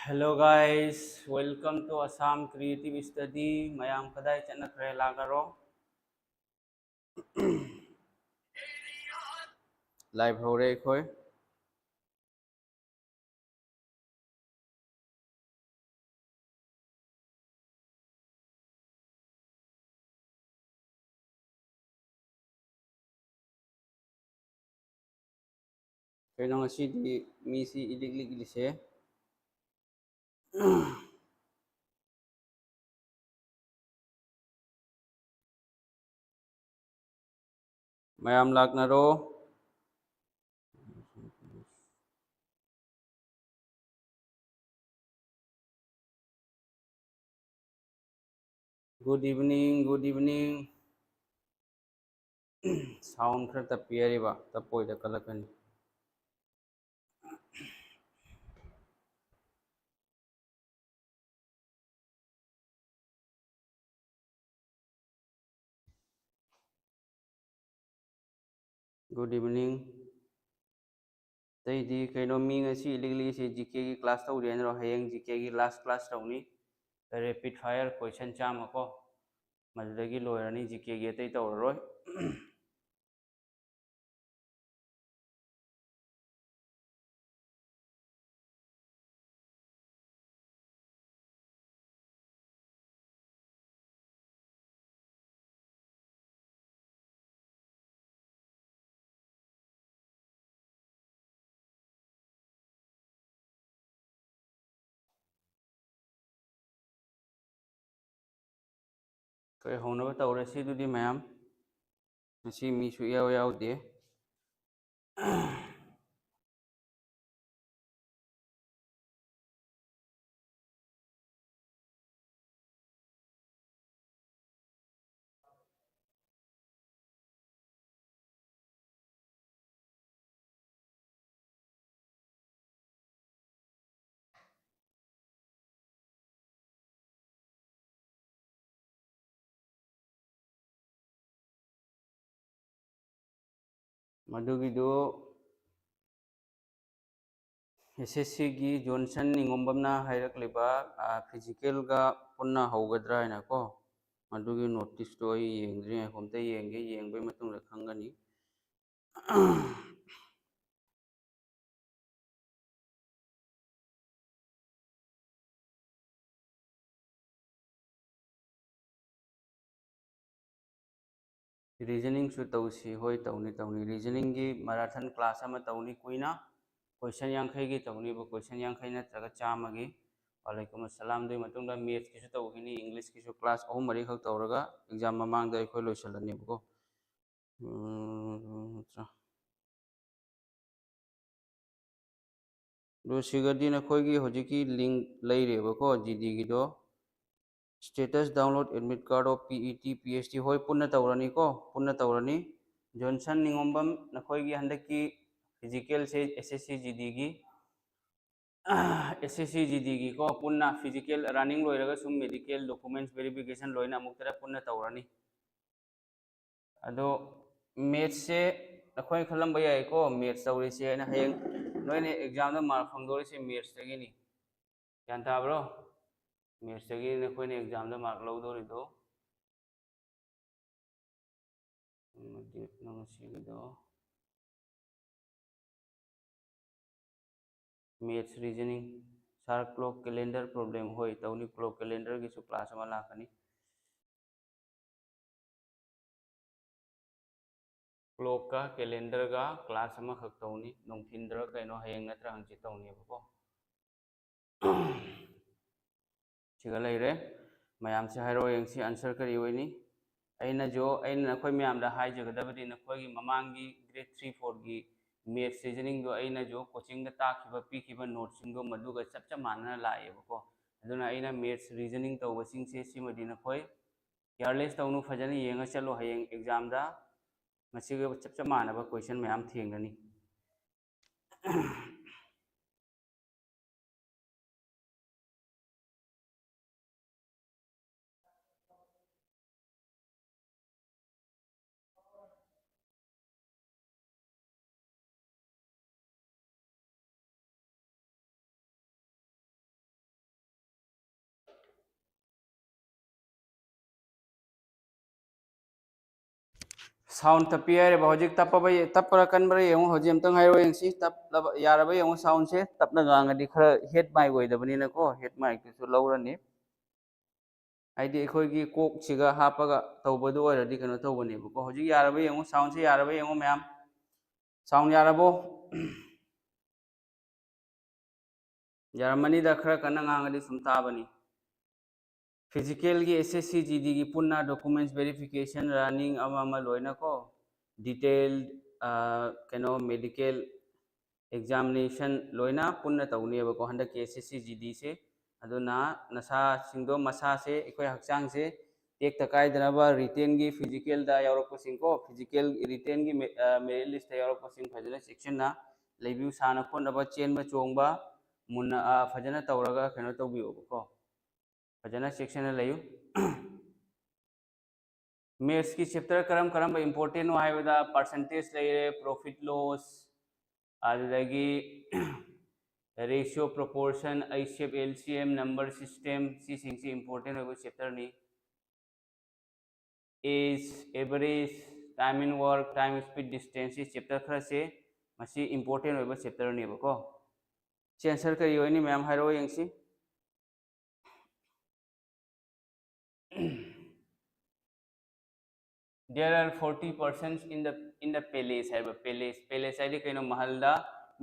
Hello guys, welcome to Assam Creative Study. Mayam kadai channakre lagaro. Live hore khoi. Kaya nang si di misi iliglig lise. Mayam lagnaro. Good evening, good evening. Sound khar tapiyari ba, tapoy da kalakan. Good evening. Taydi kay no mi nga si iliglig si GK ki class tau diyan ro hayang GK ki last class tau ni. Rapid fire question cham ako. Madagi loyarani GK ki tay tau roy. Kay hono tau rasi du di mayam. Nasi mi su yaw yaw di. Madugido SSC gi Johnson ningombamna hairakliba physical ga punna haugadra haina ko madugi notice to ai yengdri homte yengge yengbay matung da khangani reasoning su tausi hoi tauni reasoning gi marathon class ama tauni kuina question yankhai gi tauni bo question yankhai na traga chama gi alaikum assalam doi matung da maths ki su tauhini english ki su class ahum mari khak tauraga exam mamang da ikhoi loisalani bo do sigadi na khoi gi hojiki link laire bo ko gd gi do status download admit card of PET PhD hoi punna taurani ko punna taurani Johnson ningombam na khoi gi handaki physical se SSC GD gi SSC GD gi ko punna physical running loiraga sum medical documents verification loina amuktara punna taurani ado maths se akhoi khalamba yai ko maths tauri se na hayeng noine exam da mark phangdori se maths tagi ni yan tabro maths tagi ne khoi ne exam da mark lawdori do date nang sigido maths reasoning sar clock calendar problem hoi tauni clock calendar gi su class ama lakani clock ka calendar ga class ama khak tauni nongthindra kaino hayeng natra hangchi tauni bako siga leire mayam se hairo yeng si answer kari hoini aina jo aina nakhoi mayam da hai jagadabadi nakhoi gi mamangi grade 3 4 gi maths reasoning do aina jo coaching da takhiba pikhiba notes singo maduga chap chap manna lae bako aduna aina maths reasoning tawba sing se simadi nakhoi careless tawnu fajani yenga chalo hayeng exam da masiga chap chap manna ba question mayam thengani sound तपी है हजिक तपर कनबर ये हजी अमतंग हाइरोयेंसी तप यारब ये sound से तपना गांगदी खरा head mic ओइदबनिनको head mic तो लौरनी आइदि अखोइगी कोक सिगा हापगा तौबदु ओइरदि कनो तौबनेबको हजिक यारब ये साउंड से यारब ये मैम साउंड यारबो यारमनी दा खरा कना गांगदी सुम ताबनी फिजिकल की एसएससी जीडी की पुन्ना डॉक्यूमेंट्स वेरिफिकेशन रनिंग लोइना को डिटेल कनो मेडिकल एग्जामिनेशन लोइना पुन्ना तौनेबको हंदक एसएससी जीडी से अदुना नसा सिंगदो मसा से अखोय हक्चांग से एक तकाइदनबा रिटेन की फिजिकल दा यावरपसिंग फिजिकल रिटेन की मेरिट लिस्ट यावरपसिंग फजना सेक्शन ना लेबिउ साना खोनबा चेनबा चोंगबा मुन्ना फजना तौरगा कनो तौबियोबको फजना सेक्शन लयु मैथ्स की चैप्टर करम करम इंपोर्टेंट है परसेंटेज लेरे प्रॉफिट लॉस अदगी ratio proportion HCF LCM number system सी सिंगसी इंपोर्टेंट है चैप्टर नी age average time and work time speed distance chapter खर से मसी इंपोर्टेंट है चैप्टर नेबको सी आंसर करी होइनी मैम हाइरो यंगसी there are 40 persons in the palace है palace है कहीं महलदा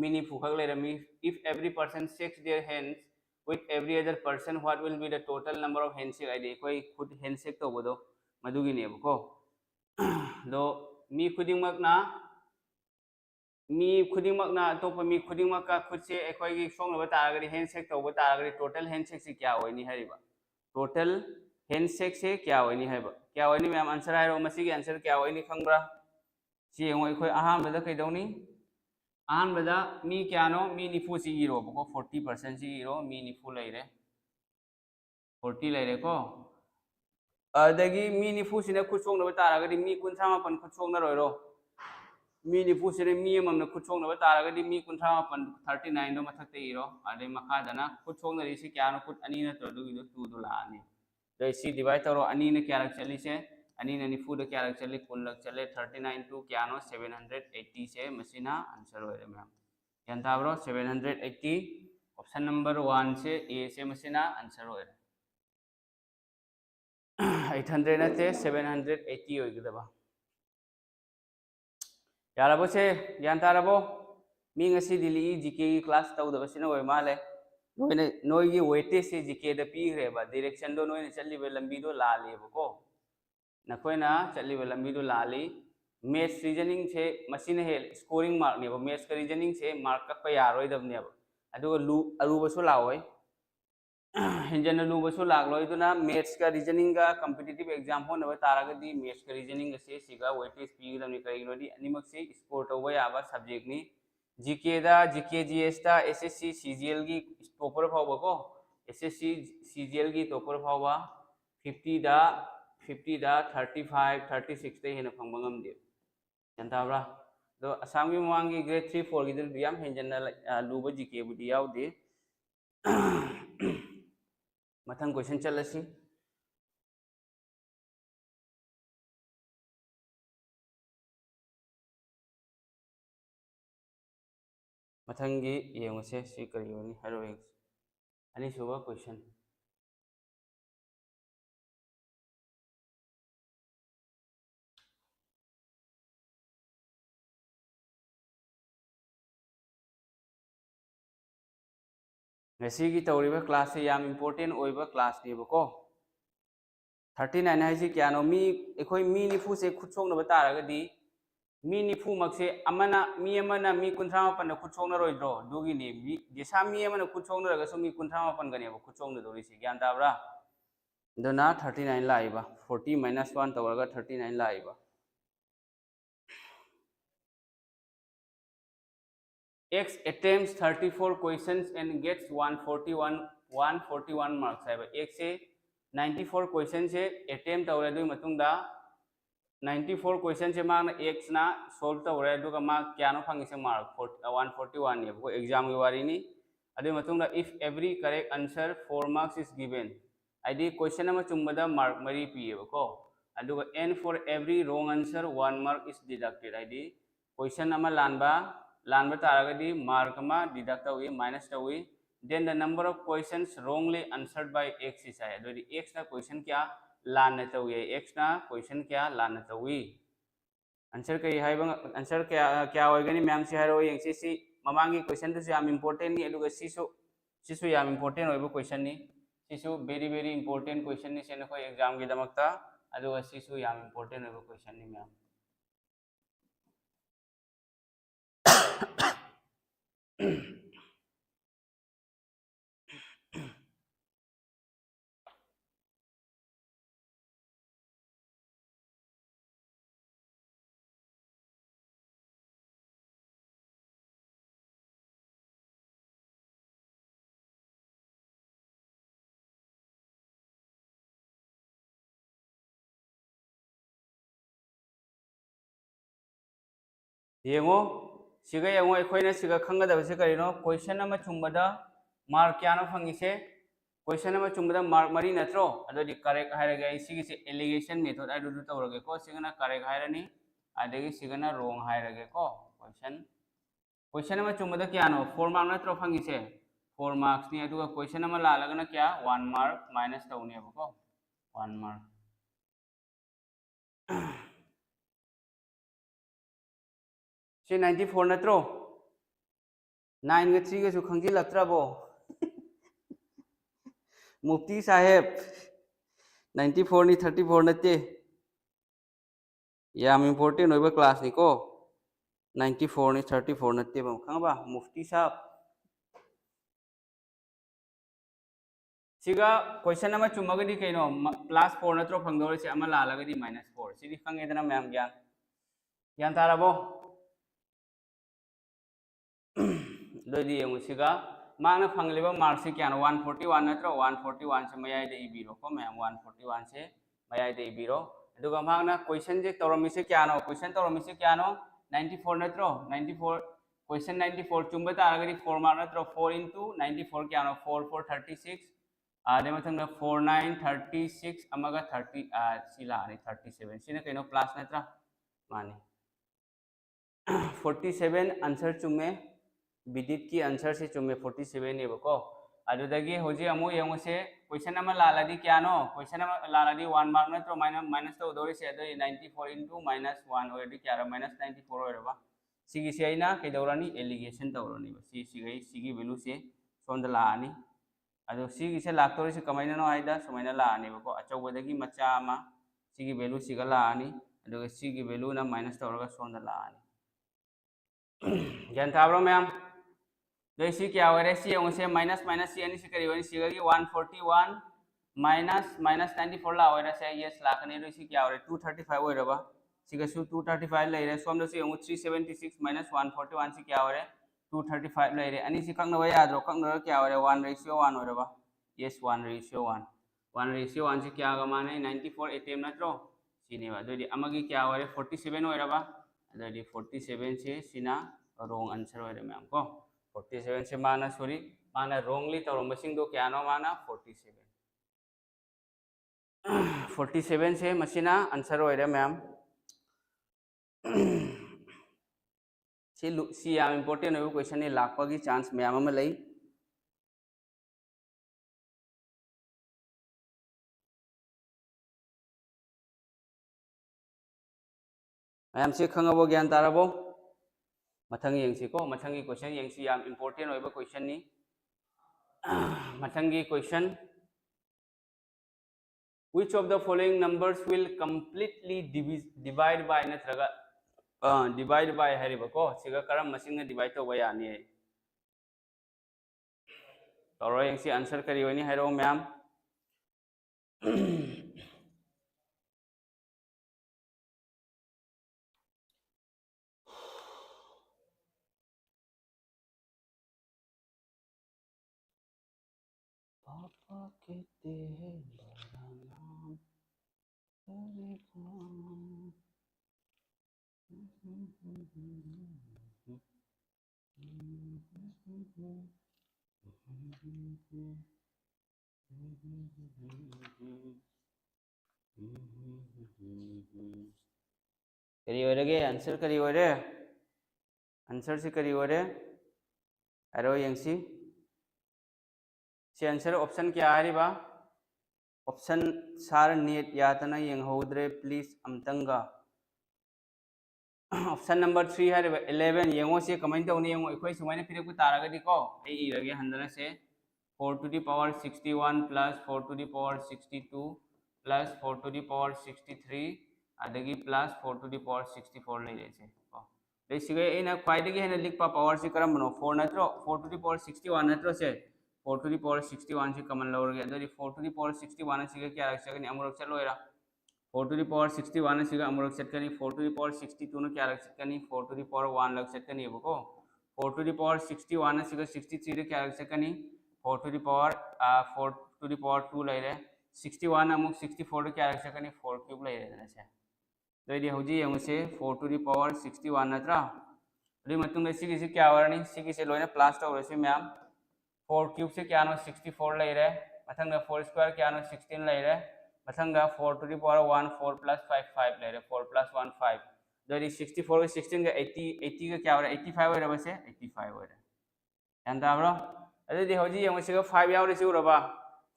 mini फुखक लेरमी if every person shakes their hands with every other person what will be the total number of handshake है कोई खुद handshake तो बोलो मधुगी ने बको दो मी खुदिंगमकना अतोप मी खुदिंगमक का खुद से अखोई सोंग तारगरी handshake तो तारगरी total handshake से क्या होइनी हरिबा total handshake से क्या होइनी है क्या होइनी मैम आंसर है मसी की आंसर क्या होइनी खंगब्रा सी होय खोय अहानबदा कइदौनी अहानबदा मी क्यानो मी निफु सी इरो बको 40% सी इरो मी निफु लेरे 40 लेरे को अदगी मी निफु सिने खुचोंग नबा तारागदी मी 38 खुचोंग न रोइरो मी निफु सिने मी ममन खुचोंग नबा तारागदी मी 38 39 दो मथकते इरो अदे मखादना खुचोंग नरि सी क्यानो खुद अनि न तो दुगी दो 2 दो लानी तो इसी डिवाइड करो अनि ने क्या रख चली से अनि ने निफु दो क्या रख चली कुल रख चले 39 टू क्या नो 780 से मसीना आंसर हो रहे मैम जानता ब्रो 780 ऑप्शन नंबर 1 से ए से मसीना आंसर हो रहे 800 नते 780 हो गदबा यारबो से जानता रबो मी ngasi दिली जीके की क्लास तौदबा सिना होय माले नोई वेटे से जीके द पीग्रेबा डायरेक्शन दो नोई चली लंबी दो लालेबको नखोइना चली लंबी दो लाली मैथ्स रीजनिंग से मशीन है स्कोरिंग मार्क ने मैथ्स का रीजनिंग से मार्क कप यारोइदबने अरुबसु लाओय हिंजन लुबसु लागलोइदुना मैथ्स का रीजनिंग का कॉम्पिटिटिव एग्जाम होनबा तारागदी मैथ्स का रीजनिंग से सिगा वेटेज पीगदबने करिगलोदी अनिमक से स्कोर तौबा याबा सब्जेक्ट नि जीके दा जीके जीएस दा एसएससी सीजीएल की टॉपर फावबा को एसएससी सीजीएल की टॉपर फावबा 50 दा 35 36 ते हेन फंगबा ngamde जानताब्रा दो असम की ममांग की ग्रेड 3 4 की दल याम हेंजन लुबा जीके बुदी यावदे मथंग क्वेश्चन चलसी मथंगी येंगसे सी करियोनी हेरोइंग अनि सुबह क्वेश्चन ngasi की तौरीबा क्लास से याम इंपोर्टेंट ओइबा क्लास नेबको 39 है क्या मी अखोई मी निफु से खुचोंग न बतारगदी मी निफु मक्से अमना मी 38 खुचोंग न रोइद्रो दुगिनी मी जेसा मी अमना खुचोंग न रगसु मी 38 गने खुचोंग न दोरिसी ज्ञान ताब्रा दोना 39 Laiba 40 - 1 तवरगा 39 Laiba X attempts 34 questions and gets 141 marks है X से 94 क्वेश्चन से अटेम्प्ट तौर दुई मतुंगदा 94 क्वेश्चन से मार्क X ना सॉल्व तौर दुगा मार्क क्यानो फंगिसे मार्क 141 ने को एग्जाम की वारी नी अदुई मतुंगदा if every correct answer 4 marks is given आइदी क्वेश्चन अमा चुंबदा मार्क मरी पिएबको and for every wrong answer 1 mark is deducted id question ama lanba taragadi mark ama deduct tawi minus tawi then the number of questions wrongly answered by x is hai adi x na question kya lan na tawi x na question kya lan na tawi answer kai hai bang answer kya hoigani ma'am se haro yeng si mamangi question tu yam important ni aduga sisu yam important hoiba question ni sisu very very important question ni se na koi exam gi damakta aduga sisu yam important hoiba question ni ma'am yengo siga yengo ekhoi na siga khanga da se karino question ama chumbada mark kya na phangi se question ama chumbada mark mari natro adodi correct hairaga sigi se allegation method adu du tawrage ko sigana correct hairani adagi sigana wrong hairage ko question ama chumbada kya no 4 mark natro phangi se 4 marks ni aduga question ama la lagana kya 1 mark minus tawni ko 1 mark से 94 नत्रो 9 गे 3 गे सु खंगजी लत्रबो मुफ्ती साहेब 94 ni 34 नते याम important होइबा class नि को 94 ni 34 नते बम खंगबा मुफ्ती साहब सिगा question number चुमगदी कइनो plus 4 नत्रो फंगदोरे से अमा लालगदी -4 सिदि खंगेदना ma'am ज्ञान ताराबो दोदी यमुसिगा मांगना फंगलेबा marks से क्या 141 नत्रो 141 से मयाई दे इबीरो को मैम 141 से मयाई दे इबीरो अदुगा मांगना क्वेश्चन जे तोरमी से क्या नो क्वेश्चन तोरमी से क्या नो 94 नत्रो 94 क्वेश्चन 94 चुंबा तारगदी 4 मार्क नत्रो 4 into 94 क्या नो 4 4 36 आदे मथंग 4 9 36 अमगा 30 सिला नि 37 सिने कइनो क्लास नत्रा माने 47 आंसर चुमे विदित की आंसर से चुमे 47 ने बको अदुदगी होजी अमु यंगसे क्वेश्चन नंबर लालादी क्या नो क्वेश्चन नंबर लालादी 1 मार्क नत्रो माइनस तो दोरे से अदो 94 into -1 ओरदी क्या -94 ओरबा सिगी से आइना केदौरानी एलिगेशन तौरनी सी सिगई सिगी वैल्यू से सोंद लानी अदो सिगी से लाक्तोरे से कमाइना नो हाइदा समाइना लानी बको अचौबदगी मचा अमा सिगी वैल्यू सिगा लानी अदो सिगी वैल्यू ना माइनस तौरगा सोंद लानी ज्ञान ताब्रो मैम दोसी क्या हो सी से माइनस माइनस सी अनि सिकरी वनी सिगरी 141 माइनस माइनस 94 ला होइरा से यस लाखने दोसी क्या हो 235 होइरबा सिगसु 235 लेरे सोम दोसी 376 माइनस 141 से क्या हो 235 लेरे अनि सि खंगना वा याद्रो खंगना क्या हो 1:1 होइरबा यस 1:1 1:1 से क्या गा माने 94 एटीएम नत्रो सिनेबा दोदी अमगी क्या हो 47 होइरबा दोदी 47 से सिना रॉन्ग आंसर होइरे मैम को 47 से माना सॉरी माना wrongly तौर मसिंग दो क्या नो माना 47 से मसिना आंसर होइरे मैम सी याम इंपोर्टेंट हो क्वेश्चन ने लाखपगी चांस मैम अमा लई मैम से खंगबो ज्ञान ताराबो मथंगी यंगसी को मथंगी क्वेश्चन यंगसी याम इंपोर्टेंट होइबा क्वेश्चन नी मथंगी question which of the following numbers will completely divide by नत्रगा divide by हरिबा को सिगा करम मसिंग divide तो बया नि है तौरो यंगसी आंसर करी वनी हैरो मैम पापा कहते हैं बड़ा नाम करी होरगे आंसर करी होरे आंसर से करी होरे अरो यंगसी से आंसर ऑप्शन क्या आ रही बा ऑप्शन सार नेट यातना यंगहोद्रे प्लीज अमतंगा ऑप्शन नंबर 3 है 11 येंगो से कमेंट तौनी येंगो इखोई सुमाइना पिरक तारागदी को ए इरगे हंदना से 4 to the power 61 plus 4 to the power 62 plus 4 to the power 63 adagi plus 4 to the power 64 ले जैसे को दे सिगे एना क्वाइडगी हेना लिखपा पावर से करम बनो 4 नत्रो 4 to the power 61 नत्रो से 4 to the power 61 से कमन लौरगे अदरी 4 to the power 61 सिगे क्या रख सकनी अमरक चलोयरा 4 to the power 61 सिगा अमरक सेटकनी 4 to the power 62 ने क्या रख सकनी 4 to the power 1 लग सकनी बको 4 to the power 61 सिगा 63 ने क्या रख सकनी 4 to the power 4 to the power 2 ले रहे 61 अमुक 64 ने क्या रख सकनी 4 क्यूब ले रहे से तो ये होजी यंग से 4 to the power 61 नत्रा अभी मतुंग सिगी से क्या वरनी सिगी से लोइना प्लस तो रसे मैम 4 क्यूब से क्या नो 64 ले रहे मथंग 4 स्क्वायर क्या नो 16 ले रहे मथंग 4 to the power 1 4 plus 5 5 ले रहे 4 plus 1 5 तो ये 64 के 16 का 80 का क्या हो रहा है 85 हो रहा है बस 85 हो रहा है यान ताब्रो अदे होजी यंग से 5 याव रे सुरबा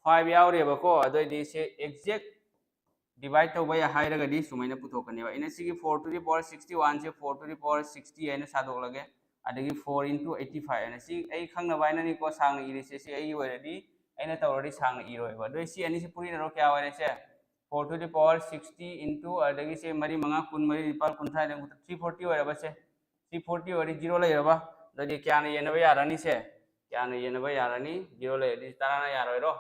5 याव रे बको अदे से एग्जैक्ट डिवाइड तो भाई हाई रगदी सुमाइना पुथोकने बा इने सिगी 4 to the power 61 से 4 to the power 60 है ना सादोक लगे अदगी 4 into 85 है ना सी आई खंगना बाइना नि को सांग इरि से आई वरदी आइना तौरदी सांग इरोय बा दो सी अनि से पुरी रो क्या वरे से 4 to the power 60 into अदगी से मरी मंगा कुन मरी निपाल कुंथा दे 340 वरे बसे 340 वरी 0 ले रबा ददी क्या ने येनबा यारानी से क्या ने येनबा यारानी 0 ले दि ताराना यारोय रो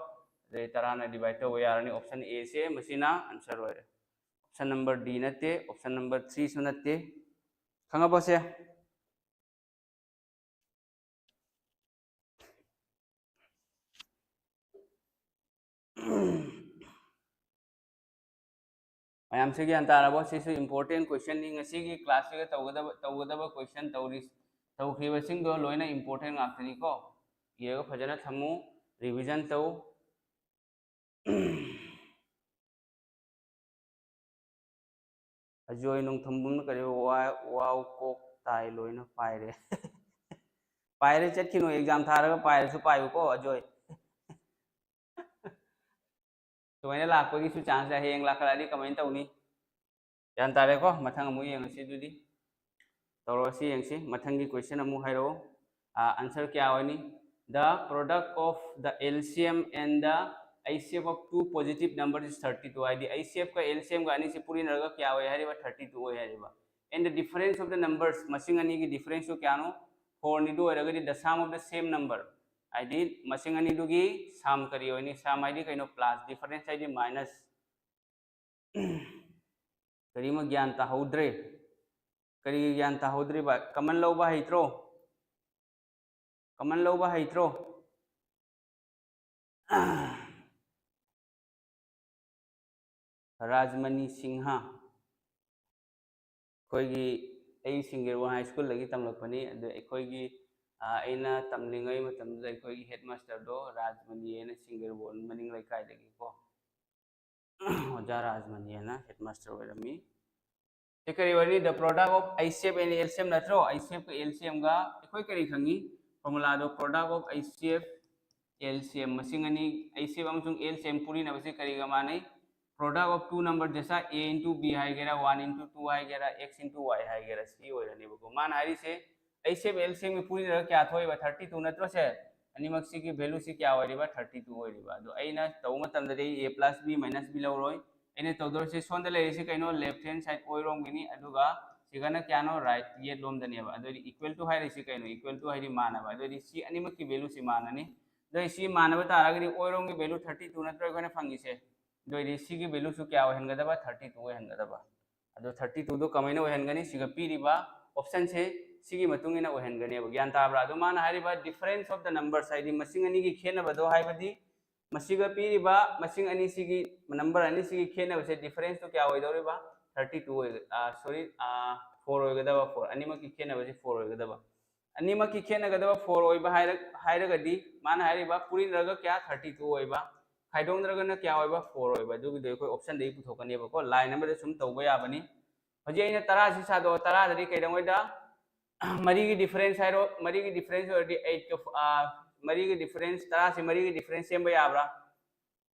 दे ताराना डिवाइड तो यारानी ऑप्शन ए से मसीना आंसर वरे ऑप्शन नंबर डी नते ऑप्शन नंबर 3 सु नते खंगा से मैम से ज्ञान ताराबो से इंपोर्टेंट क्वेश्चन नहीं क्लास से तौगदब क्वेश्चन तौखिबसिंग दो लोइना इंपोर्टेंट गाक्तनी को ये फजना थमु रिवीजन तौ अजोय नुंग थम्बुम करे वाव को ताई लोइना पायरे पायरे चटकिनो एग्जाम थारगा पायरे सु पायु को अजोय तो मैंने लापगी सु चांस है हेंग लाखलादी कमेंट तौनी यान तारे को मथंग अमु यंगसी दुदी तौरसी यंगसी मथंगी क्वेश्चन अमु हाइरो आंसर क्या होनी the product of the LCM and the ICF of two positive numbers is 32 ID ICF का LCM का अनि से पूरी नरगा क्या होय हरिबा 32 होय हरिबा and the difference of the numbers मसिंग अनि की डिफरेंस को क्या नो 4 नि दो रगदी the sum of the same number आइडी मसिंग अनि दुगी सम करी होनी सम आइडी कइनो प्लस डिफरेंस आइडी माइनस करी म ज्ञान ताहौद्रे करी ज्ञान ताहौद्रे बा कमन लौबा हैत्रो कमन लौबा हैत्रो राजमणि सिंहा कोई सिंगरवा हाई स्कूल लगी तमलपनी अखोगी अना तमलिंगई मतमद अखोगी हेडमास्टर दो राजमणि एना सिंगरबोन मनिंग लेकाय लगी को ओजा राजमणि एना हेडमास्टर ओरमी ते करी वनी the product of ICF and LCM नत्रो ICF का LCM गा अखोई करी खंगी फॉर्मूला दो प्रोडक्ट ऑफ ICF LCM मसिंग अनि ICF अमसुंग LCM पूरी नबसे करी गा माने प्रोडक्ट ऑफ टू नंबर जैसा a into b है गेरा 1 into 2 है गेरा x into y है गेरा सी ओरनी बको मान हारी से ऐसे LCM में पूरी तरह क्या थोइबा 32 नत्रो से अनिमक सी की वैल्यू से क्या होइबा 32 होइबा दो अइना तौ मतम दे a plus b minus b लौरोय अने तौदर से सोंद ले से कइनो लेफ्ट हैंड साइड ओइरोम गिनी अदुगा सिगना क्या नो राइट ये लोम दनेबा अदो इक्वल टू हाइ से कइनो इक्वल टू हाइ मानबा अदो सी अनिमक की वैल्यू से माननी दो सी मानबा तारागरी ओइरोम की वैल्यू 32 नत्रो गने फंगी से दोइदी सिगी वैल्यू सु क्या होहनगदबा 32 होहनगदबा अदो 32 दो कमाइना होहनगनी सिगा पीरिबा ऑप्शन से सिगी मतुंगिना होहनगने ज्ञान ताब्रा दो मान हारिबा डिफरेंस ऑफ द नंबर्स आइदी मसिंग अनि की खेनबा दो हाइबदी मसिगा पीरिबा मसिंग अनि सिगी नंबर अनि सिगी खेनबा से डिफरेंस तो क्या होइदोरिबा 32 होय सॉरी 4 होइगदबा 4 अनिमा की खेनबा से 4 होइगदबा अनिमा की खेनगदबा 4 होइबा हाइरगदी मान हारिबा पूरी रग क्या 32 होइबा खाइदोंद्रगना क्या होइबा 4 होइबा दुगी कोई ऑप्शन दे पुथोकनेबा को लाइन नंबर सुम तौबा याबनी हजे अइना 10 सि सादो 10 दरी कैदंगोइदा मरी की डिफरेंस है मरी की डिफरेंस 8 का मरी की डिफरेंस 10 से मरी की डिफरेंस सेम याब्रा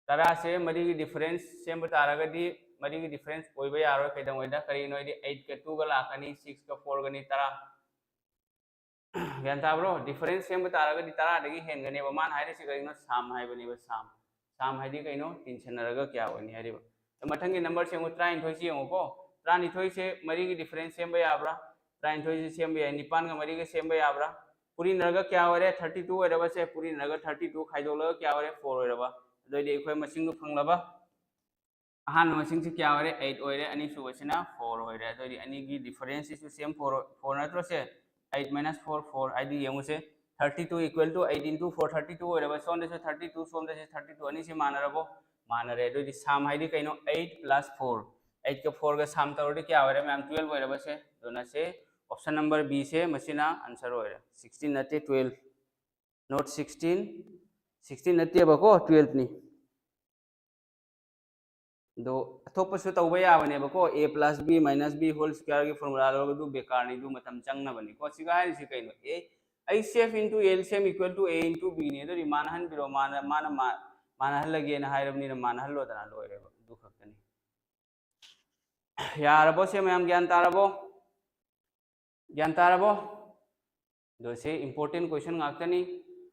10 से मरी की डिफरेंस सेम तारगदी मरी की डिफरेंस ओइबा यारो कैदंगोइदा करिनो 8 का 2 का लाकनी 6 का 4 गनी 10 ग्यान ताब्रो डिफरेंस सेम तारगदी 10 दगी हेनगनेबा मान हाइरे से करिनो साम हाइबनेबा साम हाइदि कइनो तिनसनरगा क्या होनी हाइरिबा तो मथंगी नंबर से 23 से यंगो को 23 से मरी की डिफरेंस सेम याब्रा 23 से सेम याय निपान का मरी के सेम याब्रा पूरी नरगा क्या होरे 32 होरबा से पूरी नरगा 32 खाइदोलगा क्या होरे 4 होरबा दोइदि एखोय मसिंग फंगलबा अहान मसिंग से क्या होरे 8 होरे अनि सुबसिना 4 होरे दोइदि अनि की डिफरेंस इस सेम 4 नत्रो से 8 minus 4 4 आइदि यंगो से 32 equal to 8 into 4 32 होरबा सोंदे से 32 सोंदे से 32 अनि से मानरबो मानरे दोइदि साम हाइदि कइनो 8 plus 4 8 का 4 का साम तौरदि क्या होरे मैम 12 होरबा से दोना से ऑप्शन नंबर बी से मसिना आंसर होरे 16 नते 12 नॉट 16 नते बको 12 नि दो अथोपसु तौबा याबनेबको a plus b minus b whole square की फॉर्मूला लोगदु बेकारनि दु मतम चंगनबनि को सिगा हाइसि कइनो a I CF into LCM equal to a into b ने दो मानहन बिरो मानहन लगे ना हाइरबनि ना मानहन लो दना लोइरेबो दु खक्तनि यारबो से मैम ज्ञान तारबो दो से इंपोर्टेंट क्वेश्चन गाक्तनी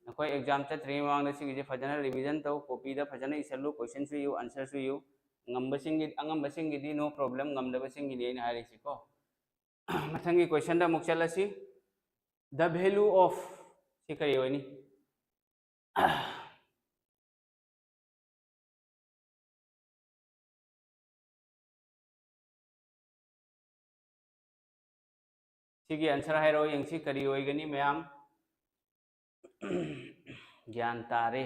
नखोय एग्जाम चत्रि मांगदा सिगिजे फजना रिवीजन तौ कॉपी दा फजना इसलु क्वेश्चन सु यू आंसर सु यू अंगम्बसिंगी नो प्रॉब्लम ngамदबसिंगी ने हारिसि को मथंगी क्वेश्चन दा मुक चलसी द वैल्यू ऑफ सि करी होनी सिगी आंसर हाइरो यंगसी करी होइगनी मैम ज्ञान तारे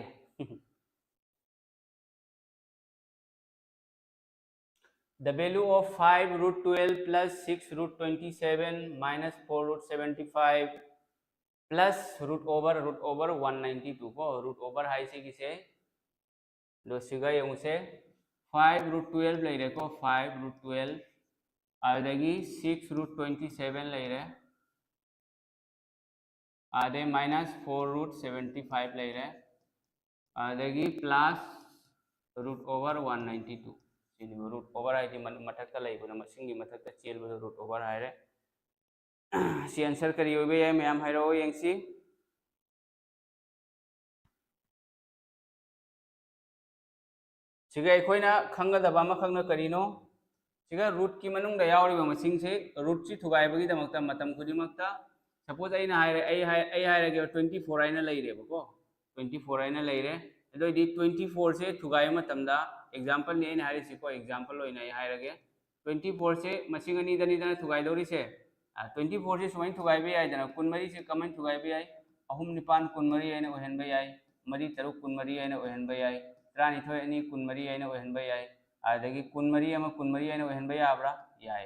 The value of 5 root 12 plus 6 root 27 minus 4 root 75 plus root over 192 को root over हाई से किसे दो सिगा यंग से 5 root 12 ले रहे को 5 root 12 आदेगी 6 root 27 ले रहे आधे minus 4 root 75 ले रहे आदेगी plus root over 192 root over है मथक मसिंगी मथक चेल रूट ओवर है सी आंसर करी होबे है मैम हाइरो यंगसी सिगा अखोइना खंगदबा मखंगना करिनो सिगा रूट की मनुंग दा यावरिबा मसिंग से रूट ची थुगाइबगी दमकता मतम खुदिमकता सपोज अइना हाइरे आई हाइरे 24 आइना लइरेबको 24 आइना लइरे अदोइदि 24 से थुगाइ मतमदा एग्जांपल ने हारिसि को एग्जांपल होइना हाइरगे 24 से मसिंग अनि दना थुगाइदोरि से 24 से सुमाइन थुगाइबे याय दना 14 से कमन थुगाइबे याय अहुम निपान 14 आइना ओहनबे याय मरी तरुक 14 आइना ओहनबे याय 12 अनि 14 आइना ओहनबे याय आदगी 14 अमा 14 आइना ओहनबे याब्रा याय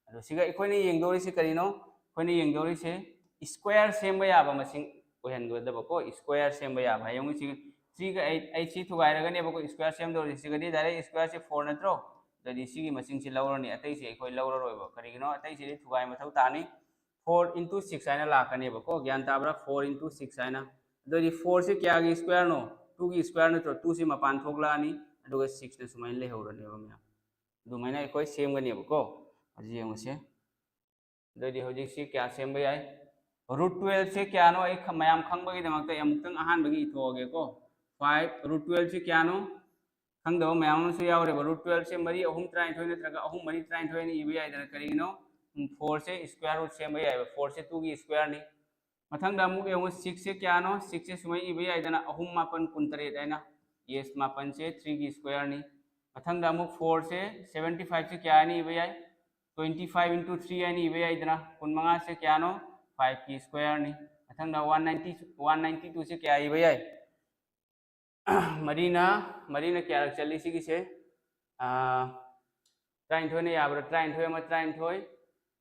अदो सिगा इखोइना येंगदोरि से करिनो खोइना येंगदोरि से स्क्वायर सेमबे याबा मसिंग ओहनगदबको स्क्वायर सेमबे याबा यंगु सिगा 3 का 8 सी थुगाइरगने बको स्क्वायर सेम दो सिगदी डायरेक्ट स्क्वायर से 4 नत्रो ददी सिगी मसिंग से लौरनी अतै से कोई लौररोइबो करिगिनो अतै से थुगाइ मथौ तानी 4 into 6 आइना लाकने बको ज्ञान ताब्रा 4 into 6 आइना ददी 4 से क्या की स्क्वायर नो 2 की स्क्वायर नत्रो 2 से मपान थोगलानी अदुगा 6 ने सुमाइन ले हौरने बम दुमाइना कोई सेम गने बको अजी यंगसे ददी होजिक से क्या सेम बे आइ रूट 12 से क्या नो एक मयाम खंबगी दमकता यमुक्तंग अहान बगी इथोगे को 5 रूट 12 से क्या नो खंगदो मैम से यावरे रूट 12 से मरी अहुम 23 नत्रगा अहुम मरी 23 नि इबे याय दना करिनो 4 से स्क्वायर रूट से मरी याय 4 से 2 की स्क्वायर नि मथंग दामु के 6 से क्या नो 6 से सुमई इबे याय दना अहुम मापन kuntaret आइना yes मापन से 3 की स्क्वायर नि मथंग दामु 4 से 75 से क्या नि इबे याय 25 into 3 आइनि इबे याय दना 15 से क्या नो 5 की स्क्वायर नि मथंग दा 192 से क्या इबे याय मरीना क्या चली सी से 23 ने याब्रा 23 अमा 23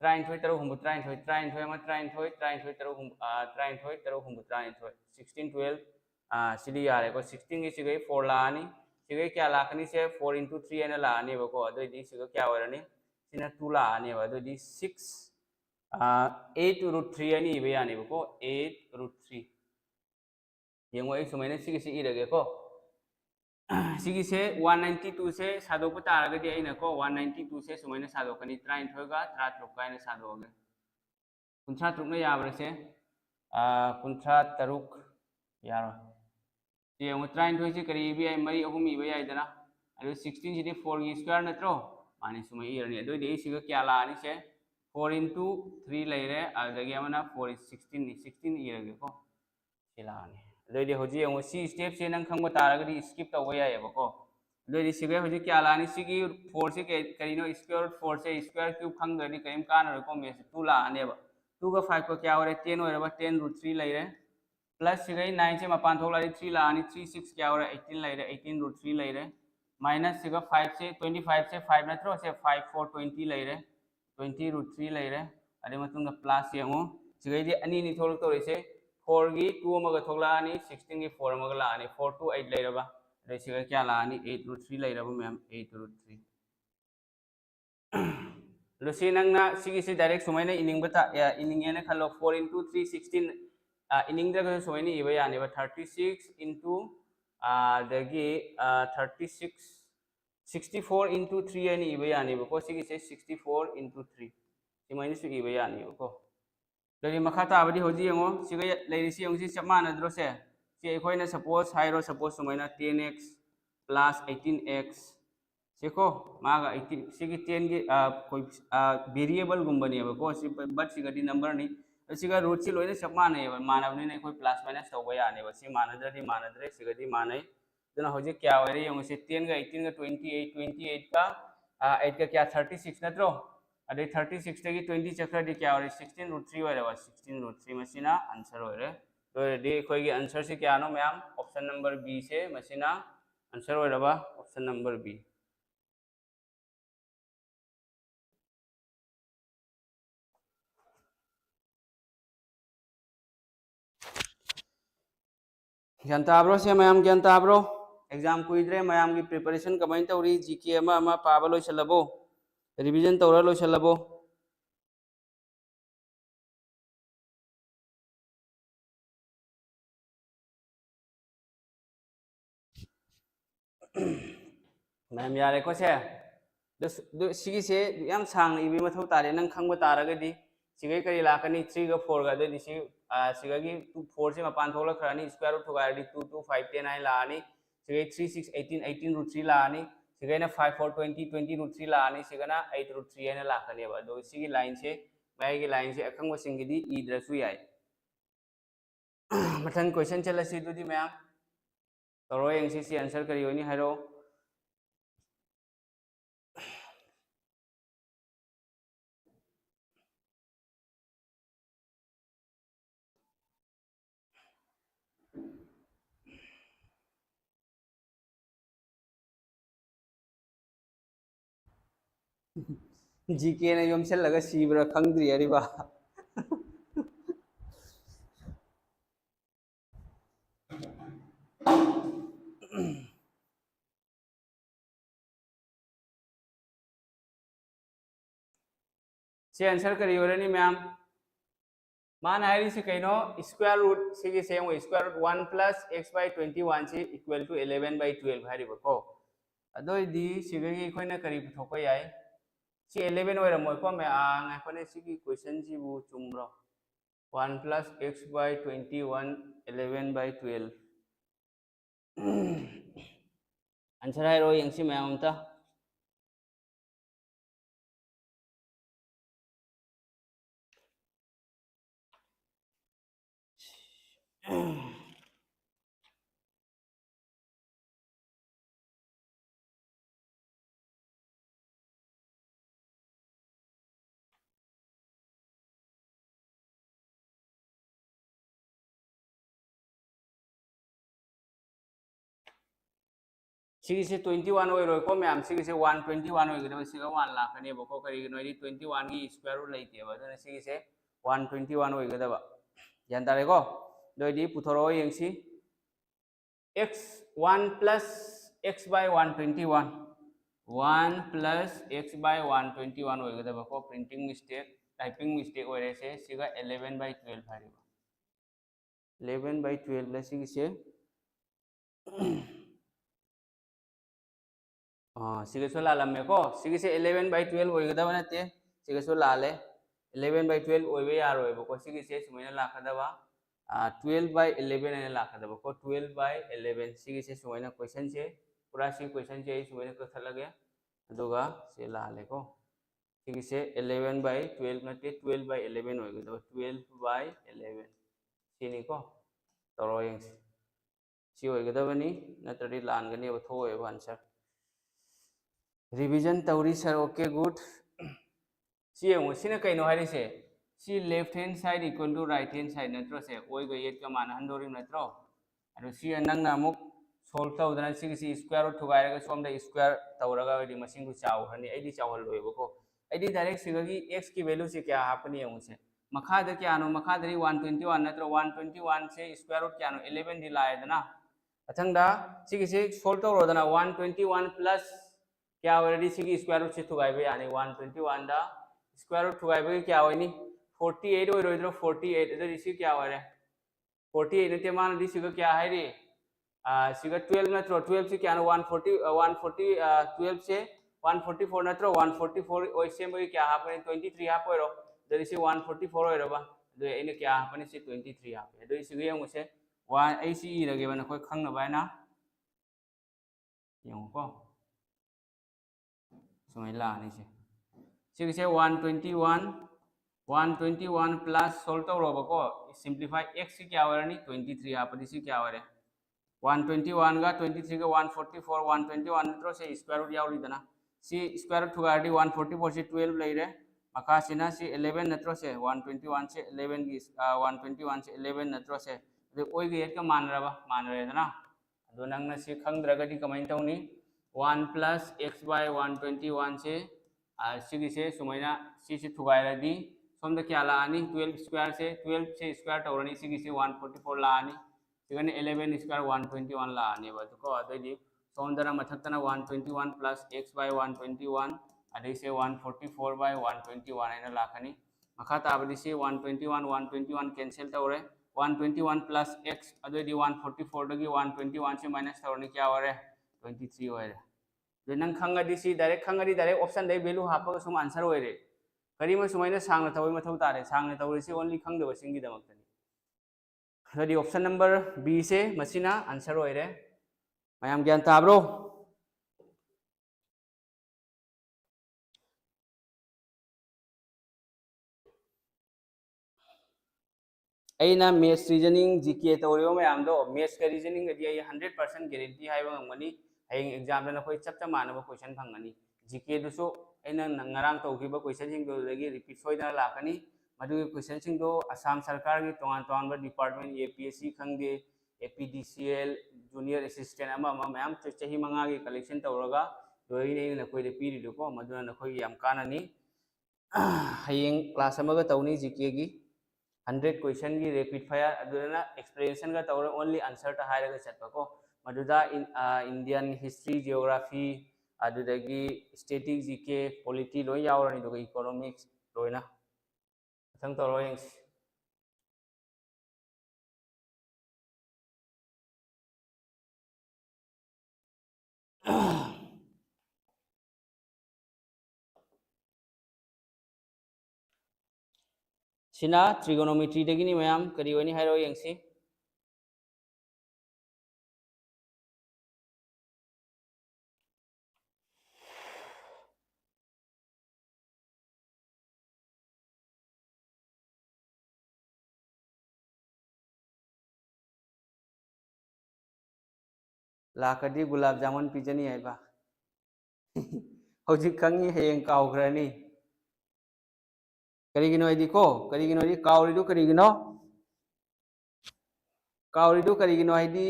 23 तरु हुम 23 23 अमा 23 23 तरु हुम 23 तरु हुम 23 16 12 सिदी यारे को 16 की सिगई 4 लानी सिगे क्या लाखनी से 4 into 3 एना लाने बको अदोदी सिगे क्या वरनी सिना 2 लाने अदोदी 6 8 root 3 ani ibe yani bako 8 root 3 yengo ai sumaina sigi si irage ko sigi se 192 se sado ko taraga di aina ko 192 se sumaina sado kani 33 ga 33 ka ina sado ge kuntra truk na yabre se kuntra taruk yaro yengo 33 se kari ibe ai mari ahum ibe ai dana ado 16 ji 4 gi square natro mani sumai irani ado di siga kya la ani se 4 into 3 लेरे आगे हमना 4 is 16 इरगे को सिलाने दोदि होजि young see step से नंग खंग तारगदि skip तव यायबको दोदि सिगे होजि क्या लानी सिगी 4 से करिनो square root 4 से स्क्वायर क्यूब खंगदि करिम कानर को मेस 2 लानेबा 2 का 5 को क्या होरे 10 होरेबा 10 रूट 3 लेरे प्लस सिगे 9 से मपान थोलादि 3 लानी 3 6 क्या होरे 18 लेरे 18 रूट 3 लेरे माइनस सिगे 5 से 25 से 5 नत्रो से 5 4 20 लेरे 20 root 3 लेरे अरे मतुंगा प्लस यंगो सिगैदि अनि नि थोल तोरिसे 4 गी 2 अमगा थोलानी 16 गी 4 अमगा लानी 4 to 8 लेरबा अरे सिगै क्या लानी 8 root 3 लेरबा मैम 8 root 3 लुसी नंगना सिगी से डायरेक्ट सुमाइना इनिंग बता या इनिंग ने खलो 4 into 3 16 इनिंग दगा सुमाइना इबा यानी बा 36 into दगी 36 64 into 3 ani iba yani bako sigi se 64 into 3 simai su iba yani bako dari makata abadi hoji yango siga leiri si yong si chamana dro se si ekoi na suppose hairo suppose sumaina 10x plus 18x seko maga 18 sigi 10 gi koi variable gumbani bako si but siga di number ni siga root si loina chamana e manavni ne koi plus minus tawba yani ba si manadre siga di manai जना हो क्या वाले ये मुझे 10 का 18 का 28 28 का 8 का क्या 36 ना तो अरे 36 तक 20 चक्र दी क्या वाले 16 रूट 3 वाले 16 रूट 3 मशीना आंसर हो रहे तो दी कोई की आंसर से क्या नो मैम ऑप्शन नंबर बी से मशीना आंसर हो रहा ऑप्शन नंबर बी जनता ब्रो से मैम जनता ब्रो एग्जाम कुइद्रे मैम की प्रिपरेशन कमाइन तौरी जीके अमा पाबा लोइसलबो रिवीजन तौरा लोइसलबो मैम यारे को से सिगी से याम सांग इबी मथौ तारे नंग खंग तारगदि सिगे करी लाकनी 3 का 4 का दि सि सिगा की 4 से मपान थोला खरानी स्क्वायर रूट थोगारदि 2 2 5 10 9 लानी सिगे 3 6 18 18 रूट 3 लानी सिगे ना 5 4 20 20 रूट 3 लानी सिगा ना 8 रूट 3 ने लाकनी बा दो सिगी लाइन से बाय की लाइन से अखंग सिंगिदि इद्रसु याय मथन क्वेश्चन चलसी दुदि मैम तरो एंसी आंसर करी होनी हारो जीके ने योम से लगा सीब्रा खंगद्री अरिबा से आंसर करी होरनी मैम मान हाइरी से कहिनो स्क्वायर रूट सिगे same square root 1 plus x by 21 से इक्वल टू 11 by 12 हाइरी बको अदोय दी सिगे की खोइना करी पुथोको याय सी 11 ओइरा मोय को मैं आ खोने सिगी क्वेश्चन जी बु चुमरो 1 plus x by 21 11 by 12 answer हाइरो यंगसी मैम ता सिगिसे 21 ओइरो को मैम सिगिसे 121 ओइगदब सिगा 1 लाखने बको करी नोइदी 21 की स्क्वायर रूट लेते बदन सिगिसे 121 ओइगदब यान तारे को दोइदी पुथरो यंगसी x 1 plus x by 121 1 plus x by 121 होगा को प्रिंटिंग मिस्टेक टाइपिंग मिस्टेक हो रहे से सिगा 11 by 12 है 11 by 12 ले सिगी से हाँ सिगे सो लाल में को सिगे से 11 by 12 होगा बना ते सिगे सो लाले 11 by 12 होइबे यार होइबो को सिगे से सुमैना लाखदबा 12 by 11 ने लाखदबा को 12 by 11 सिगे से सुमैना क्वेश्चन से पूरा सी क्वेश्चन से सुमैना को थल लगे अदुगा से लाले को सिगे से 11 by 12 नते 12 by 11 होइगो 12 by 11 सिनी को तोरो यंग सी होइगदबनी नतरी लानगनी अब थोएबो आंसर रिवीजन तौरी सर ओके गुड सी यंग सिना कइनो हारिसे सी left hand side equal to right hand side नत्रो से ओइ गो येट का मान हंदोरि नत्रो अरु सी नंगना अमुक सोल्व तौदना सी स्क्वायर रूट थुगाइरगा सोमदा स्क्वायर तौरगा ओइदि मसिंग को चाव हनी आइदि चावल लोइबको आइदि डायरेक्ट सिगगी x की वैल्यू से क्या हापनी यंग से मखाद क्या नो मखादरी 121 नत्रो 121 से स्क्वायर रूट क्या नो 11 दि लायदना अथंगदा सिगी से सोल्व तौरोदना 121 प्लस क्या ऑलरेडी सिगी स्क्वायर रूट से थुगाइबे यानी 121 दा स्क्वायर रूट थुगाइबे क्या होइनी 48 ओइरोइद्रो 48 इधर इसी क्या हो रहा है 48 नते मान दी सिगा क्या है रे सिगा 12 नत्रो 12 से क्या नो 140 12 से 144 नत्रो 144 ओइ सेम ओइ क्या हापने 23 हाप ओइरो इधर इसी 144 ओइरोबा दो इने क्या हापने से 23 हाप इधर इसी ये मुसे 1 AC लगे बना कोई खंग न बायना यंग को समय लाने से सिगे 121 प्लस सोल्व तौरोबा को सिंप्लीफाई x की क्या हो रहा 23 हापदी सी क्या हो रहा 121 का 23 का 144 121 नत्रो से स्क्वायर रूट यावरीदना सी स्क्वायर रूट थुगाडी 144 से 12 लेरे मखासिना सी 11 नत्रो से 121 से 11 की 121 से 11 नत्रो से ओइ गे का मान रेदना अदो नंगना सी खंगद्रगदी कमेंट तौनी 1 plus x by 121 से सिगी से सुमैना सी से थुगाइरदी सोमदा क्या लानी 12 स्क्वायर से स्क्वायर तौरनी सिगी से 144 लानी सिगन 11 स्क्वायर 121 लानी बतको अदि सोमदना मथक्तना 121 plus x by 121 अदि से 144 by 121 आइना लाखनी मखा ताबदि से 121 कैंसिल तौरे 121 plus x अदि 144 दगी 121 से माइनस तौरनी क्या हो रहा 23 हो रहा नंग खंगदी सी डायरेक्ट ऑप्शन दे वैल्यू हापगा सुम आंसर हो रे करीम सुमाइना सांगना तवै मथौ तारे सांगना तवै से ओनली खंगदब सिंगी दमक्तनी अदि ऑप्शन नंबर बी से मसिना आंसर हो रे मयाम ज्ञान ताब्रो अना मैथ्स रीजनिंग जीके तौर मैम दो मैथ्स का रीजनिंग 100% गारंटी है गमगनी हयें एग्जाम नखोई चप चप मानब क्वेश्चन फंगनी जीके दुसो अना ngarang तौखिबा क्वेश्चन सिंग दो लगी रिपीट सोइदना लाकनी मदु क्वेश्चन सिंग दो असम सरकार की तोंगान डिपार्टमेंट APSC खंगे APDCL जूनियर असिस्टेंट अमा मैम चही मंगा की कलेक्शन तौरगा दोइने नखोई पीरिदो को मदुना नखोई याम कानानी हयें क्लास अमगा तौनी जीके की 100 क्वेश्चन की रैपिड फायर अदुना एक्सप्लेनेशन का तौर ओनली आंसर ता हायरगा चटपको मदुदा इंडियन हिस्ट्री जियोग्राफी अदुदगी स्टैटिक जीके पॉलिटी लो यावरनी दो इकोनॉमिक्स लोइना संग तौर यंग सिना ट्रिगोनोमेट्री दगिनी मैम करी वनी हायरो यंगसी लाकदी गुलाब जामुन पिजनी है बा हौजी खंगी हयें काउग्रनी करिगिनो आइदी को करिगिनो आइदी काउरिदो करिगिनो आइदी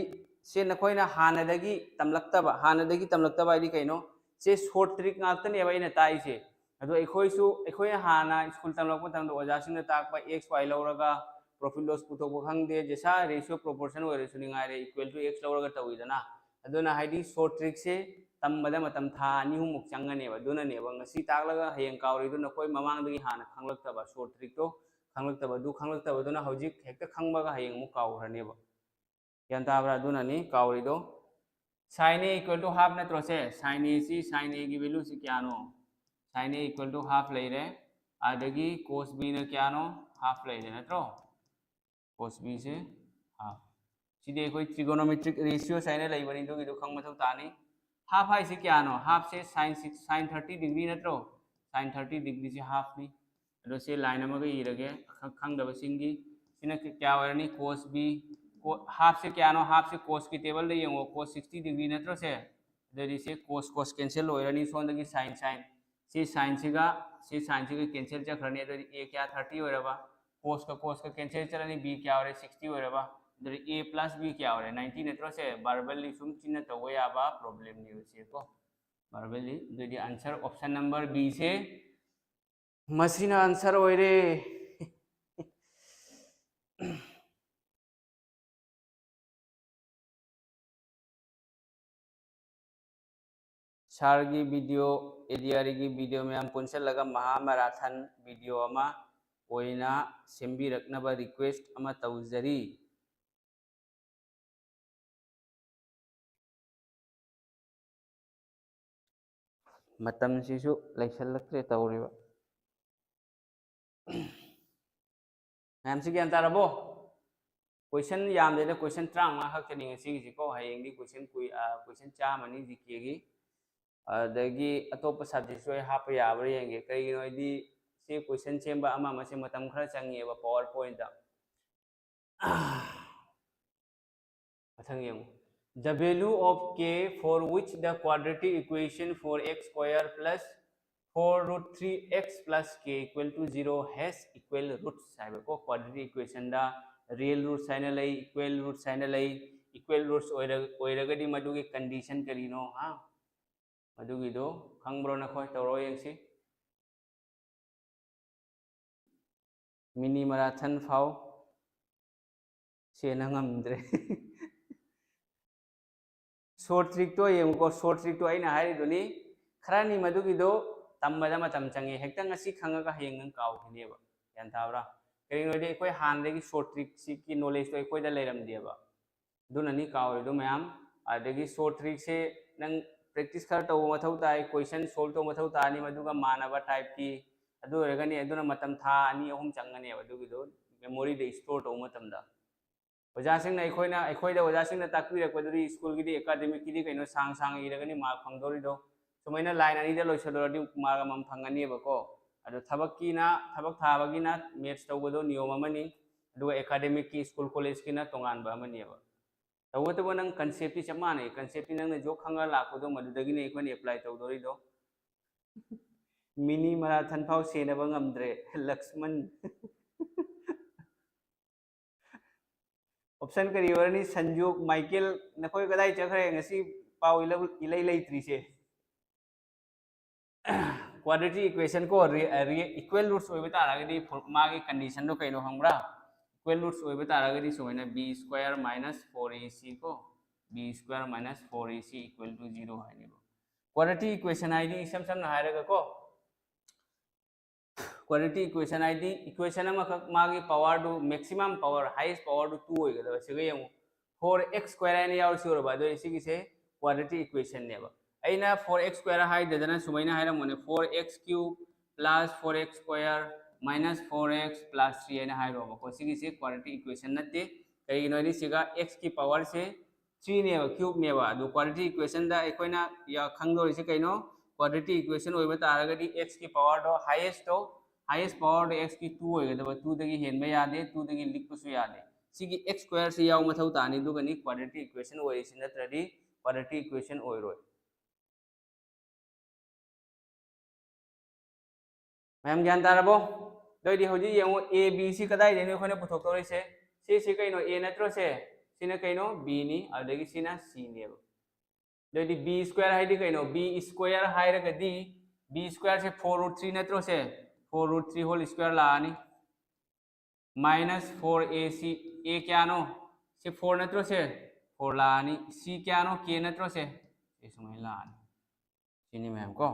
से नखोइना हानदगी तमलक्तबा आइदी कइनो से short trick ngaktani aba ina tai se ado ekhoi hana school tamlakpa tamdo ojasin takpa x y lawraga profit loss puthokpa khangde jesa ratio proportion oire suni ngare equal to x lawraga tawidana अदुना हाइदी short trick से तमबदा मतम था नि हुमुक चंगनेबा दुननेबा ngasi taklaga hayeng kawri duna koi mamang dagi hana khanglaktaba short trick to khanglaktaba duna hojik hekta khangbaga hayeng mu kawraneba yan tabra duna ni kawri do sin a equal to half natro se sin a si sin a की value से क्या no sin a equal to half लेरे आदगी cos b ने क्या no half लेरे नत्रो cos b से half सीधे कोई ट्रिगोनोमेट्रिक रेशियो sin ले बनी तो खंग मथौ तानी हाफ है से क्या नो हाफ से sin 30 डिग्री नत्रो sin 30 डिग्री से हाफ नी अदो से लाइन अमगा इरगे खंगदब सिंगी सिना क्या वरनी cos b हाफ से क्या नो हाफ से cos की टेबल दे यंगो cos 60 डिग्री नत्रो से दरी से cos कैंसिल होयरनी सोंदगी sin से sin से कैंसिल चखरनी दरी a क्या 30 होयरबा cos का कैंसिल चलनी b क्या होरे 60 होयरबा दरी a plus b क्या होरे 90 नत्रो से बारबली सुम चिन्ह तवो याबा प्रॉब्लम नि से को बारबली दरी आंसर ऑप्शन नंबर b से मसीना आंसर होयरे सार की वीडियो एडियारी की वीडियो में हम पुनसलगा महामैराथन वीडियो अमा ओइना सेंबिरकनबा रिक्वेस्ट अमा तौजरी मतम सिसु लैसलक्रे तौरिबा मैम से ज्ञान तारबो क्वेश्चन याम देना क्वेश्चन 35 खक्तनी ngasi को हायेंगी क्वेश्चन चामनी जिकेगी अदगी अतोप सब्जेक्ट सोय हाप याब्रे येंगे कईगिनोदी से क्वेश्चन सेंबा अमा मसे मतम खरा चंगेबा पावर पॉइंट दा मथंग येंगो the value of k for which the quadratic equation for x square plus 4 root 3x plus k equal to 0 has equal roots साइब को quadratic equation दा real roots sign लई equal roots sign लई equal roots ओइरगदी मदुगी condition करिनो हां मदुगी दो खंगब्रो न खोय तौरो यंगसी mini marathon फाउ सेना ngамद्रे short trick तो येंगो शॉर्ट ट्रिक तो आइना हारिदुनी खरानी मदुगी दो तम्बदा मतम चंगे हेक्ता ngasi खंगागा हेंगन कावखिनेबा यान ताबरा करिनोदे कोई हानदेगी शॉर्ट ट्रिक सी की नॉलेज तो कोई दा लेरम दिएबा दुननी कावरे दो मैम आदेगी शॉर्ट ट्रिक से नंग प्रैक्टिस कर तो मथौ ताई क्वेश्चन सॉल्व तो मथौ तानी मदुगा मानबा टाइप की अदु रेगनी अदुना मतम था अनि अहुम चंगनेबा दुगी दो मेमोरी दे स्टोर तो मतमदा ओजासिंग अखोइना अखोइदा ओजासिंग ताकपिरकपदुरी स्कूल की एकेडमिक की कइनो सांग सांग इरगनी मार्क फंगदोरिदो सुमैना लाइन अनिदा लोइसलोरदि मार्क मम फंगनीबको अदो थबक थाबगिना मैथ्स तौबदो नियम अमनी अदुगा एकेडमिक की स्कूल कॉलेज की ना तोंगानबा अमनीबा तौबतबो नंग कंसेप्ट चमाने कंसेप्ट नंग जो खंगा लाखोदो मदुदगिने एकोनी अप्लाई तौदोरिदो मिनी मैराथन फाउ सेनबा ngamdre लक्ष्मण ऑप्शन करी वरनी संजोग माइकल नखोय कदाई चखरे ngasi पाउ इलै लैत्री से क्वाड्रेटिक इक्वेशन को इक्वल रूट्स होइबा तारागदी मागी कंडीशन दो कइनो हमब्रा इक्वल रूट्स होइबा तारागदी सोइना b² - 4ac को b² - 4ac = 0 हाइनेबो quadratic equation ID सम हायरगा को क्वाड्रेटिक इक्वेशन आईडी इक्वेशन मागी पावर दो मैक्सिमम पावर हाईएस्ट पावर दो 2 होइगदा सिगे यमु 4x² ने याव सिरबा दो सिगी से क्वाड्रेटिक इक्वेशन नेबा अइना 4x² हाई ददना सुमैना हायरा मोने 4x³ + 4x² - 4x + 3 अइना हायरो को सिगी से क्वाड्रेटिक इक्वेशन नते कइनो नि सिगा x की पावर से 3 नेबा क्यूब नेबा दो क्वाड्रेटिक इक्वेशन दा एकोइना या खंगदो से कइनो क्वाड्रेटिक इक्वेशन होइबा तारगदी x की पावर दो हाईएस्ट पावर x की 2 होइगदबा 2 दगी हेनबा यादे 2 दगी लिखपसु यादे सिगी x² से याव मथौ तानी दुगनी क्वाड्रेटिक इक्वेशन होइसिन नत्रदी क्वाड्रेटिक इक्वेशन होइरोय मैम ज्ञान तारबो दोइदी होजी येंगो a b सी कदाई देने खोने पुथोक तोरै से कइनो a नत्रो से सिना कइनो b नी अदगी सिना c नेबो दोइदी b² हाइदी कइनो b² हाइरगदी b² से 4√3 नत्रो से 4√3 होल स्क्वायर लानी -4ac a क्या नो से 4 नत्रो से 4 लानी सी क्या नो के नत्रो से ये समय लानी सिनी मैम को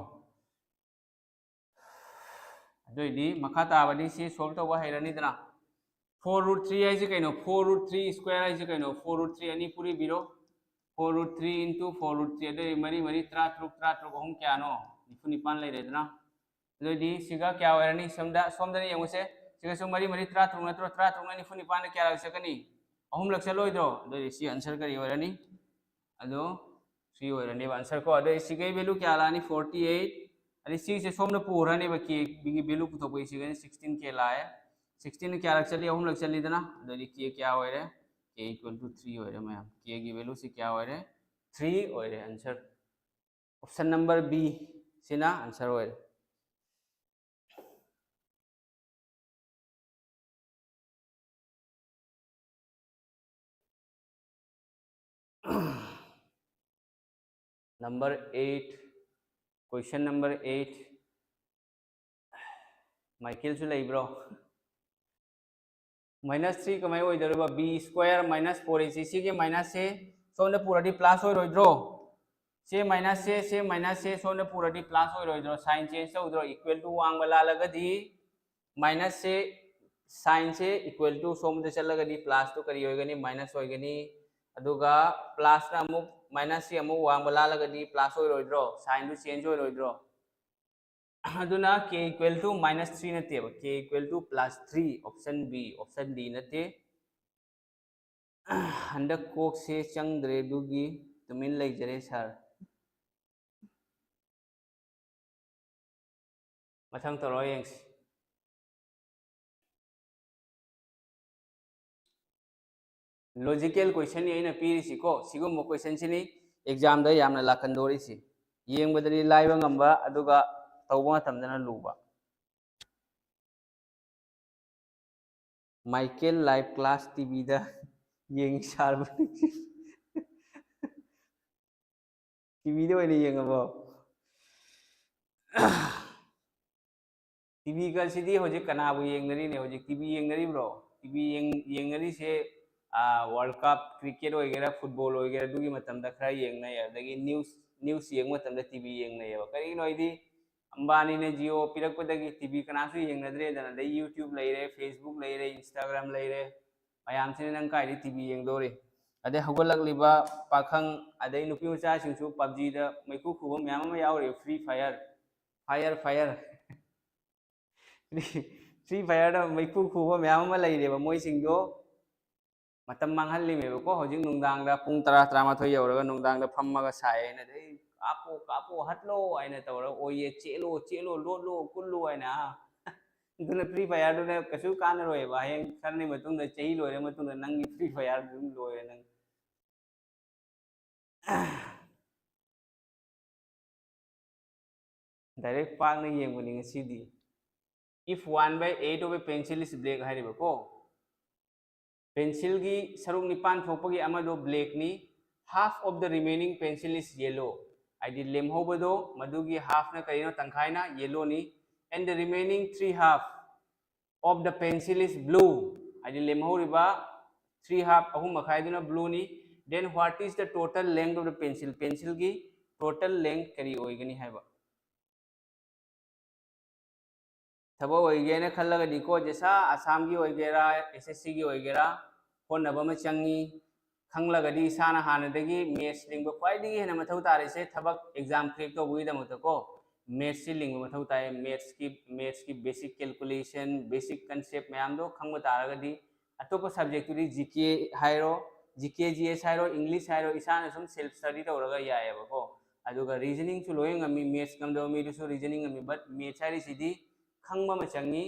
अदोइदी मखा ताबदी सी सोल्व तौबा हैरनीदना 4 root 3 है कहीं 4 root 3 स्क्वायर है कहीं 4 root 3 अनी पूरी बिरो 4 root 3 into 4 root 3 अदे मरी मरी त्रा त्रुक हम क्या नो निफु निपान ले रेदना अदोइदी सिगा क्या हैरनी सोमदनी यमुसे सिगा सो मरी मरी त्रा त्रुक ना निफु निपान क्या लग सकनी अहम लग चलोइद्रो अदोइदी सी आंसर करी हैरनी अदो 3 हैरनी आंसर को अदे सिगे वैल्यू क्या लानी 48 अरे सी से सोमने पूरा नहीं बकी बिगी वैल्यू पुथो कोई सिगे 16 के लाए 16 क्या लग चली अहम लग चली देना अदोइदी के क्या हो रहे के इक्वल टू 3 हो रहे मैम के की वैल्यू से क्या हो रहे 3 हो रहे आंसर ऑप्शन नंबर बी सिना आंसर हो रहे नंबर 8 क्वेश्चन नंबर 8 माइकल से लई ब्रो -3 कमाई हो इधर बी स्क्वायर -4 इसी के माइनस से सोने पूरा डी प्लस हो रोइद्रो से माइनस से सोने पूरा डी प्लस हो रोइद्रो साइन चेंज तो उधर इक्वल टू वांग वाला लगा दी माइनस से साइन से इक्वल टू सोम दे चल लगा दी प्लस तो करी होएगा नी माइनस होएगा नी अदुगा प्लस ना अमु माइनस से अमु वांग वाला लगा दी प्लस हो रोइद्रो साइन तो चेंज हो रोइद्रो अदुना k इक्वल टू -3 नते k equal to +3 option B option D नते हंडक कोक से चंद्रे दुगी तुमिन लेजरे सर मथंग तरो यंग्स लॉजिकल क्वेश्चन ये ना पीरिसी को सिगुम क्वेश्चन सिनी एग्जाम दा यामना लाखंदोरिसी येंबदरी live ngamba aduga tawba tamdana luba माइकल लाइव क्लास टीवी दा येंग सार टीवी दो ने येंगबो टीवी का सिदी होजे कनाबु येंगनरी ने होजे टीवी येंगनरी ब्रो टीवी येंगनरी से वर्ल्ड कप क्रिकेट वगैरह फुटबॉल वगैरह दुगी मतम दा खरा येंगना या दगी न्यूज़ येंग मतम दा टीवी येंगना या करी नोइदी अंबानी ने जियो पिरकपदगी टीवी कनासु येंगनद्रे दना दे यूट्यूब लेरे फेसबुक लेरे इंस्टाग्राम लेरे मयाम से नंग काई टीवी येंगदोरे अदे हगलगलिबा पाखंग अदे नुपी मचा सिंसु पबजी दा मैकु खुबो म्याम मा यावरे फ्री फायर फ्री फायर दा मैकु खुबो म्याम मा लेरेबा मोय सिंगदो मतम मांगहल्लिमेबको हजिक नुंगदांगदा पुंग 10-13 यौरगा नुंगदांगदा फम्मगा सायेना दे कापो हटलो आइना तौरा ओये चेलो लोलो कुल्लो आइना दुना फ्री फायर दुना कसु कानरोयबा हयें खरनि मतुंगदा चही लोरे मतुंगदा नंगी फ्री फायर दुम लोरे नंग डायरेक्ट पांगना येंगबनि ngasiदी if 1/8 of a pencil is black हारिबको pencil की सरुक निपान थोपगी अमदो ब्लैक नी half of the remaining pencil is yellow आइदि लेमहोबदो मदुगी half ना करिनो तंखाइना yellow knee and the remaining 3 half of the pencil is blue आइदि लेमहोरिबा 3 half अहु मखाइदुना blue knee then what is the total length of the pencil की total length करी होइगनी हाइबा थबो होइगेना खल्लगा दिको जैसा आसाम की होइगेरा SSC की होइगेरा होनबा म चंगी खंगलगदी साना हानदगी मैथ्स लिंग क्वाइदगी हेना मथौ तारेसे थबक एग्जाम क्लिक तो बुई दमतको मैथ्स से लिंग मथौ ताए मैथ्स की बेसिक कैलकुलेशन बेसिक कांसेप्ट मयाम दो खंग तारगदी अतोप सब्जेक्ट तुरी जीके हाइरो जीके जीएस हाइरो इंग्लिश हाइरो इसाना सुम सेल्फ स्टडी तौरगा यायबको अदुगा रीजनिंग सु लोय ngami maths ngam mi du reasoning ngami but maths हाइरि सिदी खंगबा म चंगी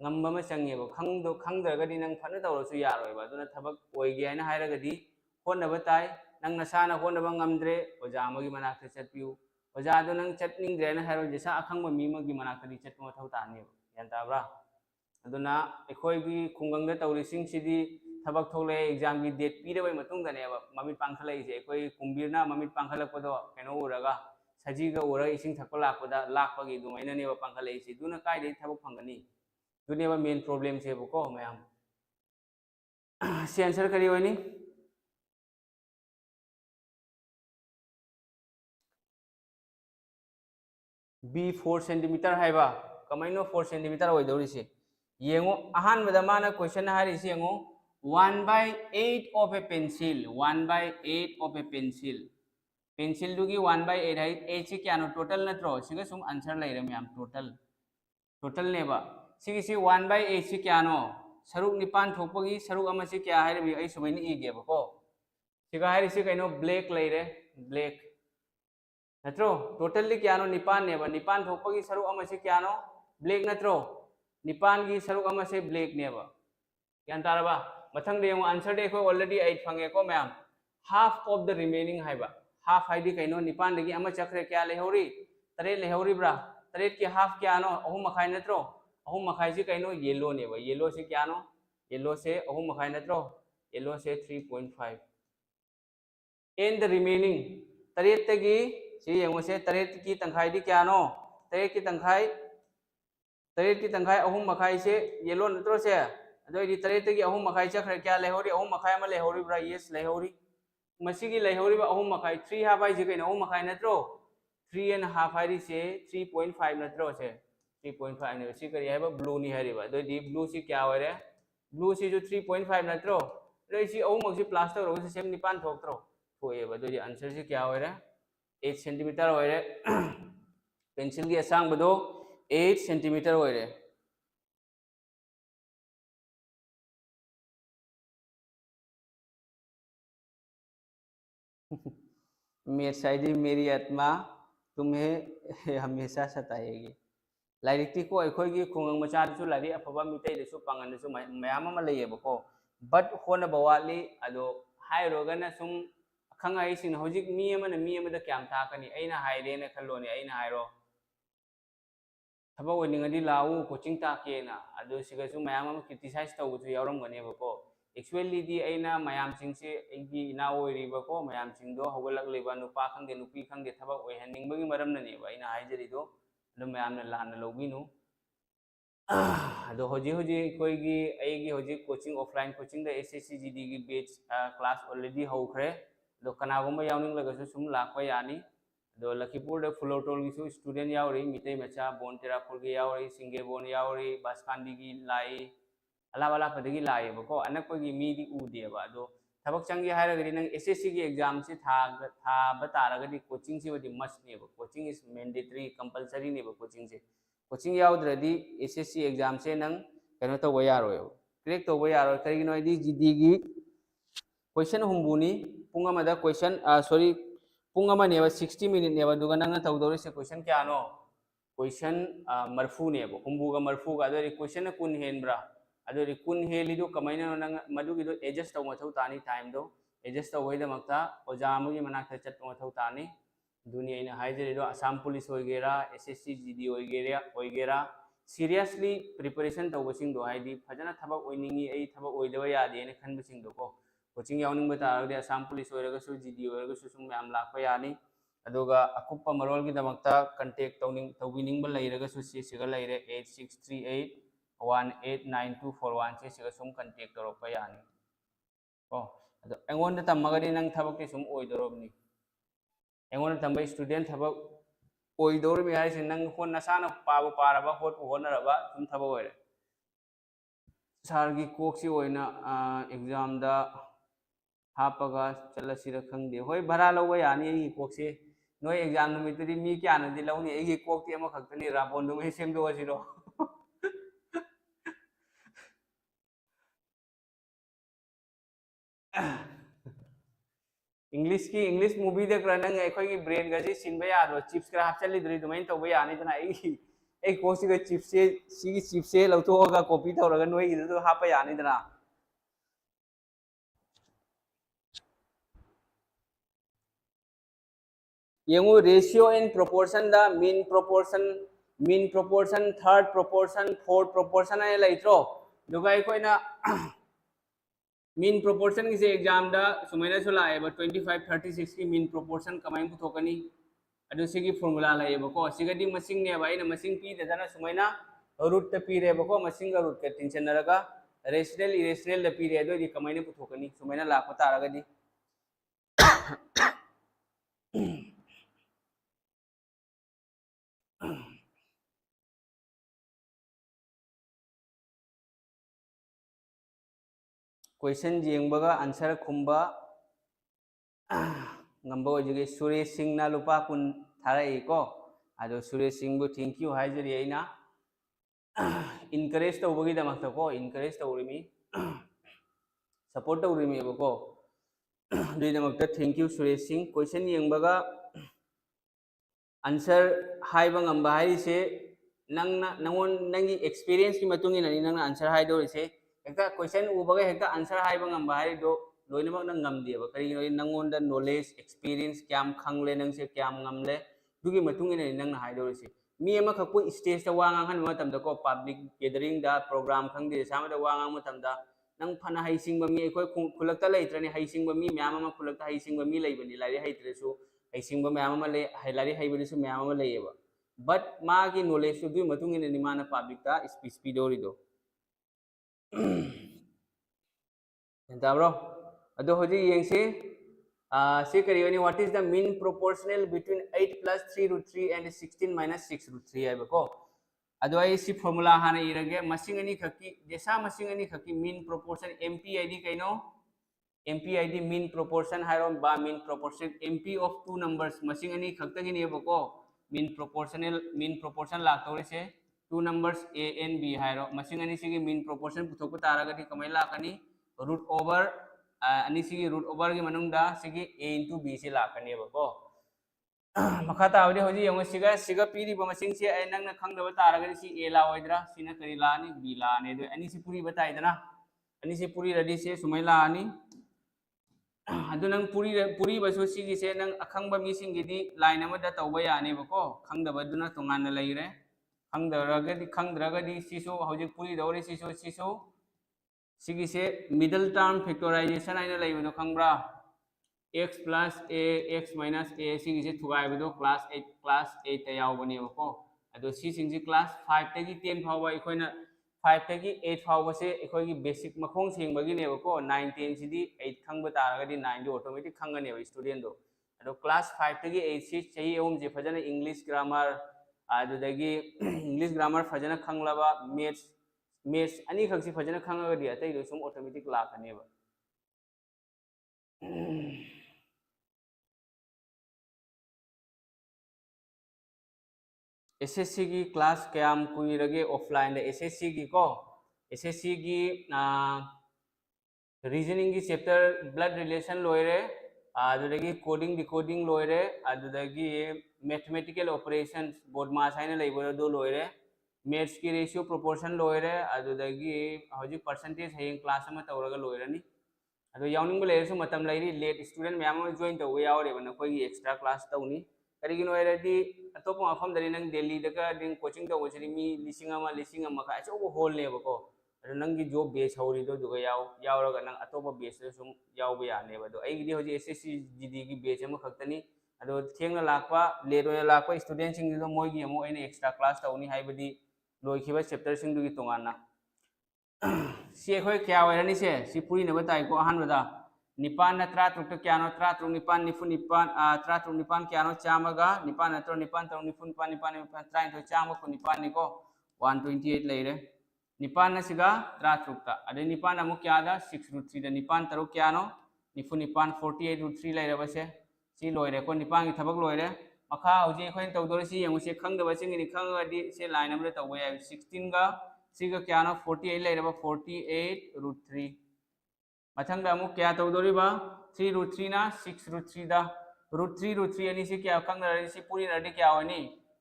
ngamba ma changebo khangdo khangdragadi nang phana tawrasu yaroiba aduna thabak oige haina hairagadi honnaba tai nang nasana honnaba ngamdre oja amagi manakta chatpiu oja adu nang chatningdre na hairo jesa akhangba mi magi manakta di chatpa mathau tani yan tabra aduna ekhoi gi khungangda tawrising sidi thabak thole exam gi date pirabai matung dane ba mamit pangkhala ise ekhoi kumbirna mamit pangkhala kodo keno uraga saji ga ura ising thakpa lakpada lakpagi dumaina ne ba pangkhala ise duna kai de thabak phangani दुनिया में main problem से वो को ma'am से answer करी वनी B 4 cm हाइबा कमाइनो 4 cm होइदौरिसे येंगो अहान बदा माना क्वेश्चन हारिसे येंगो 1/8 of a pencil 1/8 of a pencil दुगी 1/8 है 8 से क्या नो टोटल नत्रो सिगा सुम आंसर लाइरे मैम टोटल नेबा सिगी सी 1/8 से क्या नो सरुक निपान थोपगी सरुक अमा से क्या है रे सुमैनी इगेबको सिगा हारिसे कइनो ब्लैक लाइरे ब्लैक नत्रो टोटली क्या नो निपान नेबा निपान थोपगी सरुक अमा से क्या नो ब्लैक नत्रो निपान की सरुक अमा से ब्लैक नेबा क्या तारबा मथंग दे आंसर दे को ऑलरेडी 8 फंगे को ma'am half of the remaining हाइबा हाफ हाइदी कइनो निपान दगी अमा चक्रे क्या लेहौरी तरे लेहौरी ब्रा तरे की हाफ क्या नो अहुम मखाई नत्रो अहुम मखाई से कइनो येलो नेबा येलो से क्या नो येलो से अहुम मखाई नत्रो येलो से 3.5 एंड द रिमेनिंग तरेत तगी सी येंगो से तरेत की तंखाई दी क्या नो तरेत की तंखाई अहुम मखाई से येलो नत्रो से अदोइदी तरेत की अहुम मखाई चक्रे क्या लेहौरी अहुम मखाई मा लेहौरी ब्रा यस लेहौरी मसीगी लेहौरी बा अहुम मखाई 3 हाफ आई जे कइनो अहुम मखाई नत्रो 3 and half हाइदी से 3.5 नत्रो से 3.5 ने सी करी है ब्लू नी हरिबा अदोइदी ब्लू सी क्या होरे ब्लू सी जो 3.5 नत्रो रे सी अहुम मग सी प्लस तो से सेम निपान थोक्त्रो थोएबा अदोइदी आंसर से क्या होरे 8 cm होरे पेंसिल की असांग बदो 8 cm होरे मेरे शायद मेरी आत्मा तुम्हें हमेशा सताएगी लाइरिक्ति को अखोगी खुंगंग मचादसु लाइरि अफबा मितैदसु पांगनसु मयाम अमा लेयेबको बट होना बवाली अदो हाइरोगना सुम खंग आइसिन होजिक मी अमना मी अमदा क्याम ताकनी अइना हाइरेना खल्लोने अइना हाइरो थबा ओनिंगदी लाउ कोचिंग ताकेना अदो सिगसु मयाम अमा क्रिटिसाइज तौबसु यावरमगनेबको एक्चुअली दी अइना मयाम सिंगसे एगी इना ओइरिबको मयाम सिंगदो होगलकलेबा नुपा खंगे नुपी खंगे थबा ओइहनिंगबगी मरमननेबा अइना हाइजरिदो अदो मयामना लाना लौबिनु अदो होजी होजी कोईगी एगी होजी coaching offline coaching the SSC GD की बैच क्लास ऑलरेडी होखरे दो कनागुम यावनिंग लगसु सुम लाखवा यानी दो लखीपुर द फ्लोटोल की स्टूडेंट यावरी मिते मचा बोन तेरापुर की यावरी सिंगे बोन यावरी बासकांडी की लाई अला वाला पदगी लाए बको अनकोगी मीदी उदेबा दो थबक चंगी हायरगदी नंग एसएससी की एग्जाम से था बतारगदी कोचिंग से वदी मस्ट ने कोचिंग इज मैंडेटरी कंपलसरी ने कोचिंग से कोचिंग यावद्रदी एसएससी एग्जाम से नंग कनो तो यारो क्रेक तो यारो करिनो दी जीडी की क्वेश्चन हुंबुनी पुंगमदा क्वेश्चन सॉरी पुंगमनेबा 60 मिनट नेबा दुगा नंग तौदोरिसे क्वेश्चन क्या नो क्वेश्चन मरफू नेबा हुंबुगा मरफूगा अदरी क्वेश्चन कुन हेनब्रा अदरी कुन हेलिदो कमाइना नंग मदुगिदो एडजस्ट तौ मथौ तानी टाइम दो एडजस्ट तौ होइदमक्ता ओजा अमगी मनाक चट मथौ तानी दुनिया हाइजरिदो आसाम पुलिस होइगेरा एसएससी जीडी होइगेरा सीरियसली प्रिपरेशन तौबसिंगदो हाइदी फजना थबक ओइनिंगी एई थबक ओइदबा यादेने खनबसिंगदो को कोचिंग यावनिंग बतारगदे आसाम पुलिस होइरगसु जीडी होइरगसु सुम मैम लाखपा यानी अदुगा अकुप्पा मरोलगी दमक्ता कांटेक्ट तौबिनिंग लैरगसु सिसिगा लैरे 8638 189241 से सुम कांटेक्ट तौरपा यानी को अदो एंगोंद तमगदी नंग थबकति सुम ओइदोरबनी एंगोन तंबई स्टूडेंट थबक ओइदोरबी हाइसे नंग होन नसाना पाबो पारबा होट होनरबा तुम थबक ओइरे सारगी कोक्सी ओइना एग्जाम दा हापगा चलसिरा खंगदे होय भरा लौबा यानी एगी कोक्से नोय एग्जाम नुमितदी मी क्यानदि लौनी एगी कोक्ति अमा खक्तनी राबोंदु मे सेमदो असिरो इंग्लिश मूवी देख रहा नंग अखोई ब्रेन गसी सिनबा यादो चिप्स करा हापचलिद्री दुमैन तौबा यानी तना ए कोसी ग चिप्स से सिगी चिप्स से लौथोगा कॉपी तौरगा नोय इदो हापा यानी तना येंगु रेशियो एंड प्रोपोर्शन दा mean proportion third proportion fourth proportion है लाइत्रो दुगा अखोइना मीन प्रोपोर्शन की एग्जाम दा सुमैना सुलाएब 25 36 की मीन प्रोपोर्शन कमाइन पुथोकनी अदुसिगी फॉर्मूला लाएबको सिगदी मसिंग नेबा आइना मसिंग पीदना सुमैना रूट त पीरेबको मसिंग रूट के टेंशनरगा रेशनल इरेशनल द पीरे अदोदी कमाइन पुथोकनी सुमैना लाखो तारगदी क्वेश्चन जेंबगा आंसर खुंबा ngamba ojige Suresh Singh na lupa kun tharai ko ado Suresh Singh bu thank you haijari aina encourage tawbagi damakta ko encourage tawrimi support tawrimi ko dui damakta thank you Suresh Singh question yengbaga answer haiba ngamba haise nangna nangon nangi experience ki matungi nani nangna answer hai do ise hekta question ubaga hekta answer haiba ngamba hai do loinemak nang ngamdi ba kari no nangon da knowledge experience kyam khangle nang se kyam ngamle dugi matungi nani nangna hai do ise mi ama khakpo stage ta wangang han matam da ko public gathering da program khangde sama da wangang matam da nang phana hai singba mi ekoi khulakta leitrani hai singba mi myam ama khulakta hai singba mi leibani lari hai tresu hai singba myam ama le hai lari hai bani su myam ama leiba but magi knowledge du matung ina ni mana public ta speech pidori do enta bro ado hoji yengse se kari wani what is the mean proportional between 8 plus 3 root 3 and 16 minus 6 root 3 ai ko ado ai si formula hana irage masing ani khaki jesa masing ani khaki mean proportion mpid kaino mpid mean proportion hairo ba mean proportion mp of two numbers masing ani khakta gi ne ko mean proportion la tore se two numbers a and b hairo masing ani sigi mean proportion puthok taraga di kamai la kani root over ani sigi root over gi manung da sigi a into b se la kani ko makha ta awdi hoji yong siga piri ba masing se ai nang na khang da taraga di si a la oidra sina kari la ni b la ne do ani si puri batai dana ani si puri ready se sumai la ani adu nang puri basu sigi se nang akhang ba mi sing gi line ama da tawba ya ne bako khang da baduna tongan na leire khang draga di sisu hoji puri dawri sisu sigi se middle term factorization aina leibo khangbra x plus a x minus a sigi se thugai bodo class 8 ta yaw bani bako adu si sing ji class 5 ta gi 10 phawa ikoina 5 ta gi 8 phawa se ikoi gi basic makhong sing bagi ne bako 9 10 si di 8 khang ba taraga di 9 do automatic khanga ne student do adu class 5 ta gi 8 si chahi om je fajana english grammar adu dagi english grammar fajana khanglaba maths ani khaksi fajana khanga di atai do sum automatic la khane ba SSC की class क्या कुछ offline SSC की को SSC की reasoning की chapter blood relation लोरे आदुदगी coding decoding लोरे आदुदगी mathematical operations board मास आइना लेबो दो लोरे मैथ्स की रेशियो प्रोपोर्शन लोरे आदुदगी हौजी परसेंटेज हें क्लास में तौरगा लोरनी अदो यावनिंग लेरसु मतम लेरी लेट स्टूडेंट मैम जॉइन तौ यावरे बन कोई एक्स्ट्रा क्लास तौनी करिगिनो एरदी अतोप मफम दरी नंग दिल्ली दका दिन कोचिंग तौ वचरी मी लिसिंग अमा का अचो होल नेबको अदो नंगी जो बेस हौरी दो दुगा यावरगा नंग अतोप बेस सुम यावबे यानेबो दो आइगिदी होजी SSC GD की बेस अमा खक्तनी अदो थेंगना लाकवा लेरोना लाकवा स्टूडेंट सिंग दो मोइगी अमो एने एक्स्ट्रा क्लास तौनी हाइबदी लोइखिबा चैप्टर सिंग दुगी तोंगाना सी अखोय क्या वरनी से सी पूरी ने बताई को अहन बदा निपान न त्रा त्रुक क्या नो त्रा त्रुक निपान निफु निपान त्रा त्रुक निपान क्या नो चामगा निपान न त्रो निपान त्रो निफु निपान निपान निपान त्रा इंतो चाम को निपान निको 128 लेरे निपान न सिगा त्रा त्रुक ता अदे निपान अमु क्या दा 6√3 दा निपान त्रो क्या नो निफु निपान 48√3 लेरे बसे सी लोइरे को निपान की थबक लोइरे मखा होजे खोइन तौदोर सी यमु से खंग दबा सिंग नि खंगदी से लाइन नंबर तौबे 16 का सिगा क्या नो 48 लेरे 48√3 मथंग दा अमुक क्या तौदोरिबा 3√3 ना 6√3 दा √3 अनि से क्या खंग दा सी पूरी नडी क्या होनी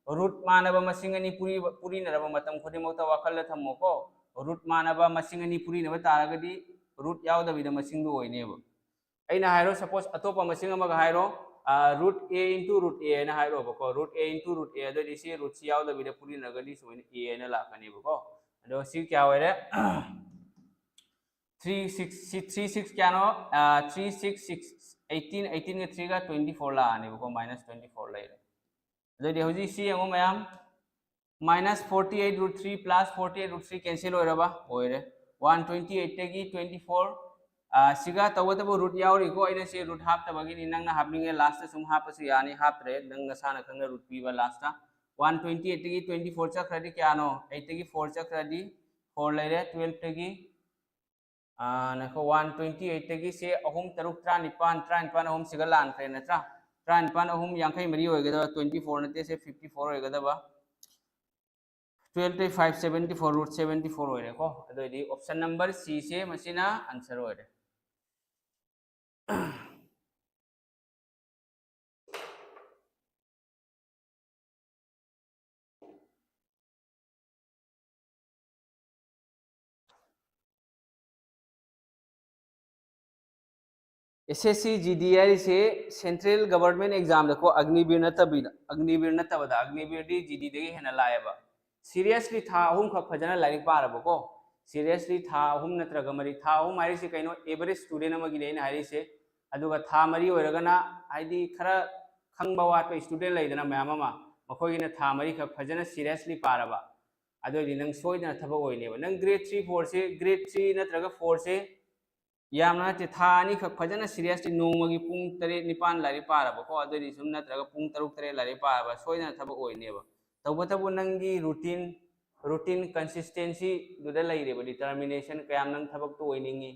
रूट मानबा मसिंग अनि पूरी नरबा मतम खुदि मोता वाखल थमोको रूट मानबा मसिंग अनि पूरी नबा तारगदी रूट यावदबि दा मसिंग दो होइनेबो अइना हाइरो सपोज अतोपा मसिंग अमगा हाइरो root a into root a ना हाइरो बको root a into root a दा दिसी रूट सी यावदबि दा पूरी नगदी सोइन a ना लाकनी बको अदो सी क्या होरे 36 क्या नो 366 18 के 3 का 24 ला आने बको -24 ले अदो दे होजी सी यमो मैम -48√3 प्लस 48√3 कैंसिल हो रबा होइरे 128 तेगी 24 सिगा तवतबो रूट यावरी को आइना से रूट हाफ तबगी नि नंगना हाफनिंगे लास्ट सुम हाफसु यानी हाफ रे नंग साना खंग रूट पीबा लास्ट 128 तेगी 24 चक्रदी क्या नो 8 तेगी 4 चक्रदी 4 लेरे 12 तेगी नाखो 128 तगी से अहुम तरुक ट्रानिपान अहुम सिगा लानख्रे नत्रा ट्रानिपान अहुम यांखै मरी होइगदा 24 नते से 54 होइगदा 12 574 रूट 74 होइरे को अदोइदी ऑप्शन नंबर सी से मसिना आंसर होइरे एसएससी जीडीआर से सेंट्रल गवर्नमेंट एग्जाम देखो अग्निवीर नतबदा अग्निवीर दी जीडी देगी हेना लायबा सीरियसली था अहुम खक फजना लाइक पारबको सीरियसली था अहुम नत्रगा मरी था अहुम हाइसे कइनो एवरेज स्टूडेंट अमगी लेना हाइसे अदुगा था मरी होरगना हाइदी खरा खंगबा वाट स्टूडेंट लेदना मयाम अमा मखोगिना था मरी खक फजना सीरियसली पारबा अदोइदि नंग सोइदना थबक ओइनेबा नंग ग्रेड 3 4 से ग्रेड 3 नत्रगा 4 से यामना ते था ani खक फजना सीरियसली नोमगी पुंग तरे निपान लारि पारबा को अदोइदि सुम नत्रगा पुंग तरुक तरे लारि पारबा सोइदना थबक ओइनेबा तबतबु नंगी रूटीन कंसिस्टेंसी दुदा लैरेबा डिटर्मिनेशन कयाम नंग थबक तो ओइनिंगी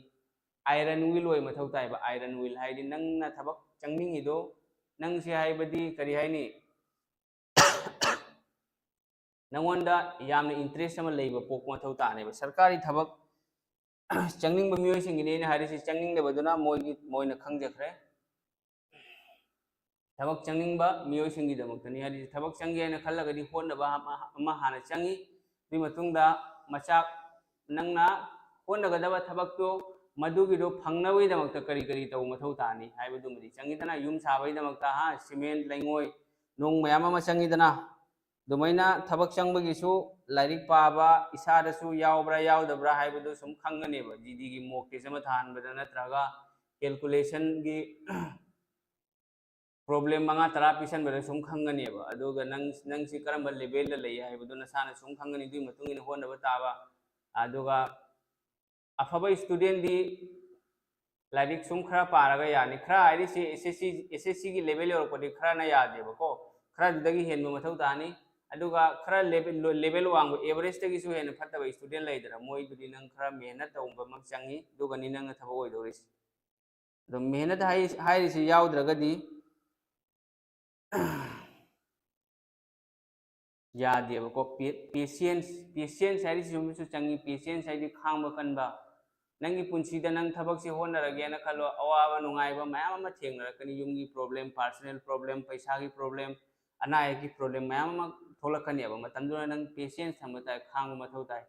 आयरन विल ओइ मथौ ताइबा आयरन विल हाइदि नंगना थबक चंगनिंगिदो नंग से हाइबदि करि हाइनि नंगोंदा यामना इंटरेस्ट अमा लैबा पोक मथौ तानेबा सरकारी थबक चंगनिंग मियोइ सिंगिने हारिसि चंगनिंग देबदुना मोइना खंगजखरे थबक चंगनिंग मियोइ सिंगी दमक्तनि हारिसि थबक चंगे ना खल्लगदि होनबा अमा हाना चंगी बि मतुंगदा मचाक नंगना होनगदबा थबक तो मदुगिदो फंगनबई दमक्ता करी करी तौ मथौ तानी हाइबदुमदि चंगीदना युम साबई दमक्ता हा सीमेंट लैंगोय नोंग मयाम अमा चंगीदना दुमैना थबक चंगबगिसु लाइरिक पाबा इसादसु यावब्रा यावदब्रा हाइबदु सुम खंगनेबा जीडी की मॉक टेस्ट अमा थानबदा नत्रगा कैलकुलेशन की प्रॉब्लम मंगा तरा पिसन बदे सुम खंगनेबा अदुगा नंग सि करम लेवल द लई हाइबदु नसाना सुम खंगनी दुई मतुंगिन होनबा ताबा अदुगा अफबा स्टूडेंट दी लाइरिक सुम खरा पारगा यानी खरा आइरिसि एसएससी की लेवल योरपदि खरा ना यादेबको खरा दुदगी हेनबा मथौ तानी अदुगा खरा लेवल वांग एवरेज तगिसु हेन फतबा स्टूडेंट लैदरा मोय दुदि नंग खरा मेहनत तौबा मक चंगी दुगा नि नंग थबा ओइदोरिस दो मेहनत हाइरिसि यावद्रगदि यादेबको पेशेंस हाइरिसि सुमसु चंगी पेशेंस हाइदि खांबा कनबा नंगी पुंसीदा नंग थबक से होनरगेना खलो अवाबा नुंगाइबा मयाम अमा थेंगनरकनि युमगी प्रॉब्लम पर्सनल प्रॉब्लम पैसा की प्रॉब्लम अनाय की प्रॉब्लम मयाम अमा थोलकनिबा मतंदुना नंग पेशेंस थंबता खांग मथौ ताइ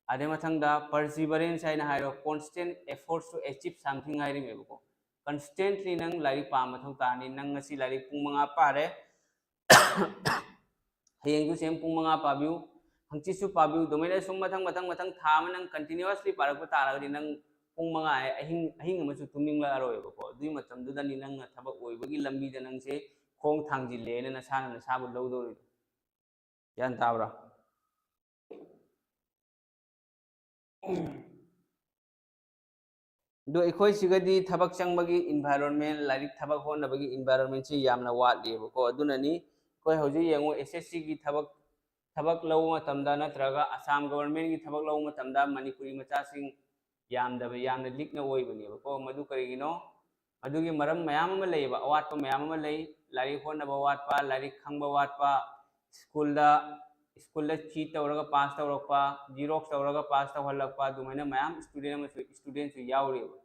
अदे मथंगदा परसिवरेंस हाइना हाइरो constant efforts to achieve something हाइरिमेबको कंस्टेंटली नंग लाइक पा मथौ तानि नंग ngasi लाइक पुंग मंगा पारे हयेंगु सेम पुंग मंगा पाबिउ हंचिसु पाबिउ दोमेले सुम मथंग थाम नंग कंटिन्यूअसली पारक तारगदि नंग पुंग मंगा अहिंग अमसु तुमिंगला अरोयबको दुई मतमदुदनि नंग थबक ओइबगी लंबी द नंग से खोंग थांजिलेने नसाना नसाबु लौदोरि यान ताबरा दो इखोय सिगदी थबक चंगबगी एनवायरनमेंट लाइक थबक होनबगी एनवायरनमेंट से यामना वाटलेबको अदुननी कोय हौजी येंगो एसएससी की थबक लौ मतमदा नत्रगा असम गवर्नमेंट की थबक लौ मतमदा मणिपुरी मचासिंग यामना लिकना ओइबनेबको मदु करिगिनो मदुगी मरम मयाम अमा लैबा अवाटपा मयाम अमा लै लाइक होनबा वाटपा लाइक खंगबा वाटपा स्कूल चीट तौरगा पास तौरपा जीरोक्स तौरगा पास तौहलपा दुमैना मयाम स्टूडेंट यावरेबा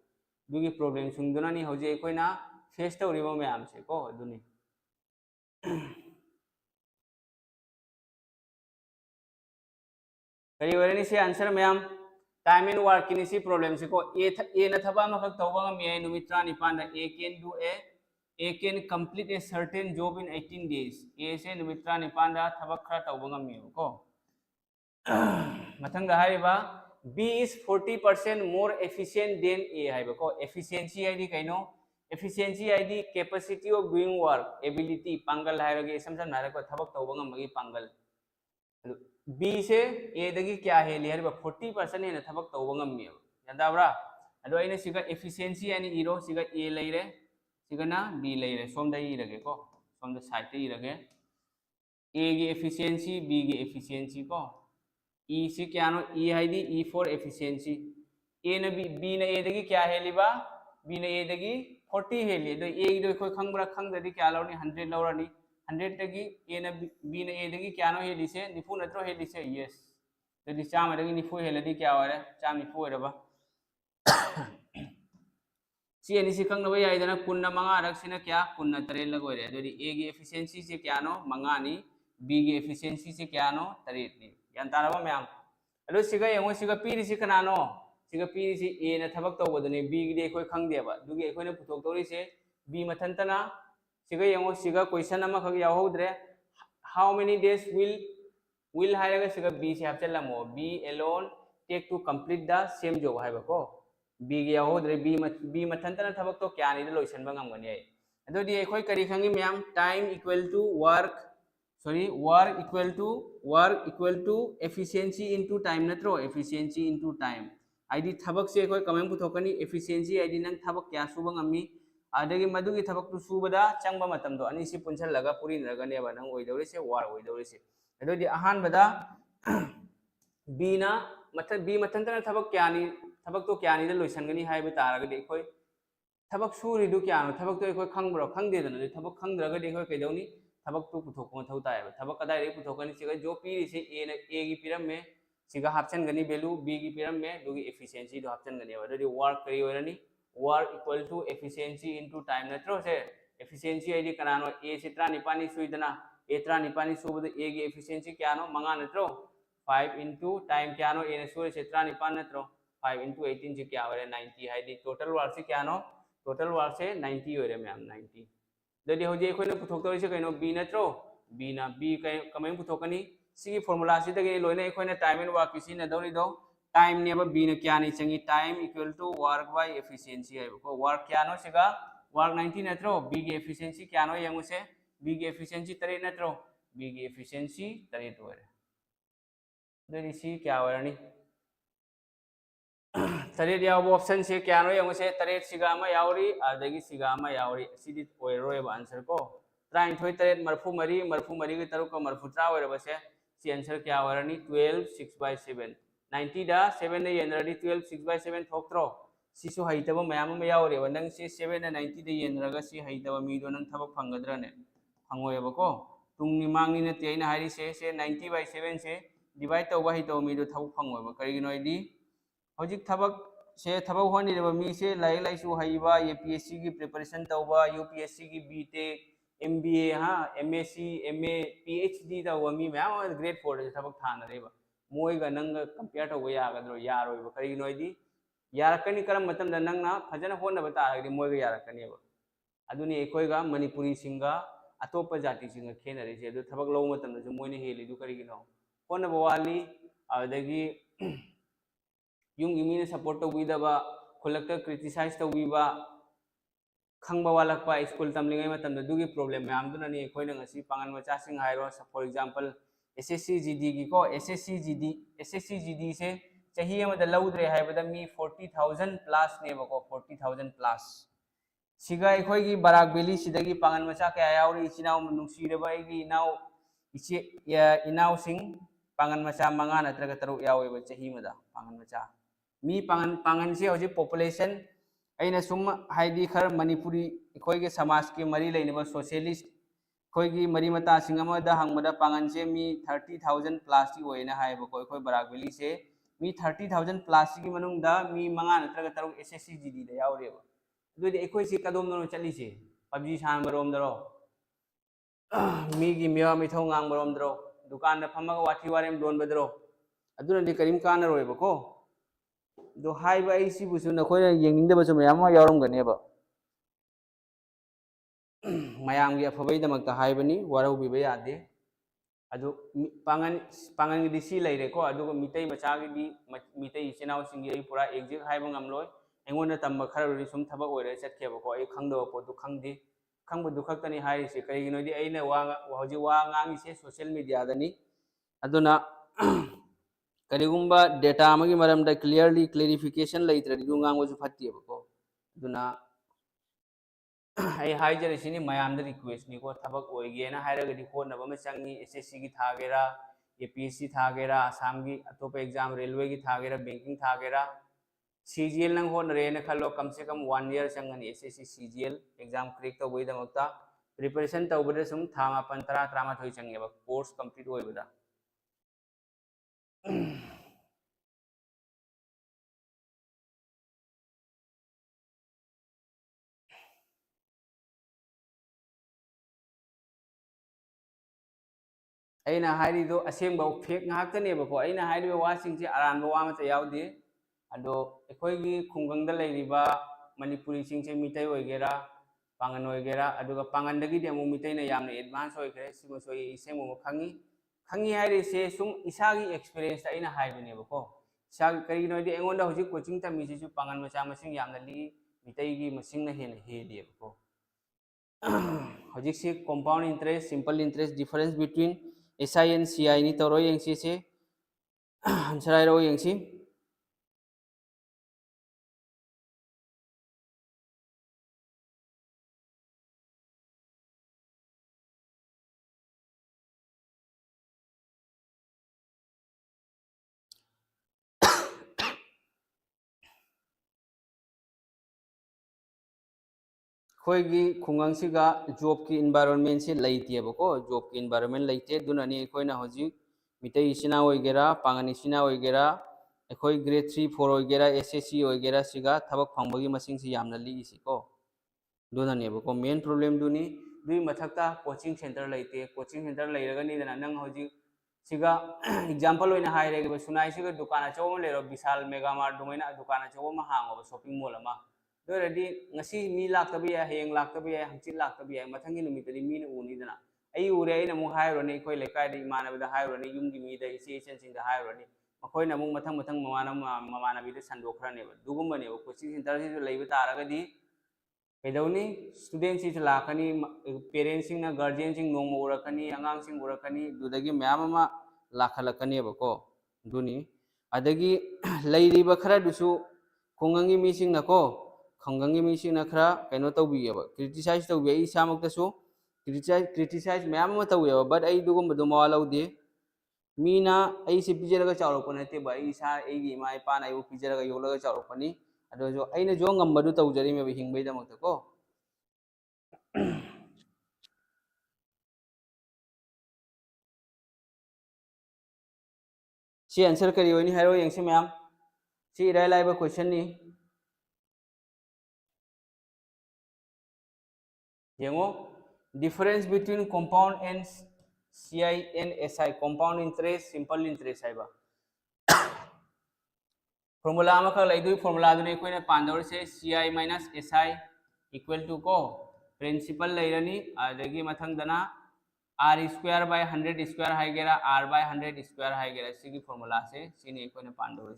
दुगी प्रॉब्लम सुंगदुनानी हौजे अखोइना फेस तौरिबा मयाम से को दुनी करी वरनी से answer ma'am time and work की सी प्रॉब्लम से को ए न थबा मखक तौबा मे नुमित्रा निपान A can do A can complete a certain job in 18 days A से नुमित्रा निपान दा थबक खरा तौबा मे को मथंग हाइबा B is 40% more efficient than A हाइबा को efficiency आईडी कइनो efficiency आईडी capacity of doing work ability पांगल हाइरगे समझन नारे को थबक तौबा मगी पांगल B से A दगी क्या है लिहर 40% है थबक तौबा ngamiya yantabra ado aina siga efficiency ani iro siga A leire siga na B leire somda irage ko somda side te irage A की efficiency B की efficiency को E से क्या नो E हाइदी E for efficiency ए न B न ए दगी क्या हेलिबा बी न ए दगी 40 हेली दो ए दो कोई खंगबरा खंगददी क्या लौनी 100 लौरनी 100 दगी ए न बी न ए दगी क्या नो हेली से निफु नत्रो हेली से यस ददी चाम दगी निफु हेलदी क्या होरे चाम निफु होरबा सी एनी सी खंगनबा याइदना कुन्ना मंगा रखसिना क्या कुन्ना तरे लगोरे ददी ए गी एफिशिएंसी से क्या नो मंगा नि बी गी एफिशिएंसी से क्या नो तरे नि यान तारबा मैम अदो सिगा यंगो सिगा पीरी सी कनानो सिगा पीरी सी ए ना थबक तौबदने बी गी दे कोई खंगदेबा दुगी एकोइना पुथोक तौरी से बी मथंतना सिगा यंगो सिगा क्वेश्चन अमा खग यावहोद्रे हाउ मेनी डेज will हायरगा सिगा बी से हपचलमो B alone take to complete the same job हायबको बी गी यावहोद्रे बी मथंतना थबक तो क्या नि लोइसनबा ngamgani ai अदोदि एकोइ करी खंगी ma'am time equal to work work equal to efficiency into time natro efficiency into time id thabak se koi comment puthokani efficiency id nang thabak kya suba ngami adagi madugi thabak tu subada changba matam do ani si punchal laga puri naga ne ba nang oidore se war oidore se adodi ahan bada bina b matan tana thabak kya ni thabak to kya ni da loisan gani hai ba taraga de koi थबक सूरी दु क्या no थबक तो एकोय खंगब्रो खंगदे दन थबक खंगद्रगा दे एकोय कैदौनी थबक तो पुथोक मथौ ताय थबक कदाय रे पुथोकनी सिगा जो पीरी से ए गी पिरम में सिगा हापचन गनी वैल्यू बी गी पिरम में दुगी एफिशिएंसी दो हापचन गनी बदि वर्क करी होरनी work equal to efficiency into time नत्रो से एफिशिएंसी आईडी कनानो ए से 35 सुइदना ए 35 सुबद ए गी एफिशिएंसी क्या नो मंगा नत्रो 5 इनटू टाइम क्या नो ए ने सुरे से 35 नत्रो 5 इनटू 18 से क्या होरे 90 हाइडी टोटल वर्क से क्या नो टोटल वर्क से 90 होरे मैम 90 ददी होजे कोइना पुथोक्तोरि से कइनो बी नत्रो बी ना बी कमै पुथोकनी सिगी फार्मूला से दगे लोइना एकोइना टाइम एंड वर्क किसी न दौरी दो टाइम ने बी न क्या नि चंगी time equal to work by efficiency है को वर्क क्या नो सिगा वर्क 90 नत्रो बी की एफिशिएंसी क्या नो यंगु से बी की एफिशिएंसी 3 नत्रो बी की एफिशिएंसी 3 होरे ददी सी क्या होरनी तरेट याव ऑप्शन से क्या नो यंग से तरेट सिगामा यावरी आदगी सिगामा यावरी सिदि ओइरोय आंसर को 39 तरेट मरफू मरी के तरुक का मरफू 3 ओइरबसे सी आंसर क्या वरनी 12 6/7 90 दा 7 ने येनरडी 12 6/7 थोक्त्रो सिसु हाइतबो मयाम म यावरे वनंग से 7 ने 90 दे येनरगा सी हाइतबो मी दो नंग थबक फंगद्रने फंगोयबको तुंगनि मांगनि ने तेना हारि से 90/7 से डिवाइड तौबा हाइतबो मी दो थबक फंगोयबो करिगिनो आइदी हजिक थबक से थबक होनी मी से लाइक लाइसु हईबा एपीएससी की प्रिपरेशन तौबा यूपीएससी की बीटेक एमबीए हाँ एमएससी एमए पीएचडी तौबा मी मैम ग्रेड 4 से थबक थानरेबा मोइगा नंग कंपेयर तौबा यागद्रो यारोइबा करिगिनो आइदी यारकनी करम मतम दा नंगना फजन होनबा तारगदि मोइगा यारकनीबा अदुनि एकोइगा मणिपुरी सिंगा अतोप जाति सिंगा खेनरिसे अदु थबक लौ मतम दा मोइने हेलिदु करिगिनो होनबा वाली अदगी यूंगी सपोर्ट तौबीदबा खुलक क्रिटिसाइज तौबीबा खंगबा वालकपा स्कूल तमलिंगै मतम दुगी प्रॉब्लम मैम दुननी अखोइना ngasi पांगन मचासिंग हाइरो फॉर एग्जांपल एसएससी जीडी की को एसएससी जीडी से चाही अमदा लौद्रे हाइबदा मी 40000 प्लस नेबको 40000 प्लस सिगा अखोइगी बराक वैली सिदगी पांगन मचा क्या यावरी इचिनाव नुसीरबा एगी इनाव इचे इनाव सिंग पांगन मचा मंगा नत्रगा तरुक यावेबा चाही मदा पांगन मचा मी पांगन से हजिक पॉपुलेशन अइना सुम हाइदी खर मणिपुरी अखोइगे समाज के मरी लेनबा सोशलिस्ट अखोइगी मरी मता सिंग अमदा हंगबदा पांगन से मी 30000 प्लस की होइना हाइबको अखोइ बराक वैली से मी 30000 प्लस की मनुंगदा मी मंगा नत्रगा तरुक एसएससी जीडी दा यावरेबा दुदि अखोइ से कदोम नो चलीसे पबजी सान बरोम दरो मी गी मिया मिथौ ngang बरोम दरो दुकान दा फमगा वाथी वारेम लोन बदरो अदुनदि करिम कानरोइबको दो हाइबा इसी बुसु नखोइना येंगिंगदबसु मयाम यावरमगनेबा मयामगी अफबैदमक्ता हाइबनी वारौबिबा यादे अदु पांगन गी सी लैरेको अदुगो मितै मचागी मितै इचिनाव सिंगी आई पूरा एग्जिट हाइबा ngamloi एंगोना तंबा खररि सुम थबक ओइरे चटखेबको आई खंगदो पोतु खंगदि खंगबु दुखक्तनी हाइरिसे करिगिनोदि आइना वा हजि वा ngangiसे सोशल मीडिया दनी अदुना करिगुम्बा डेटा अमगी मरमदा क्लियरली क्लेरिफिकेशन लैत्रदि दु ngangoju फत्तियबको अदुना आई हाइजरसिनी मयामदा रिक्वेस्ट निको थबक ओइगेना हाइरगदि होनबा म चंगी एसएससी की थागेरा एपीएससी थागेरा आसाम की अतोप एग्जाम रेलवे की थागेरा बैंकिंग थागेरा CGL नंग होनरे न खलो कम से कम 1 year चंगनी SSC CGL exam crack तो वही दमकता प्रिपरेशन तौबदे सुम था मापन 13 चंगेबा कोर्स कंप्लीट होइबदा अना हाइरिदो असेंबा फेक ngaktaनेबको अना हाइरिबा वासिंगसे अरानबा वा मत यावदे अदो अखोयगी खुंगंगदा लेरिबा मणिपुरी सिंगसे मितै ओइगेरा पांगन ओइगेरा अदुगा पांगनदगी दे अमु मितैना यामना एडवांस ओइखरे सिमसोय इसेमु खंगी खंगी हाइरिसे सुम इसागी एक्सपीरियंस अना हाइबनेबको इसागी करिगिनोदि एंगोंदा होजि कोचिंग तमिसिसु पांगन मचा मसिंग यामना लि मितैगी मसिंगना हेना हेदेबको होजिक से compound interest simple interest difference between SI and CI ni toro yang si se answer ro yang si खोगी खुंगांग सिगा जॉब की एनवायरनमेंट से लेते बको जॉब की एनवायरनमेंट लेते दुनानी खोइना होजिक मितै इसिना ओइगेरा पांगन इसिना ओइगेरा अखोय ग्रेड 3 4 ओइगेरा SSC ओइगेरा सिगा थबक फंगबगी मसिंग से यामना लिसिको दुनानी बको मेन प्रॉब्लम दुनी दुई मथकता कोचिंग सेंटर लेते कोचिंग सेंटर लेरगनी दना नंग होजिक सिगा एग्जांपल ओइना हाइरेगे सुनाई सिगा दुकान अचो लेरो विशाल मेगा मार्ट दुमैना दुकान अचो मा हांगो शॉपिंग मॉल अमा दोरदी ngasi mi laktaba ya heng laktaba ya hangchit laktaba ya mathangi numitari mi na uni dana ai ure ai namu hairo ni koi lekai di mana bida hairo ni yumgi mi da isi chen sing da hairo ni makoi namu mathang mathang mamana bida sandokra ne dugumba ne coaching center si leiba taragadi kaidawni student si lakani parents sing na guardian sing nong urakani angang sing urakani dudagi mayam ama lakhalakani bako duni adagi leiriba khara dusu khongangi mi sing na ko खंगंगी मीसिंग खरा कनो तौबीब criticise तौबी इसामक्तसु criticise ma'am तौब but अगुब मवा लौदे मीना ऐसे पीजरग चाउरप नते इसा इमा इपान अबू पीजरग योलग चाउरपनी अदो अने जो गम्बदु तौजरीमेब हिंगबैदमक्तको सी आंसर करी होनी हारो यंगसे मैम सी इराय लाइब question knee Yengo difference between compound and CI and SI compound interest simple interest है बा formula ama ka lai dui formula dune koi na pandor se CI minus SI equal to ko principal lai rani adagi mathang dana R square by 100 square hai gera R by 100 square hai gera sigi formula se sini koi na pandor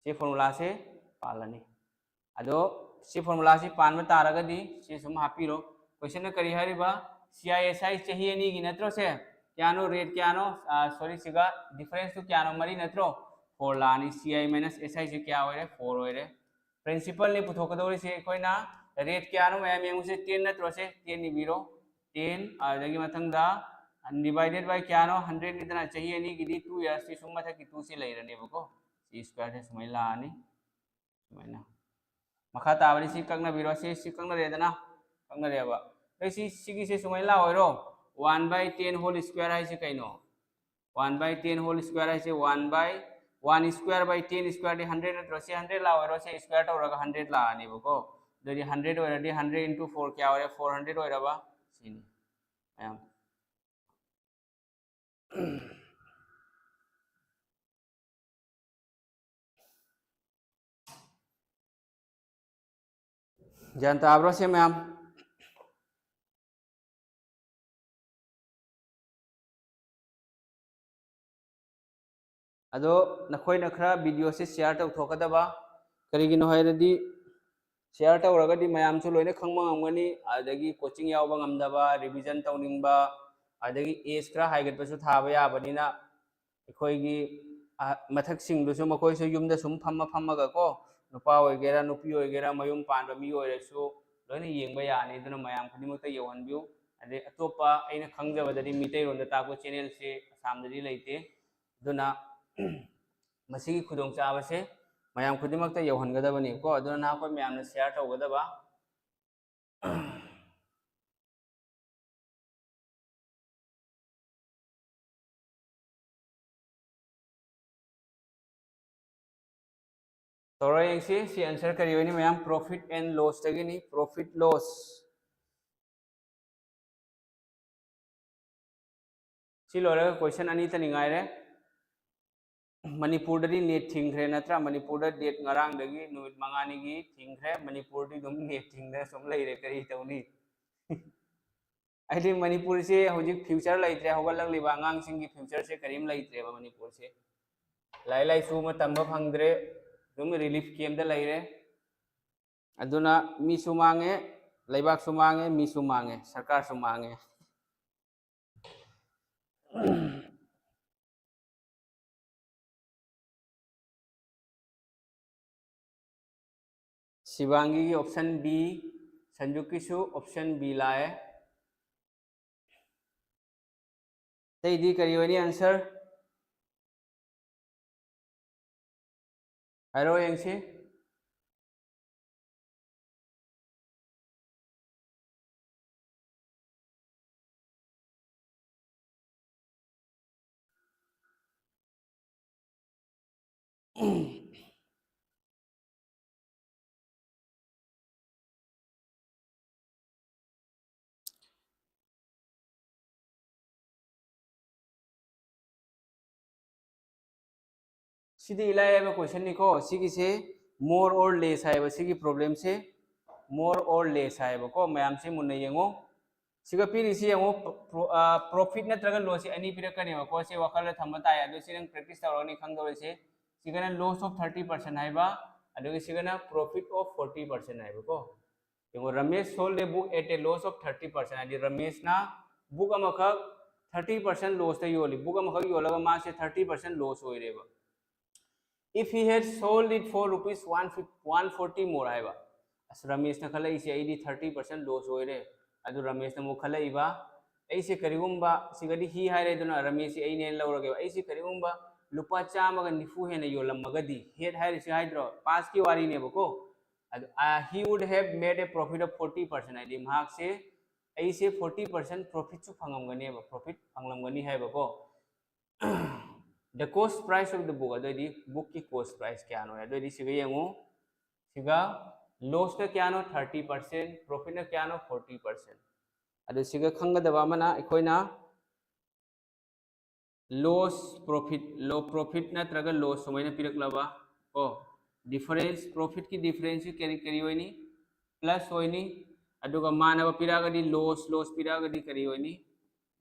se formula se palani ado si formula si pan ma taragadi si sum hapiro question kari hariba CISI चाहिए नहीं की नत्रो से क्यानो rate क्यानो sorry सिगा difference तो क्यानो मरी नत्रो 4 लानी CI माइनस SI से क्या होरे 4 होरे प्रिंसिपल ने पुथोकदोरी से कोइना रेट क्यानो मैम यंग से 10 नत्रो से 10 निबिरो 10 आदगी मथंगदा डिवाइडेड बाय क्यानो 100 इतना चाहिए नहीं की 2 इयर्स से सुम मथा की 2 से लेरने बको सी स्क्वायर से समय लानी समय मखा ताबरी सी कंगना बिरो सी कंगना रेदना कंगना रेबा सी सिगी से सुमै ला ओइरो 1/10 होल स्क्वायर है से कइनो 1/10 होल स्क्वायर है से 1 स्क्वायर बाय 10 स्क्वायर दे 100 नत्रो से 100 ला ओइरो से स्क्वायर तौरगा 100 ला आनी बको दरी 100 ओइरदी 100 into 4 क्या ओरे 400 ओइरबा सिनी आम जानता आब्रो से मैम अदो नखोइना खरा वीडियो से शेयर तौथोकदबा करिगिनो हाइरदी शेयर तौरगदी मयामसु लोइना खंगबा ngamgani adagi coaching yawa ngamdaba revision tawningba adagi age खरा हाइगतबसु थाबा याबनिना अखोइगी मथक सिंगदुसु मखोइसु युमदा सुम फम्मा को नुपा ओइगेरा नुपी ओइगेरा मयुम पांडा मी ओइरसु लोइना येंगबा यानि दुना मयाम खनिमक्ता यौहनबिउ अदे अतोपा अइना खंगजबददी मितै रोंदा ताको चैनल से आसामददी लेते दुना मसीगी खुदोंग चाबसे मयाम खुदिमक्ता यौहनगदबनी को अदुना नाखोय मयामना शेयर तौगदबा तौरा यंगसी सी आंसर करी होनी मयाम प्रॉफिट एंड लॉस तगिनी प्रॉफिट लॉस सी लोरगा क्वेश्चन अनी तनिंगायरे मणिपुर नेट थिंग्रे नत्रा Manipur date ngarang dagi numit mangani gi thingre Manipur दी dum नेट थिंगदा सम लेरे करी तौनी आइदि मणिपुर से होजिक फ्यूचर लाइत्रे होगलंग लिबा ngang सिंग की फ्यूचर से करीम लाइत्रे बा मणिपुर से लाई लाई सु म तंबा फंगद्रे dum रिलीफ केम दा लाइरे अदुना मी सु मांगे लाइबाक सु मांगे मी सु मांगे सरकार सु मांगे शिवांगी की ऑप्शन बी संजू की सु ऑप्शन बी लाए तेदी करी होनी आंसर हेरो यंगसी सीधी इलायबा क्वेश्चन निको सीगी से मोर और लेस है सीगी प्रॉब्लम से मोर और लेस है को मैम से मुन्ने यंगो सिगा पीरी सी यंगो प्रॉफिट नत्रगा लॉस अनी पिरकने को से वखल थमता है अदु सिरंग प्रैक्टिस तौरनी खंगदो से सिगना लॉस ऑफ 30% है अदु सिगना प्रॉफिट ऑफ 40% है को यंगो Ramesh sold a book at a loss of 30% है रमेश ना बुक अमखक 30% लॉस ता योली बुक अमखक योलगा मा से 30% loss होइरेबा if he had sold it for rupees 140 more आएगा अस रमेश ने खला इसे आईडी 30% लॉस हो रहे अदु रमेश ने मुखला इबा ऐसे करीगुम्बा सिगदी ही हायरे दुना रमेश ऐ ने लौरगे ऐसे करीगुम्बा लुपा चामगा निफु हेने योलमगदी हेड हायरे से हाइड्रो पास की वारी ने बको अदु he would have made a profit of 40% ID mark से ऐसे 40% प्रॉफिट सु फंगमगने बा प्रॉफिट फंगलमगनी है बको the cost price of the book adoi book की cost price क्या नो adoi सिगा यंगो सिगा loss का क्या नो 30% profit ना क्या नो 40% adoi सिगा खंगदबा मना इखोइना loss profit low profit ना तरगा loss समयना पिरकलबा ओ difference profit की difference की करी करी होइनी plus होइनी अदुगा मानबा पिरागदी loss पिरागदी करी होइनी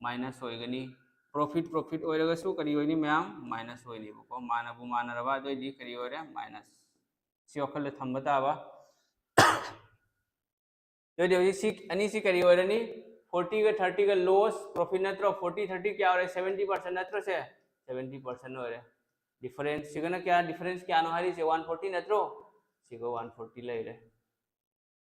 minus होइगनी प्रॉफिट प्रॉफिट ओइरगसु करी होइनी मैम माइनस होइनी बको मानबु मानरबा दोइदी करी होइरे माइनस सी ओखल थंबताबा दोइदी सी अनि सी करी होइरनी 40 का 30 का लॉस प्रॉफिट नत्रो 40 30 क्या होरे 70% नत्रो से 70% होरे डिफरेंस सिगना क्या डिफरेंस क्या नो हारी से 140 नत्रो सिगो 140 लेरे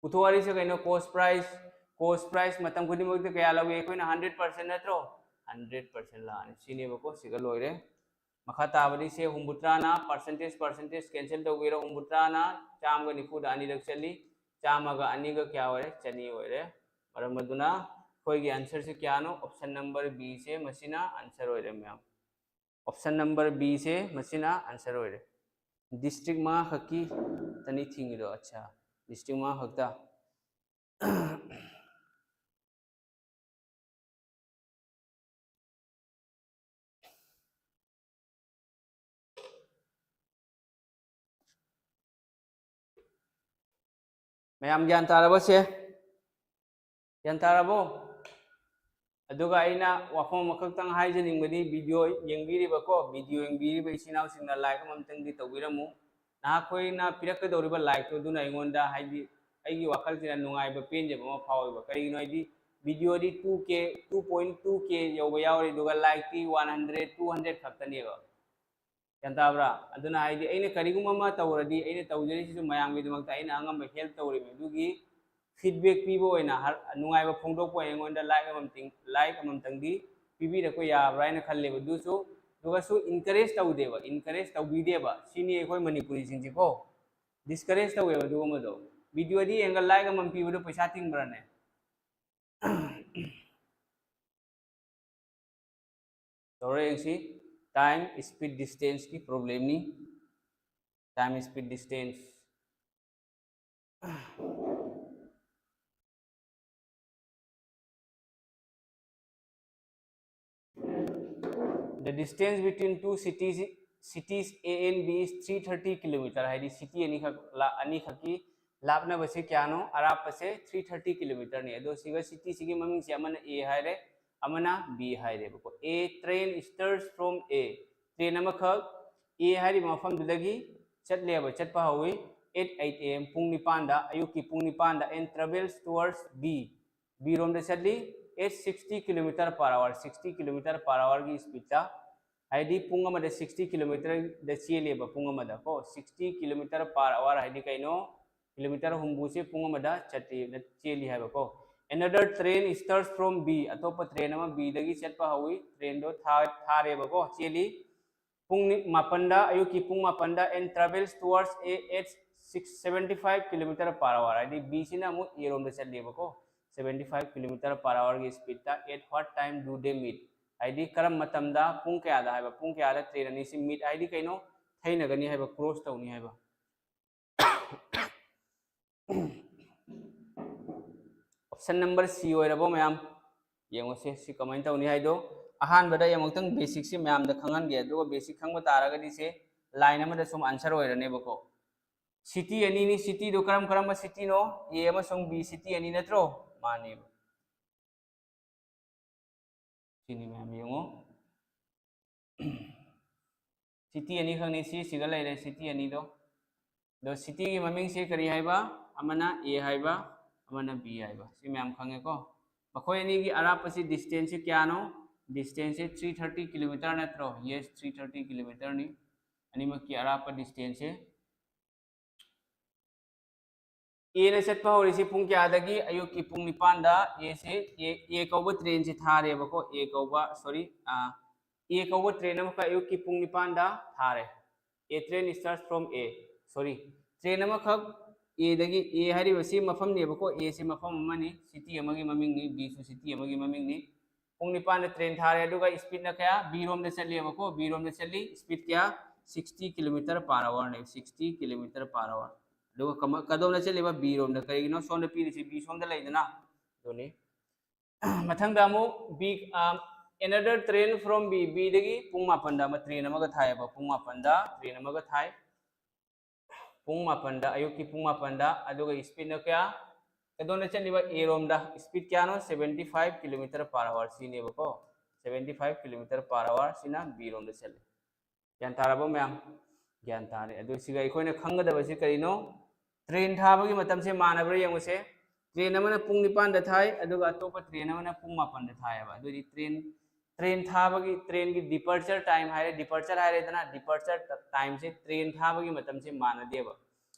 उथवारी से कइनो कॉस्ट प्राइस मतम खुदी मगते क्या लगे कोइना 100% नत्रो 100% लाने सीने बको सिगा लोइरे मखा ताबरी से हुंबुत्राना परसेंटेज कैंसिल तो गिरो हुंबुत्राना चाम ग निफु दानी रख चली चाम ग अनि ग क्या होरे चनी होरे मरम मदुना कोई के आंसर से क्या नो ऑप्शन नंबर बी से मसिना आंसर होरे मैम ऑप्शन नंबर बी से मसिना आंसर होरे डिस्ट्रिक्ट मा हकी तनी थिंग दो अच्छा डिस्ट्रिक्ट मा हकता मैम ज्ञान तारबो से ज्ञान तारबो अदुगा आइना वाफम मखक्तंग हाइजनिंगबदी वीडियो येंगिरिबको वीडियो येंगिरिब इसिनाव सिंगना लाइक अमतंगदी तौगिरमु ना खोइना पिरकदौरिबा लाइक तो दुना आइगोंदा हाइदि आइगी वाखलसिना नुंगाइबा पेंजेबा मा फावइबा करिगिनो आइदि वीडियो दी 2k 2.2k यौबा यावरि दुगा लाइक ती 100 200 खक्तनेबा यंताब्रा अदुना आइदि आइने करिगुमा मा तौरदी आइने तौजरिसिसु मयांगि दुमक्ता आइने अंगम हेल्प तौरिबे दुगी फीडबैक पीबो ओइना नुंगाइबा फोंदोकपो आइगोंदा लाइक अमम तंगदी पीबी रको याब्रा आइने खल्लेबा दुसु दुगसु इनकरेज तौदेबा इनकरेज तौबीदेबा सिनी अखोय मणिपुरी सिंजिको डिस्करेज तौवेबा दुगमदो वीडियो दी एंगल लाइक अमम पीबदो पैसा तिंगब्राने तौरे एंसी टाइम स्पीड डिस्टेंस की प्रॉब्लम नी time speed distance the distance between two cities A and B is 330 kilometer है सिटी अनि खकी लापना बसे क्या नो अराप से 330 किलोमीटर ने दो सिगा सिटी सिगी ममिंग से अमन A है रे अमना B है रे बको A train starts from A train अम खक A है रे मफम दुदगी चटले अब चटपा हुई 8 am पुंग निपान दा अयुक की पुंग निपान दा and travels towards B रोम दे चटली 60 kilometre per hour 60 kilometre per hour की स्पीड ता हाइडी पुंग अमदा 60 किलोमीटर द चेलेबा पुंग अमदा को 60 किलोमीटर पर आवर हाइडी कइनो किलोमीटर हुम्बू से पुंग अमदा चटी चेली है को another train starts from B अतोप ट्रेन अमा B दगी चटपा हुई ट्रेन दो थारे बको चेली पुंग मापंदा अयु की पुंग मापंदा and travels towards A at 675 kilometre per hour Heidi B सिना मु ए रोम द चले बको 75 किलोमीटर पर आवर की स्पीड ता at what time do they meet Heidi करम मतमदा पुंग क्या दा है पुंग क्या दा ट्रेन अनि से मीट हाइडी कइनो थैनगनी है क्रॉस तौनी है ऑप्शन नंबर सी होइरबो मैम येंगोसे सी कमेंट तौनी हाइदो अहानबदा यमक्तंग बेसिक से मैम द खंगनगे दो बेसिक खंग तारगदी से लाइन अमदा सुम आंसर होइरनेबको सिटी अनि नि सिटी दो करम सिटी नो ए अमसंग बी सिटी अनि नत्रो माने सिनी मैम येंगो सिटी अनि खंगने सी सिगा लेरे सिटी अनि दो सिटी की ममिंग से करी हाइबा अमना ए हाइबा अमना बी हाइबा सी मैम खंगे को मखोय अनि की अराप से डिस्टेंस से क्या नो डिस्टेंस से 330 किलोमीटर नत्रो यस 330 किलोमीटर नि अनि मकी अराप डिस्टेंस से ए ने चटपा होरिसी पुंग क्या दगी अयु की पुंग निपान दा ए से ए कौबा ट्रेन से थारे बको ए कौबा सॉरी ए कौबा ट्रेन अम का अयु की पुंग निपान दा थारे A train starts from A sorry train अम खक ए दगी ए हरि वसी मफम ने बको ए से मफम अमनी सिटी अमगी ममिंग नि बी सु सिटी अमगी ममिंग नि पुंग निपान ट्रेन थारे दुगा स्पीड न क्या बी रोम दे चली बको बी रोम दे चली स्पीड क्या 60 किलोमीटर पर आवर ने 60 किलोमीटर पर आवर दुगा कम कदोम न चलेबा बी रोम द करिनो सोन पी सी बी सोम द लेदना दोनी मथंग दामो B another train from B दगी पुंग मापन दा म ट्रेन अमगा थाय बा पुंग मापन दा ट्रेन अमगा थाय पुंग मापन दा अयु की पुंग मापन दा अदुगा स्पीड न क्या कदोन चलिबा ए रोम दा स्पीड क्या नो 75 किलोमीटर पर आवर सीने बको 75 kilometre per our Cina B ROM दा चले ज्ञान तारबो मैम ज्ञान तारे अदु सिगा इखोयना खंगदबा सि करिनो ट्रेन थाबगी मतम से मानब्र यंगसे ट्रेन अमना पुंग निपान दा थाय अदुगा अतोप ट्रेन अमना पुंग मापन दा थाय बा अदुदी ट्रेन थाबगी ट्रेन की डिपर्चर टाइम हारे डिपर्चर हारे दना डिपर्चर टाइम से ट्रेन थाबगी मतम से मानदेबा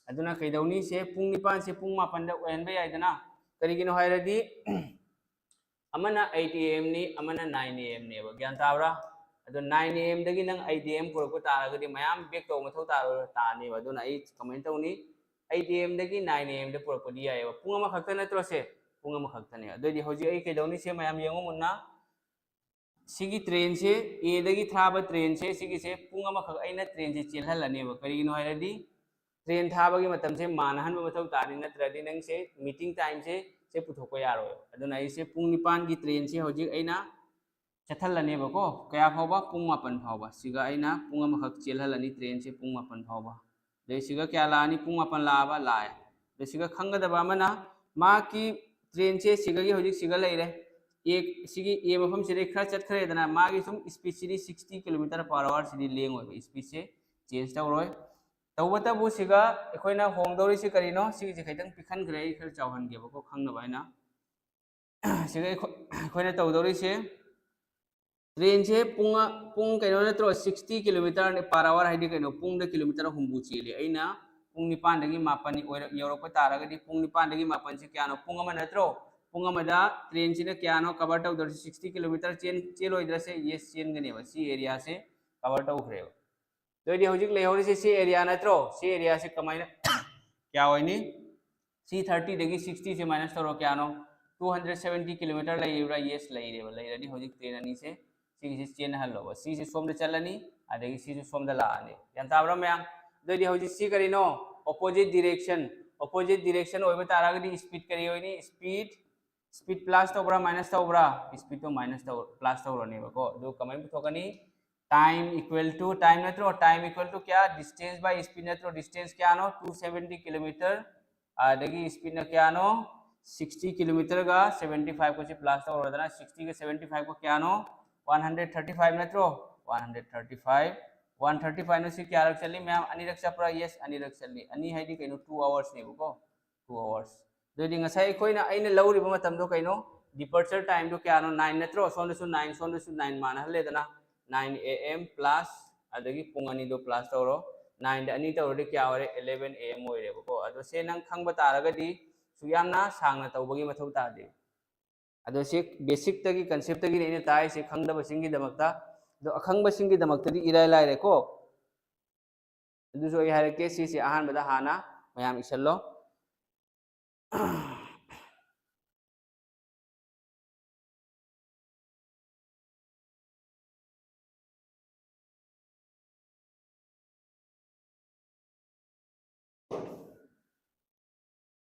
अदुना कइदौनी से पुंग निपान से पुंग मापन दा ओहनबे याइदना करिगिनो हायरदी अमना 8 am नि अमना 9 am नेबा ज्ञान ताबरा अदो 9 am दगी नंग 8 am पुरको तारगदी मयाम बेक तो मथौ तारो तानेबा अदुना आई कमेंट तौनी 8 am दगी 9 am दे पुरको दियायबा पुंग अमा खक्ता नत्रो से पुंग अमा खक्ता ने अदोदी होजि आई कइदौनी से मयाम येंगो मुन्ना सिगी ट्रेन से ए दगी थाबा ट्रेन से सिगी से पुंग अमा खक आइना ट्रेन से चेलहलनेबा करिगिनो हायरदी ट्रेन थाबगी मतम से मानहन मथौ तानि नत्रदि नंग से मीटिंग टाइम से पुथोको यारो अदुना इसे पुंग निपान की ट्रेन से होजि आइना चथलनेबको कया फावबा पुंग मापन फावबा सिगा आइना पुंग अमा खक चेलहलनी ट्रेन से पुंग मापन फावबा दे सिगा क्या लानी पुंग मापन लाबा लाय दे सिगा खंगदबा मना मा की ट्रेन से सिगा की होजि सिगा लेरे एक सिगी ए मफम से खरा चटखरे दना मागी सुम स्पीड सिदी 60 किलोमीटर पर आवर सिदी लेंग होय स्पीड से चेंज तौरोय तौबता बु सिगा एखोइना होंगदौरी से करिनो सिगी जे खैतंग पिखन ग्रे खर चावहन गेबो को खंगनबायना सिगा एखोइना तौदौरी से ट्रेन से पुंग कइनो नत्रो 60 किलोमीटर पर आवर हाइदि कइनो पुंग द किलोमीटर हुंबु चेले अइना पुंग निपान दगी मापन योरको तारगदी पुंग निपान दगी मापन से क्यानो पुंग अमा नत्रो पुंग अमदा ट्रेन से क्यानो कवर तौदर 60 किलोमीटर चेलोइद्र से ये चेनगनेबा सी एरिया से कवर तौखरेब दोदी हौजिक लेहौरिसे सी एरिया नत्रो सी एरिया से कमाइना क्या होइनी C30 दगी 60 से माइनस तौर क्या नो 270 किलोमीटर लेइब्रा यस लेइरेबा लेइरनी हौजिक ट्रेन अनि से सी चेन हल्लो सी से सोम चलनी अदगी सी से सोम लानी यान ताब्रा मैम दोदी हौजिक सी करिनो ऑपोजिट डिरेक्शन होइबा तारागदी स्पीड करी होइनी स्पीड प्लस तौब्रा माइनस तौब्रा स्पीड तो माइनस तौ प्लस तौरनेबको दो कमाइ पुथोकनी टाइम इक्वल टू टाइम नत्रो टाइम इक्वल टू क्या डिस्टेंस बाय स्पीड नत्रो डिस्टेंस क्या नो 270 किलोमीटर आदगी स्पीड न क्या नो 60 किलोमीटर का 75 को प्लस तौरदना 60 के 75 को क्या नो 135 नत्रो 135 135 नो से क्या रख चली मैम अनिरक चप्रा यस अनिरक चली अनि हाइदी कइनो 2 आवर्स नेबको 2 आवर्स दोदी ngasai koina aina lawriba matam do kaino departure time do kya no 9 natro sondasu 9 sondasu 9 mana hale dana 9 am plus adagi pung ani do plus tawro 9 da ani tawro de kya ore 11 am oire ko ado se nang khangba taraga di suyamna sangna tawbagi mathau ta de ado se basic tagi concept tagi ne tai se khangda basingi damakta do akhangba singi damakta di irai lai re ko adu so ya ke si se ahan bada hana mayam isallo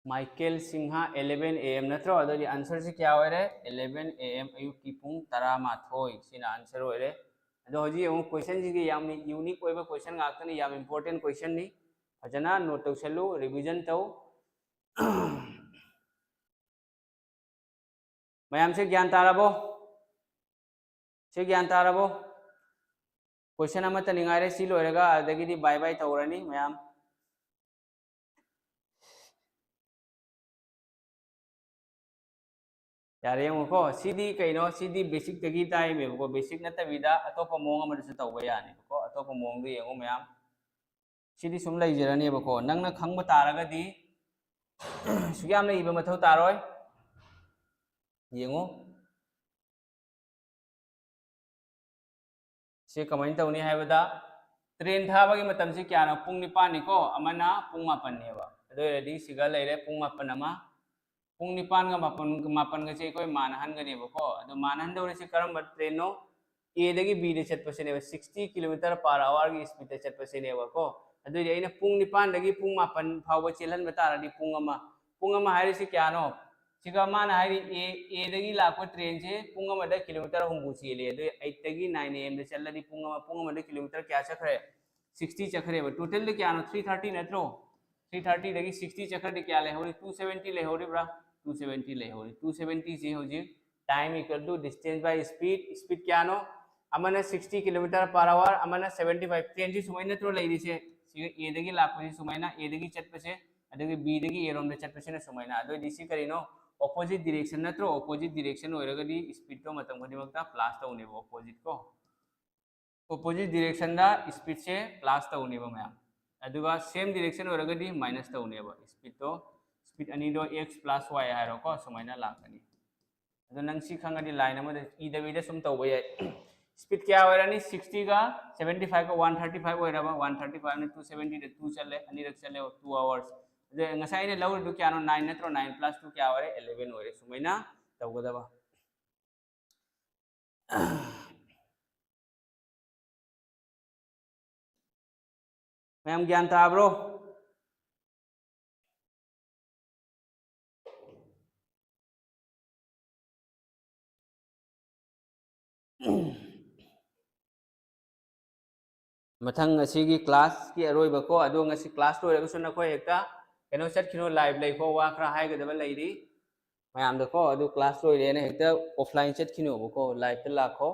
Michael Sinha 11 am नत्रो अदरी answer से क्या होरे 11 am अयुक की पुंग 13 सिना answer होरे अदो हजी हम क्वेश्चन जी याम यूनिक ओइबा क्वेश्चन गाक्तनी याम इंपोर्टेंट क्वेश्चन नी फजना नोट तौसलु रिवीजन तौ मैम से ज्ञान ताराबो से ज्ञान ताराबो क्वेश्चन अमत निगारे सी लोरेगा अदगी बाय बाय तौरनी मैम यारे को सीधी कईनो सीधी बेसिक तगी ताई में को बेसिक नतबीदा अतोप मोंग अमदसु तौबा यानी को अतोप मोंग दु येंगो मैम सीधी सुम लैजरनी बको नंगना खंगबा तारगदी सुयाम लैबा मथौ तारोय येंगो से कमाइन तौनी हाइबदा ट्रेन थाबगी मतम से क्या न पुंग निपान निको अमना पुंग मापन नेबा अदोयदी सिगा लैरे पुंग मापन अमा पुंग निपान का मापन से कोई मानहनगनेबको अदो मानहनदौरे करम ट्रेन नो ए दगी बी दे चटपसेनेबा 60 किलोमीटर पर आवर की स्पीड दे चटपसेनेबको अदोयदी अइना पुंग निपान दगी पुंग मापन फावबा चेलहन बतारादी पुंग अमा हाइरिसे क्या नो सिगा माना हाइरि ए दगी लाको ट्रेन से पुंग अमदा किलोमीटर हुंबु चेले अदो 8 दगी 9 am दे चललदी पुंग अमदा किलोमीटर क्या चखरे 60 चखरेबा टोटल दे क्या नो 330 नत्रो 330 दगी 60 चक्कर दे क्या लेहौरी 270 लेहौरी ब्रा 270 लेहौरी 270 से होजी time equal to distance by speed क्या नो अमना 60 kilometre per our Amna 75 train से सुमाइ नत्रो लैरिसे ए दगी लापसे सुमाइना ए दगी चटपसे अदगी बी दगी ए रोम दे चटपसे सुमाइना अदो दिसी करिनो ऑपोजिट डायरेक्शन नत्रो ऑपोजिट डायरेक्शन होरगदी स्पीड तो मतम खदिमक्ता प्लस तौनेबो ऑपोजिट को ऑपोजिट डायरेक्शन दा स्पीड से प्लस तौनेबो मैम अदुगा सेम डायरेक्शन होरगदी माइनस तौनेबो स्पीड अनि दो x प्लस y हाइरो को सुमाइना लाकनी अदो नंग सी खंगदी लाइन अमदे इदबीदा सुम तौबो याय स्पीड क्या होरनी 60 का 75 का 135 होइराबा 135 ने 270 दे 2 चले अनि रख चले 2 आवर्स जे ngasai ne lawr du kya no 9 natro 9 plus 2 kya hore 11 hore sumaina tawgodaba ma'am ज्ञान ताब्रो मथंग असिगी क्लास की अरोइबा को अदो ngasi क्लास लोइरगसु नखोय हेक्ता कनो चटखिनो लाइव लैखो वा खरा हाइगदबा लैरी मैम दको अदो क्लास लोइरेने हेक्ता ऑफलाइन चटखिनो बको लाइव पे लाखो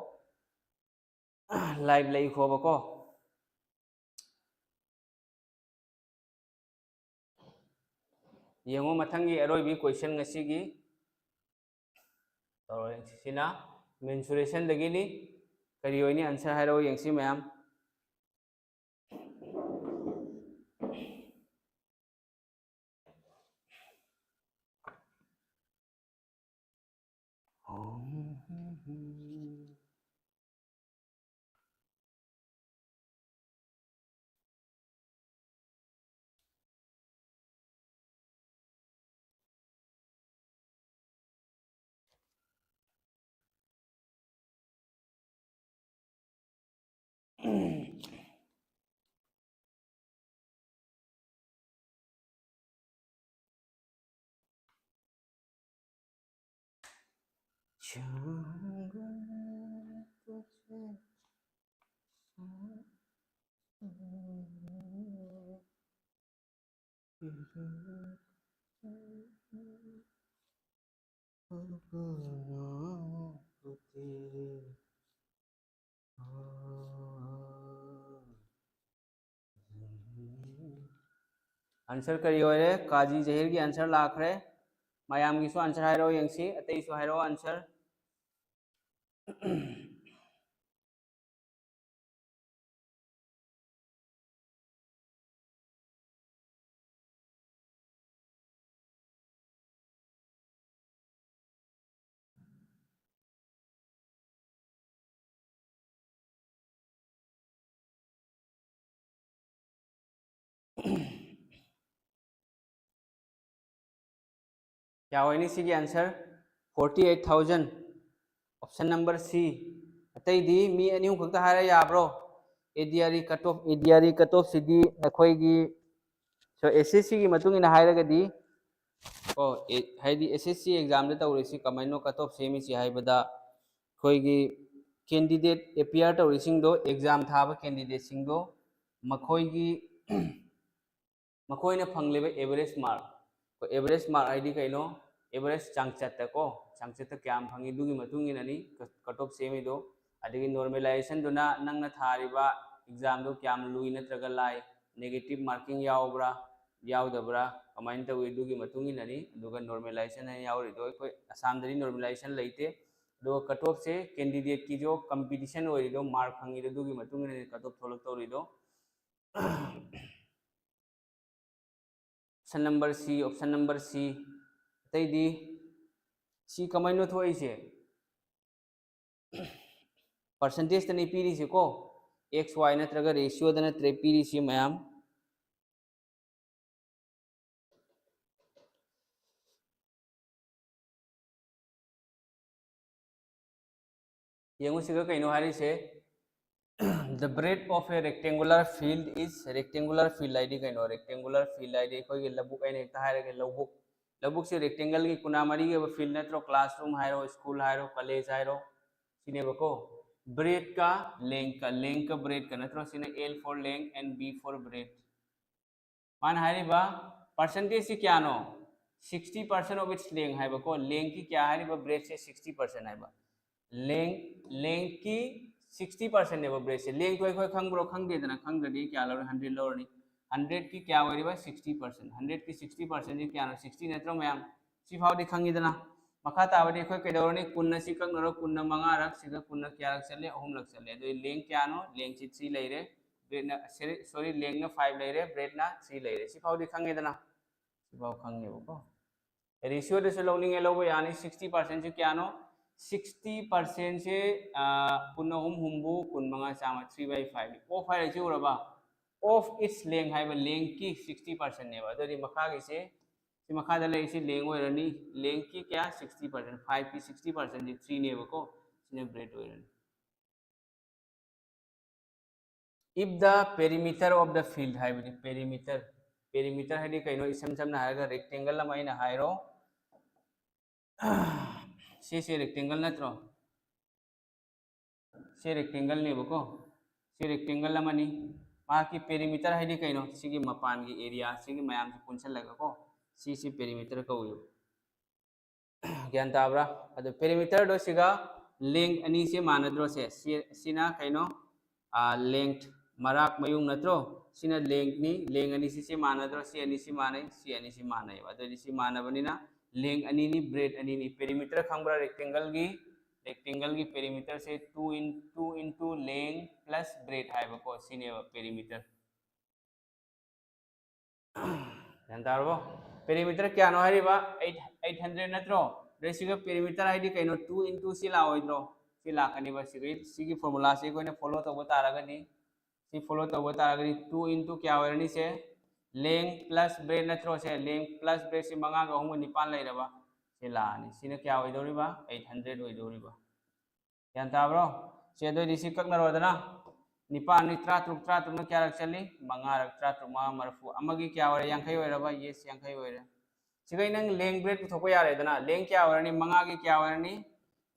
लाइव लैखो बको येंगो मथंगी अरोइबी क्वेश्चन ngasiगी तौर सिना मेंसुरेशन दगिनी करी होइनी आंसर हाइरो येंगसी मैम आंसर करी होरे काजी जहीर की आंसर लाखरे मयाम की सो आंसर हायरो यंगसी अतई सो हायरो आंसर क्या होनी सी की आंसर 48,000 ऑप्शन नंबर सी अतई दी मी अनिउ खक्ता हायरा याब्रो एडीआरई कट ऑफ सिदी अखोई की सो एसएससी की मतुंग इन हायरगदी ओ हाइदी एसएससी एग्जाम दे तौरिसी कमाइनो कट ऑफ सेमी सी हाइबदा अखोई की कैंडिडेट एपियर तौरिसिंगदो एग्जाम थाबा कैंडिडेट सिंगदो मखोई की मखोई ने फंगलेबे एवरेज मार्क को एवरेज मार्क आईडी कइनो एवरेज चांगचत को चांगचत क्याम फंगी दुगी मतुंग इननी कट ऑफ सेमी दो अदगी नॉर्मलाइजेशन दुना नंगना थारिबा एग्जाम दो क्याम लुई नत्रगा लाई नेगेटिव मार्किंग यावब्रा यावदब्रा कमाइन तवी दुगी मतुंग इननी दुगा नॉर्मलाइजेशन है यावरिदो कोई असम दरी नॉर्मलाइजेशन लेते दो कट ऑफ से कैंडिडेट की जो कंपटीशन होरिदो मार्क फंगी दुगी मतुंग इननी कट ऑफ थोलक तौरिदो ऑप्शन नंबर सी तैदी सी कमाइनो थोई से परसेंटेज तने पीरी से को एक्स वाई नत्रगा रेशियो दने त्रे पीरी से मैम येंगु सिगा कइनो हारी से the breadth of a rectangular field is rectangular field id kaino rectangular field id koi labuk aine ekta haire ke labuk se rectangle ki kuna mari ke field natro classroom hairo school hairo college hairo sine bako breadth ka length ka breadth ka natro sine l for length and b for breadth मान हारी बा percentage से क्या no 60% of its length है बको length की क्या हारी बा breadth से 60% है बा length की 60% ने ब्रेड से लेंथ कोई खंग्रो खंगे दना खंगदी क्या लवर 100 लवरनी 100 की क्या होरीबा 60% 100 की 60% जी क्या 60 नत्रो मैम सी फावदी खंगी दना मखा ताबदी कोई केदवरनी कुन्न सी कंगरो कुन्न मंगा रख सिगा कुन्न क्या रख चले अहुम रख चले तो लेंथ क्या नो लेंथ सी 3 लेरे ब्रेड ना सॉरी लेंथ ना 5 लेरे ब्रेड ना 3 लेरे सी फावदी खंगे दना सी फाव खंगे को रेशियो दे से लोनिंग एलोबो यानी 60% से क्या नो 60% से पुनः हुम्बू कुनमंगा चामा 3/5 ऑफ है जो रबा ऑफ इट्स लेंथ है लेंथ की 60% ने बा तो मखा की से मखा दले इसे लेंथ होरनी लेंथ की क्या 60% 5 की 60% जी 3 ने बको सिने ब्रेड होरनी if the perimeter of the field है बनी perimeter है दी कइनो इसम समना हायगा रेक्टेंगल लमाइना हायरो से रेक्टेंगल नत्रो से रेक्टेंगल ने बको से रेक्टेंगल लमनी माकी पेरीमीटर है दी कइनो सिगी मपान की एरिया सिगी मयाम से पुंछल लगा को सी पेरीमीटर को यो ज्ञान ताबरा अदो पेरीमीटर दो सिगा लेंथ अनि से मानद्रो से सिना कइनो लेंथ मराक मयुंग नत्रो सिना लेंथ अनि से मानद्रो सी अनि से माने अदो सी मानबनिना लेंथ अनि नि ब्रेड अनि नि पेरीमीटर खंबरा रेक्टेंगल की पेरीमीटर से 2 into लेंथ प्लस ब्रेड है बको सिने पेरीमीटर जानतारबो पेरीमीटर क्या no Hariba 800 नत्रो रेसिगा perimeter ID कइनो 2 into सी लाओइद्रो सी लाकनिबा सिगी फार्मूला से कोने फॉलो तबो तारागनी सी फॉलो तबो तारागनी 2 into क्या होरनी से लेंथ प्लस ब्रेड नत्रो से लेंथ प्लस ब्रेड से मंगा ग होंगो निपान लैरबा से लानी सिने क्या होइदोरिबा 800 होइदोरिबा जानताब्रो से दो दिसी ककनरोदना निपान नि त्रा तुम क्या रख चली मंगा रख त्रा तुम मरफु अमगी क्या हो यांखई हो रहा येस यांखई हो रहा सिगई नंग लेंग ब्रेड पुथोको यारे दना लेंग क्या हो रही मंगा की क्या हो रही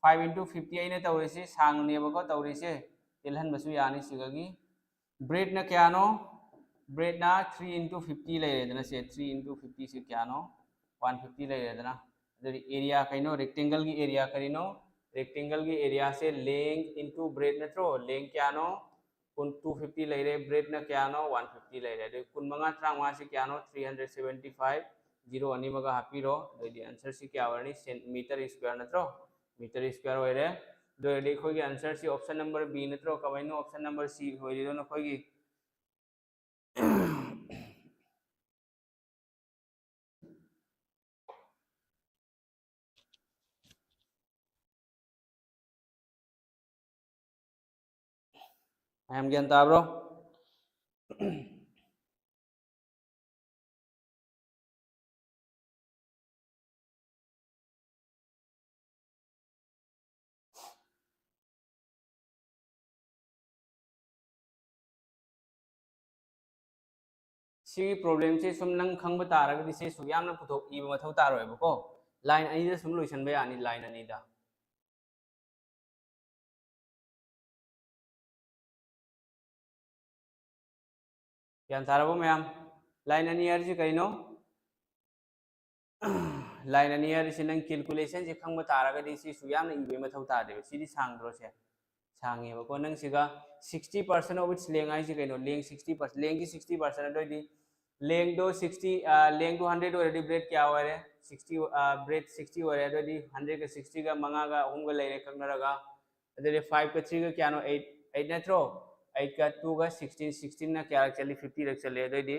5 into 50 अने तौरीसे सांगनेबको तौरीसे तिलहन बसु यानी सिगगी ब्रेड ना क्या नो ब्रेड ना 3 into 50 ले दना से 3 into 50 से क्या नो 150 ले दना एरिया कहीं रेक्टेंगल की एरिया करीनो रेक्टेंगल की एरिया से लेंग इंटू ब्रेड नत्रो लेंग क्या नो कुन 250 ले रहे ब्रेड ना क्या नो 150 ले रहे कुन मंगा ट्रांग से क्या नो 375 जीरो अनी मगा हापीरो आंसर से क्या वाली मीटर स्क्वायर नत्रो मीटर स्क्वायर हो रहे देखो कि आंसर से ऑप्शन नंबर बी नत्रो कमाइनो ऑप्शन नंबर सी हो रही दोनों कोई हम ज्ञान ताब्रो सी प्रॉब्लम से सुम नंग खंग तारगदी से सुयाम न पुथो इब मथौ तारोयबको लाइन अनी दा सुम लोइसन बे आनी लाइन अनी दा ज्ञान तारबो मैम लाइन अनी यार से कइनो लाइन अनी यार से नंग कैलकुलेशन से खंग तारगदी से सुयाम न इबे मथौ तादे सिदी सांगद्रो से सांगेबको नंग सिगा 60% ऑफ इट्स लेंग आई से कइनो लेंग 60% लेंग की 60% अदोदी लेंग दो 60 लेंग दो 100 ऑलरेडी ब्रेड क्या हो रहे 60 ब्रेड 60 हो रहे अदोदी 100 का 60 का मंगा का उंग लेरे खंगरगा अदोदी 5 का 3 का क्या नो 8 8 नत्रो 8 का 2 का 16 16 ना क्या चली 50 रख चले अदोदी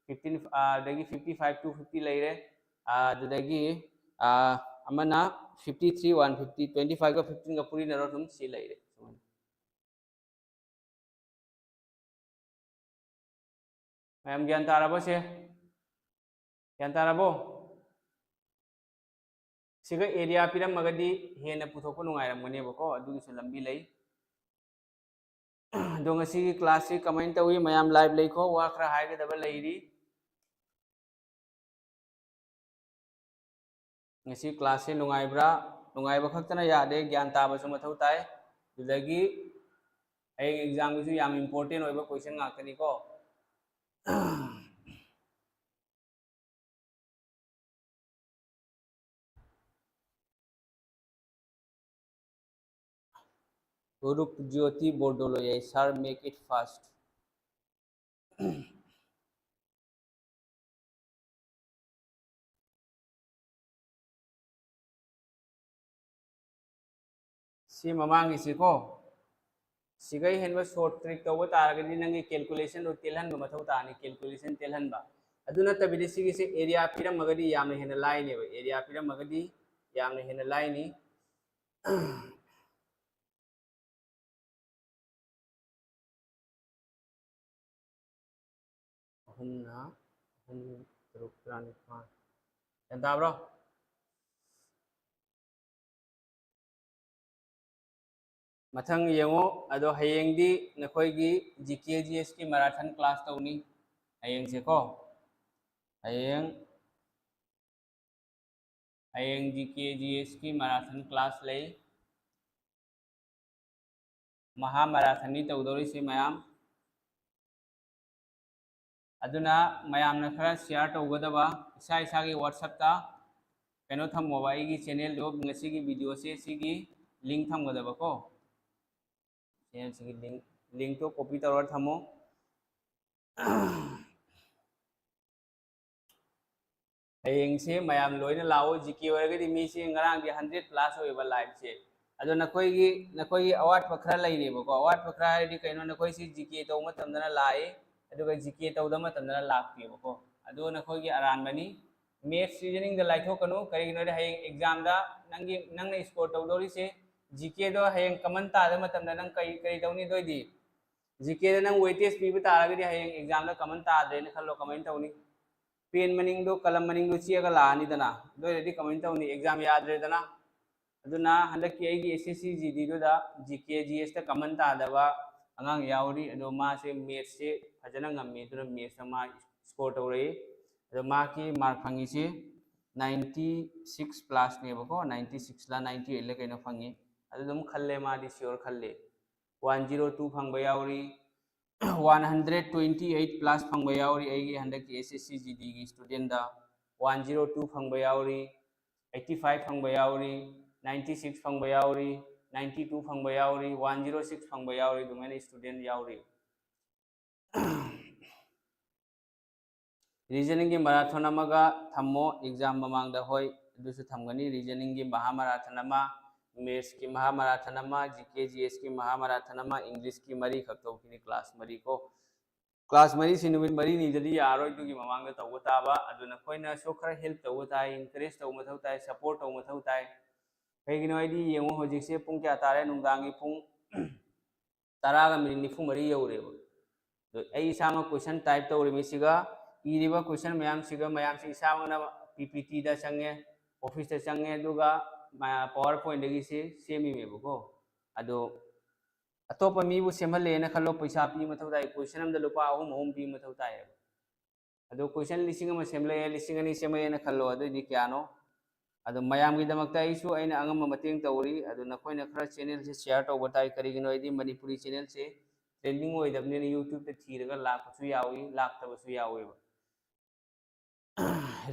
15 अदोदी 55 250 लेरे अदोदी अमना 53 150 25 का 15 का पूरी नरो तुम सी लेरे मैम ज्ञान ताराबो से ज्ञान ताराबो सिगा एरिया पिरमगदी हेन पुथोको नुंगाइरमगनेबको अदुगिसु लंबी लई दो ngasi की क्लास से कमेंट तवी मयाम लाइव लेखो वा खरा हाइगदब लेरी ngasi क्लास से नुंगाइब्रा नुंगाइब खक्तना यादे ज्ञान ताबसु मथौ ताई दुदगी ay एग्जाम की याम इंपोर्टेंट होइबा क्वेश्चन गाकनी को रूप ज्योति बोर्डोलो ये सर मेक इट फास्ट सी ममांगी सिको सिगई हेनबा शॉर्ट ट्रिक तब तारगदी नंगी कैलकुलेशन रो तेलहन मथौ तानी कैलकुलेशन तेलहन बा अदुना तबिदि सिगी से एरिया पिरमगदी यामने हेन लाइने बा एरिया पिरमगदी यामने हेन लाइनी हुन्ना हुन तरुक प्राणी पान ताब्रो मथंग येंगो अदो हयेंगदी नखोयगी जीके जीएस की मैराथन क्लास तौनी हयेंग से को हयेंग हयेंग जीके जीएस की मैराथन क्लास ले महा मैराथनी तौदोरी से मयाम अदुना मयाम न खरा शेयर तौगदबा इसा इसा की व्हाट्सएप ता कनो थम मोबाइल की चैनल दो ngasi की वीडियो से सिगी लिंक थमगदबा को चैनल सिगी लिंक तो कॉपी तौर थमो हयेंग से मयाम लोइना लाओ जीके ओरगदी मी से ngarang di 100 plus होइबा लाइव से अदो नखोई अवाट पखरा लेनेबको अवाट पखरा है कहीं नखोई से जीके तौ मतमदना लाए अदुगा जीके तौदा मतमदना लाक्तेबको अदो नखोई अरानबनी मैथ्स रीजनिंग द लाइथोकनु करिगिनो हयेंग एग्जाम दा नंगी नंगना स्कोर तौदोरी से जीके दो हयेंग कमन तादा मतमदा नंग कई तौनी दोइदी जीके दा नंग वेटेज पीबा तारगदी हयेंग एग्जाम दा कमन ताद्रेन खल्लो कमेंट तौनी पेन मनिंग दो कलम मनिंग दो चियागा लानी दना दोइदी कमेंट तौनी एग्जाम याद्रे दना अदुना हंदकी एसएससी जीडी दो दा जीके जीएस दा कमन तादबा angang yauri ado ma se maths se fajana ngami duna maths ma score tawre ado ma ki mark phangi se 96 plus ne bako 96 la 98 la kaino phangi ado dum khalle ma di sure khalle 102 phangba yauri 128 plus phangba yauri ai handa ki SSC GD gi student da 102 phangba yauri 85 phangba yauri 96 phangba yauri 92 phangba yauri 106 phangba yauri dumene student yauri reasoning की marathon amaga thammo exam mamangda hoi adusu thamgani reasoning की mahamarathon ama maths की mahamarathon ama GK GS की mahamarathon ama english की mari khakto kini class mari ko class mari sinubin mari ni jadi yaroi du की mamangda tawba taba aduna koina so khara help tawba tai encourage tawba thau tai support tawba thau tai kaigino idi yengo hojik se pung kya tare nungdangi pung taraga minute nifu mari yaureba ai isama question type tawri misiga iriba question mayam siga mayam si isama PPT da change office da change duga PowerPoint dagi se semi mebako ado atopa mi bu semhale na khalo paisa pi mathau dai question am da lupa ahum hom pi mathau dai ado question listing ama semle listing ani semle na khalo ado di kyano ado mayam gi damakta isu aina angam mateng tawri ado nakoi na khara channel se share tawba tai karigino idi manipuri channel se trending oi dabne YouTube te thiraga lak su yawi lak tabu su yawi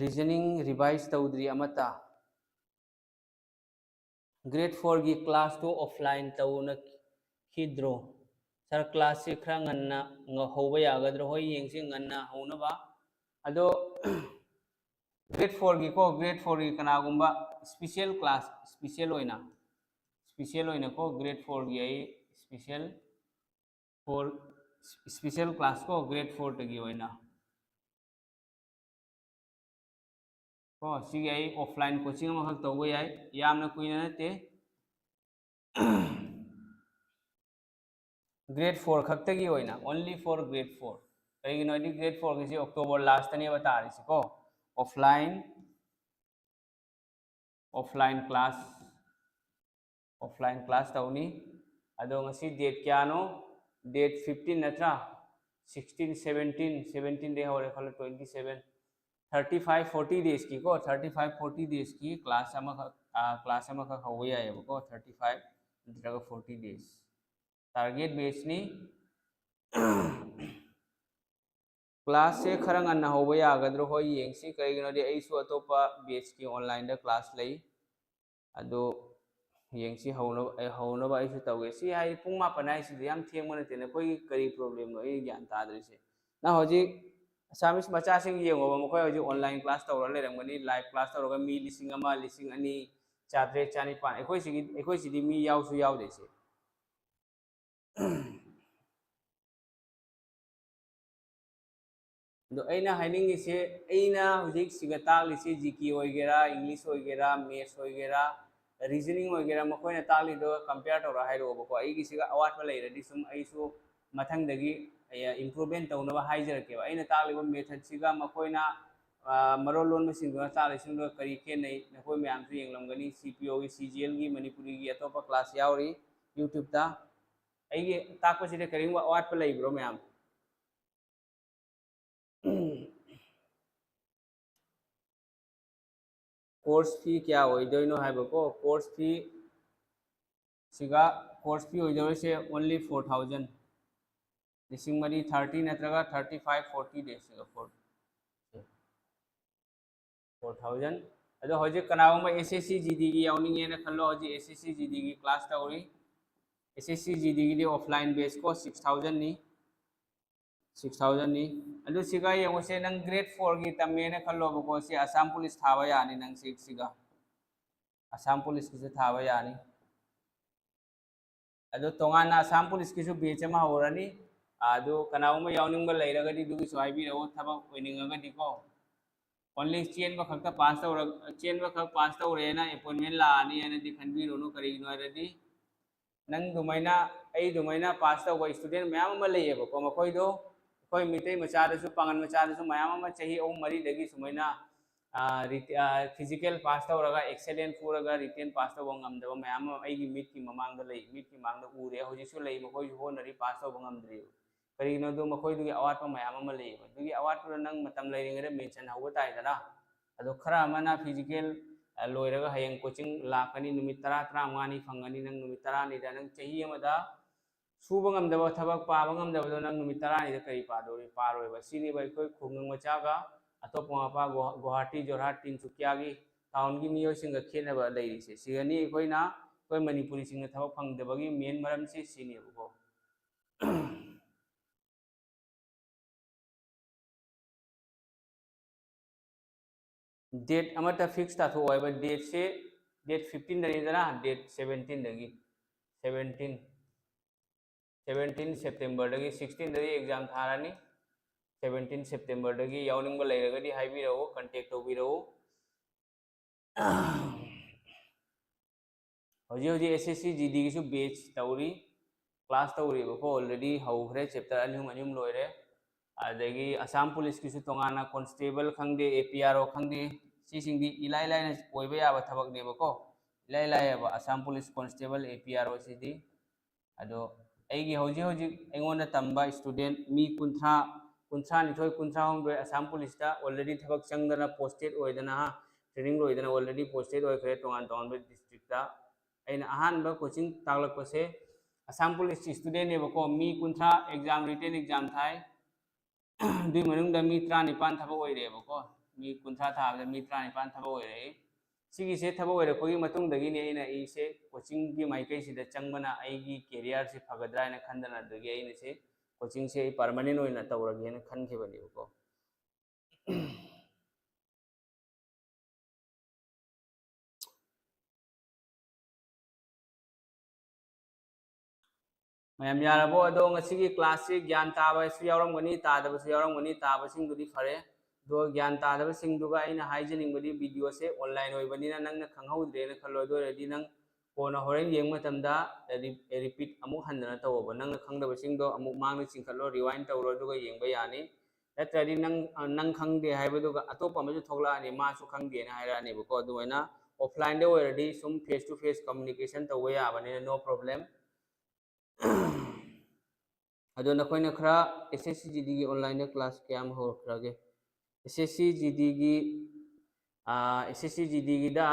reasoning revise tawdri amata grade 4 gi class to offline tawna khidro sar class se khra nganna nga hoba yagadro hoi yengse nganna hona ba ado grade 4 gi ko grade 4 gi kana gumba special class special oina ko grade 4 gi ai special class ko grade 4 tagi oina ko sigi ai offline coaching ma khak tawba yai yamna kuina nate grade 4 khaktagi oina only for grade 4 kaigino di grade 4 gi October last tani batari ko offline class tawni ado ngasi date kyano date 15 natra 16 17 day hore khalo 27 35 40 days की को 35 40 days की class ama ka hoya hai ko 35 ntraga 40 days target base ni class se kharang anna hoba ya gadro hoi yengsi kaigino di aisu atopa batch ki online da class lei ado yengsi hauno ba aisu tawge si hai pung ma panai si yam theng mana tene koi kari problem no ei gyan ta dre se na hoji samis macha sing yengo ba mokoi hoji online class tawra le rangani live class tawra mi lising ama lising ani chatre chani pa ekoi si di mi yaw su yaw de se do aina haining ise aina hojik siga tagli se GK oigera english oigera maths oigera reasoning oigera mokoi na tagli do compare tawra hairo bako ai gi siga awat ba leira di sum ai su mathang dagi improvement tawna ba haijar ke ba aina tagli ba method siga mokoi na marol lon ma sing do tagli sing do kari ke nei nakoi myam su yenglamgani CPO gi CGL gi manipuri gi atopa class yauri YouTube ta ai gi takpa side kari wa awat ba leibro myam course fee क्या होइदोइनो हाइबको course fee सिगा course fee होइदोइ से only 4000 लिसिंग मरी 30 नत्रगा 35 40 days सिगा 4000 अदो होजे कनाउमा SSC GD की याउनिंग ने खल्लो होजे SSC GD की class ताउरी SSC GD की offline base को 6000 नी 6000 ni adu siga yengo se nang grade 4 gi tamme na khallo bako se assam police thawa yani nang siga assam police ki se thawa yani adu tongana assam police ki su beche ma horani adu kanauma yawning ba leiraga di dugi so ibi ro thaba oininga ga di ko only chain ba khakta pass tawra chain ba khak pass tawre na appointment la ani ana di khanbi ro no kari no redi nang dumaina ai dumaina pass tawa student mayam ma leiye bako makoi do koi mitai macha da su pangan macha da su mayam ma chahi o mari dagi sumaina physical pass तौरगा excellent पूरगा written pass तौब ngamdaba mayam aigi meet ki mamangda lei meet ki mangda ure hojisu lei makoi honari pass tauba ngamdri karino do makoi dugi awat pa mayam ama lei dugi awat pura nang matam leiringre mention hawga tai dana ado khara amana physical loiraga hayeng coaching lakani numit 10 15 ni phangani nang numit 10 ni da nang chahi amada suba ngamdaba thabak paaba ngamdaba do nang numit 10 ni da kari padori paroi ba sini bai koi khungang machaga atop mapa Guwahati Jorhat Tinsukia की town की मियो सिंग खेनब लेरिसे सिगनी कोइना कोइ मणिपुरी सिंग थबक फंगदबगी main मरम से सिनेबको date अमता fix ताथो ओइबा date से डेट 15 दनी दना डेट 17 दगी 17 सेप्टेम्बर दगी 16 दगी एग्जाम थारानी 17 सेप्टेम्बर दगी यावनिंग लेरगदी हाइबिरो कांटेक्ट तोबिरो होजी होजी एसएससी जीडी की सु बैच तौरी क्लास तौरी बको ऑलरेडी हौखरे चैप्टर अनिहुम अनिहुम लोइरे अदगी असम पुलिस की सु तोंगाना कांस्टेबल खंगदे एपीआरओ खंगदे सिसिंगदी इलाइ लाइना ओइबा याबा थबक ने बको इलाइ लाइबा असम पुलिस कांस्टेबल एपीआरओ सिदी अदो एगी होजी होजी एंगोना तंबा स्टूडेंट मी कुंथा कुंथा निथोय कुंथा होंबे असम पुलिस ता ऑलरेडी थबक चंगदना पोस्टेड ओइदना ट्रेनिंग लोइदना ऑलरेडी पोस्टेड ओइखरे तोंगान तोंगान डिस्ट्रिक्ट ता अहन अहब कोचिंग तागलपसे असम पुलिस स्टूडेंट नेबको मी कुंथा एग्जाम रिटेन एग्जाम थाई दुई मनुंग मी 19 थबक ओइरेबको मी कुंथा थाबे मी 19 थबक ओइरे सिगिसे थबक ओइरकोगी मतुंगदगिने अइना इसे कोचिंग की माइकैसिदा चंगबना आइगी कैरियर से फगद्रायना खंदना दगी अइना से कोचिंग से परमानेंट ओइना तौरगेना खनखेबनेबको मैम यारबो अदो ngasi क्लास से ज्ञान ताबसु यावरमगनी तादबसु यावरमगनी ताबसिंगदुदी फरे दो ज्ञान तादबसिंगदुगा आइना हाइजनिंगबदी वीडियो से ऑनलाइन होइबनिना नंगना खंगहौद्रेना खल्लो दोरदी नंग कोना होरेन येंग मतमदा रिपीट अमुक हंदना तवब नंगना खंगदबसिंगदो अमुक मांगना चिंखलो रिवाइंड तवरो दुगा येंगबा यानी नत्रदि नंग नंग खंगदे हाइबदुगा अतोप अमजु थोगलानी मासु खंगदेना हाइरानी बको अदुमैना ऑफलाइन दे ओरदी सुम फेस टू फेस कम्युनिकेशन तवबा याबने नो प्रॉब्लम अदो नखोइना खरा एसएससी जीडी की ऑनलाइन क्लास क्या होखरागे एसएससी जीडी की दा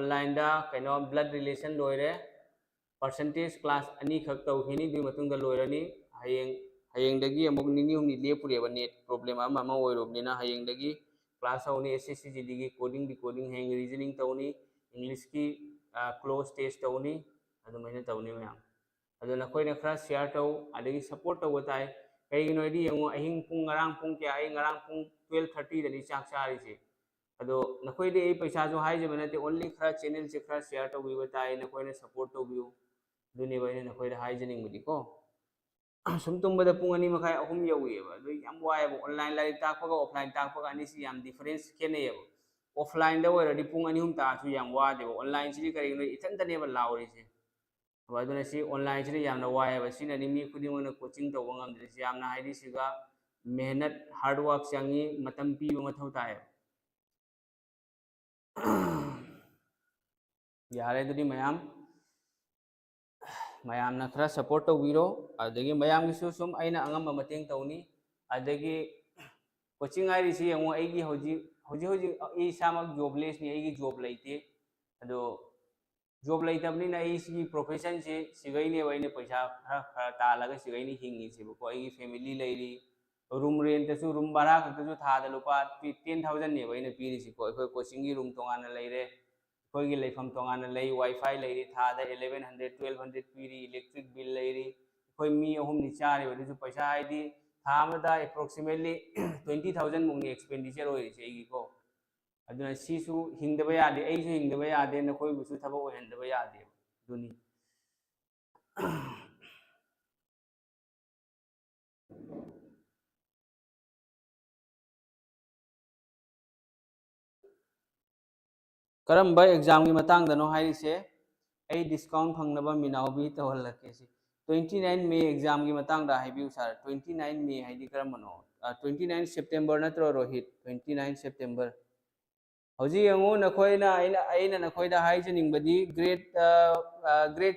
ऑनलाइन दा कनो ब्लड रिलेशन लोइरे परसेंटेज क्लास अनी खक तौखिनी दुई मतुंग दा लोइरनी हयेंग हयेंगदगी अमुक निनी हुमनी लेपुरेबा नेट प्रॉब्लम अमा ओइरोबनिना हयेंगदगी क्लास होनी एसएससी जीडी की कोडिंग डिकोडिंग हैंग रीजनिंग तौनी इंग्लिश की क्लोज टेस्ट तौनी अदुमैना तौनी मैम अदो नखोइना खरा शेयर तौ अदगी सपोर्ट तौ बताय कईगिनो यदि यंगो अहिंग पुंग ngarang पुंग क्या आई ngarang पुंग 12:30 दनी चाक चारिसे अदो नखोइदे ए पैसा जो हाइजे बनते ओनली खरा चैनल से खरा शेयर तौ बि बताय नखोइना सपोर्ट तौ बियो दुने बने नखोइदा हाइजनिंग बदि को सुम तुंबदा पुंग अनि मखाय अहुम यौएबा दो याम वायबो ऑनलाइन लाइक ताकपगा ऑफलाइन ताकपगा अनि सि याम डिफरेंस खेनेयबो ऑफलाइन दा ओरदी पुंग अनि हुम तासु याम वादेबो ऑनलाइन सिदि करिनो इथंतनेबा लावरिसे वादुना सी ऑनलाइन से यामना वायबा सिननि मी खुदिमना कोचिंग तौबा ngamdrisi यामना हाइदि सिगा मेहनत हार्ड वर्क चंगी मतम पीबा मथौ ताय यारे दुदी मयाम मयामना खरा सपोर्ट तौबिरो अदगी मयाम गिसु सुम आइना अंगम मतेंग तौनी अदगी कोचिंग आइरिसी यंगो आइगी होजी होजी होजी ई सामक जॉबलेस नि आइगी जॉब लैते अदो जॉब लेतबनिना इसी प्रोफेशन से सिगैने वैने पैसा खरा खरा तालगा सिगैने हिंगी सेबको आई फैमिली लेरी रूम रेंट सु रूम भाड़ा खतसु थादा लुपा 10000 ने वैने पीरिसि को अखोय कोचिंग की रूम तोंगाना लेरे अखोय की लेफम तोंगाना लेई वाईफाई लेरी थादा 1100 1200 पीरी इलेक्ट्रिक बिल लेरी अखोय मी अहुम नि चारे वदसु पैसा आइदी थामदा एप्रोक्सीमेटली 20000 मुंगनी एक्सपेंडिचर होइसे आइगी को अदुना सीसु हिंदबा यादे ऐसु हिंदबा यादे नखोय बुसु थबा ओहंदबा यादे दुनी करम्बा एग्जाम की मतंग दनो हाइसे ऐ डिस्काउंट फंगनबा मिनावबी तहलके सी 29 मे एग्जाम की मतंग दा हाइबिउ सर 29 मे हाइदि करमनो 29 सेप्टेम्बर नत्रो रोहित 29 सेप्टेम्बर हौजी यंगो नखोइना अइना नखोइदा हाइजनिंगबदी ग्रेड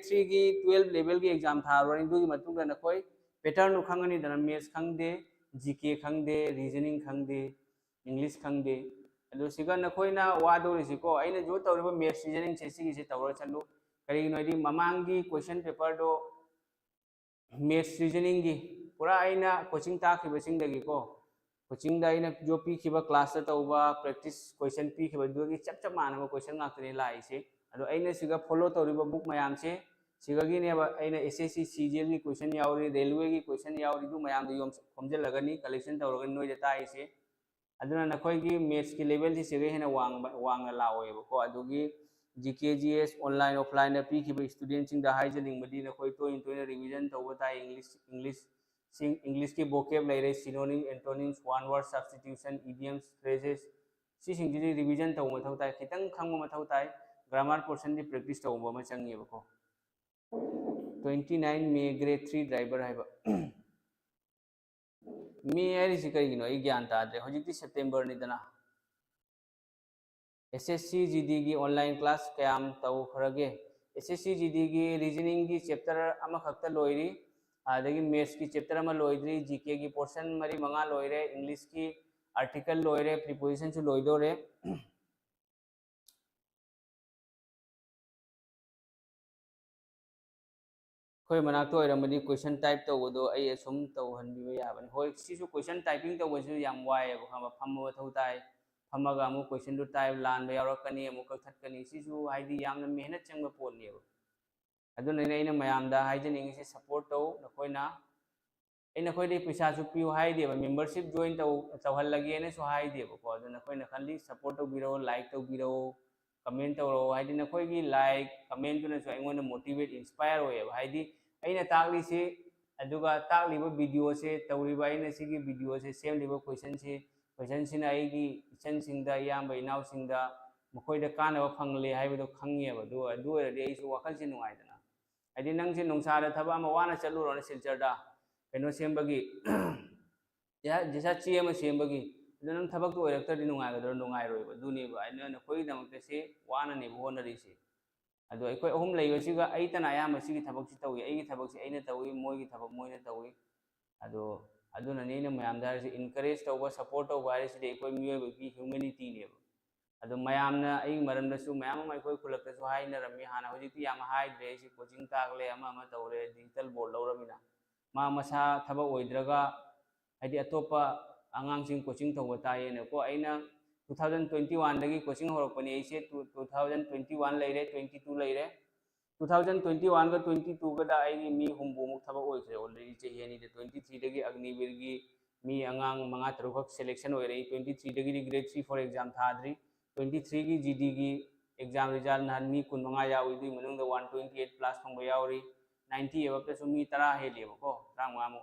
3 की 12 लेवल की एग्जाम थारोनी दुगी मतुंगा नखोइ पैटर्न खंगनी दना मैथ्स खंगदे जीके खंगदे रीजनिंग खंगदे इंग्लिश खंगदे अदो सिगा नखोइना वादोरिसिको अइना जो तौरिबा मैथ्स रीजनिंग से सिगी से तौरा चलु करिगिनोदि ममांगी क्वेश्चन पेपर दो मैथ्स रीजनिंग की पूरा अइना कोचिंग ताखिबसिंगदगी को कोचिंग दा अइना जो पीखिबा क्लास तौबा प्रैक्टिस क्वेश्चन पीखिबा दुगी चप चप मानबा क्वेश्चन गाक्तने लाइसे अदो अइना सिगा फॉलो तौरिबा बुक मयाम से सिगागी नेबा अइना एसएससी सीजीएल की क्वेश्चन यावरी रेलवे की क्वेश्चन यावरी दु मयाम दो योम खोमजलगनी कलेक्शन तौरगनी नोइदा ताइसे अदुना नखोइगी मैथ्स की लेवल से सिगे हेना वांग लाओएबको अदुगी जीकेजीएस ऑनलाइन ऑफलाइन पीखिबा स्टूडेंट सिंग दा हाइजनिंगबदी नखोइ तोइन रिवीजन तौबा ताइ इंग्लिश की वोकेब लेरे synonym antonyms one word substitution idioms phrases सिंगजी रिवीजन तौ मथौ ताइ खितंग खंग मथौ ताइ ग्रामर पोर्शन दी प्रैक्टिस तौबा म चंगेबको 29 मे ग्रेड 3 ड्राइवर हाइबा मे आइरिसि करिगिनो आई ज्ञान तादरे हजिति सेप्टेम्बर निदना एसएससी जीडी की ऑनलाइन क्लास कयाम तौ खरगे एसएससी जीडी की रीजनिंग की चैप्टर अमा खक्ता लोइरी आदगी मैथ्स की चैप्टर अमा लोइद्री जीके की पोर्शन मरी मंगा लोइरे इंग्लिश की आर्टिकल लोइरे प्रीपोजिशन से लोइदोरे कोई मनाक्तो ओइरमदी क्वेश्चन टाइप तौबदो आई असुम तौहनबिबा याबन होय सिसु क्वेश्चन टाइपिंग तौबसु याम वायब खमा फम्म थौ ताइ फम्मगा अमु क्वेश्चन दु टाइप लान यावरकनी अमु कथटकनी सिसु हाइदि यामना मेहनत चंगबा पोलनेबो अदुना अइना मयामदा हाइजनिंगसे सपोर्ट तौ नखोइना अइना खोइदि पैसासु पिउ हाइदेबा मेंबरशिप जॉइन तौहल्लगेने सु हाइदेबको अदुना खोइना खल्ली सपोर्ट तौबिरो लाइक तौबिरो कमेंट तौरो हाइदि नखोइगी लाइक कमेंट दुनसु अइंगोंदा मोटिवेट इंस्पायर होयेबा हाइदि अइना ताकलिसे अदुगा ताकलिबा वीडियो से तौरिबा अइना सिगी वीडियो से सेमलिबा क्वेश्चन सिना अइगी इचन सिंगदा यामबा इनाव सिंगदा मखोइदा कानबा फंगले हाइबदो खंगेबा अदु ओइरदि अइसु वखलसे नुंगाइदना हाइदि नंगसे नुंसादा थबा अमा वाना चलुरोना सिलचरदा कनो सेमबगी जैसा चे अमा सेमबगी नंग थबक तो ओइरक्तदि नुंगाइगदरो नुंगाइरोइबा दुनिबा अइना नखोइ दमकसे वाना ने होनरिसे अदो अखोइ अहुम लैबसिगा अइतना याम सिगी थबक तौई अइगी थबक से अइना तौई मोइगी थबक मोइना तौई अदो अदुना नेना मयामदा हारिसे इनकरेज तौबा सपोर्ट तौबा हारिसे अखोइ मियोइबगी ह्यूमैनिटी नेबा अदो मयामना अइ मरमदसु मयाम अमा अखोइ खुलक्तसु हाइनरमी हाना होजिति याम हाइद्रे अइसे कोचिंग ताकले अमा तौरे डिजिटल बोर्ड लौरमिना मा मसा थबक ओइद्रगा हाइदि अतोपा आंगांसिंग कोचिंग तौबा ताइनेको अइना 2021 दगी कोचिंग होरकपनि अइसे 2021 लेरे 22 लेरे 2021 का 22 का दा आइगी मी हुम्बुमुक थबक ओइखरे ऑलरेडी चेहियानी दे 23 दगी अग्निवीर की मी आंगांग मंगा तरुखक सिलेक्शन ओइरे 23 दगी ग्रेड 3 फॉर एग्जाम थाद्री 23 की जीडी की एग्जाम रिजल्ट नहन मी 15 याउई दुई मनुंग 128 प्लस फंगबा याउरी 90 एवबतसु मी 10 हेलेबको 15 मु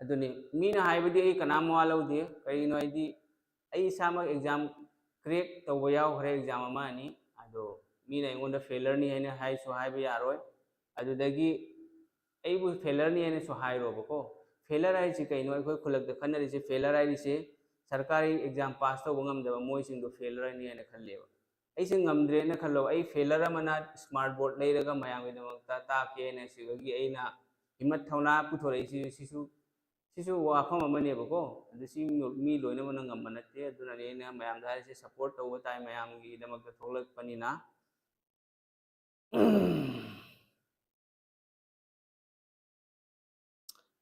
अदुनी मीना हाइबदी आई कनाम वालौदे करिनो आइदी आई सामक एग्जाम क्रेक तौबा याउखरे एग्जाम अमानी अदो मीना इंगोंदा फेलर नि हैना हाइसु हाइबा यारोय अदुदगी अइबु फेलर नि हैना सु हाइरोबको फेलर हाइसि कइनो अखोइ खुलकदा खन्नरिसे फेलर हाइरिसे सरकारी एग्जाम पास तौबा ngамदबा मोइसिंदो फेलर नि हैना खल्लेबा अइसे ngамद्रेना खल्लो आई फेलर अमना स्मार्ट बोर्ड लेरगा मयामगिदमकता ताकेना सिगगी अइना हिम्मत थौना पुथोरैसि सिसु वाफम अमनेबको अदसि मी लोइनबना ngamba नते अदुना नेना मयामदा हारिसे सपोर्ट तौबा ताइ मयामगी दमकता थोलकपनिना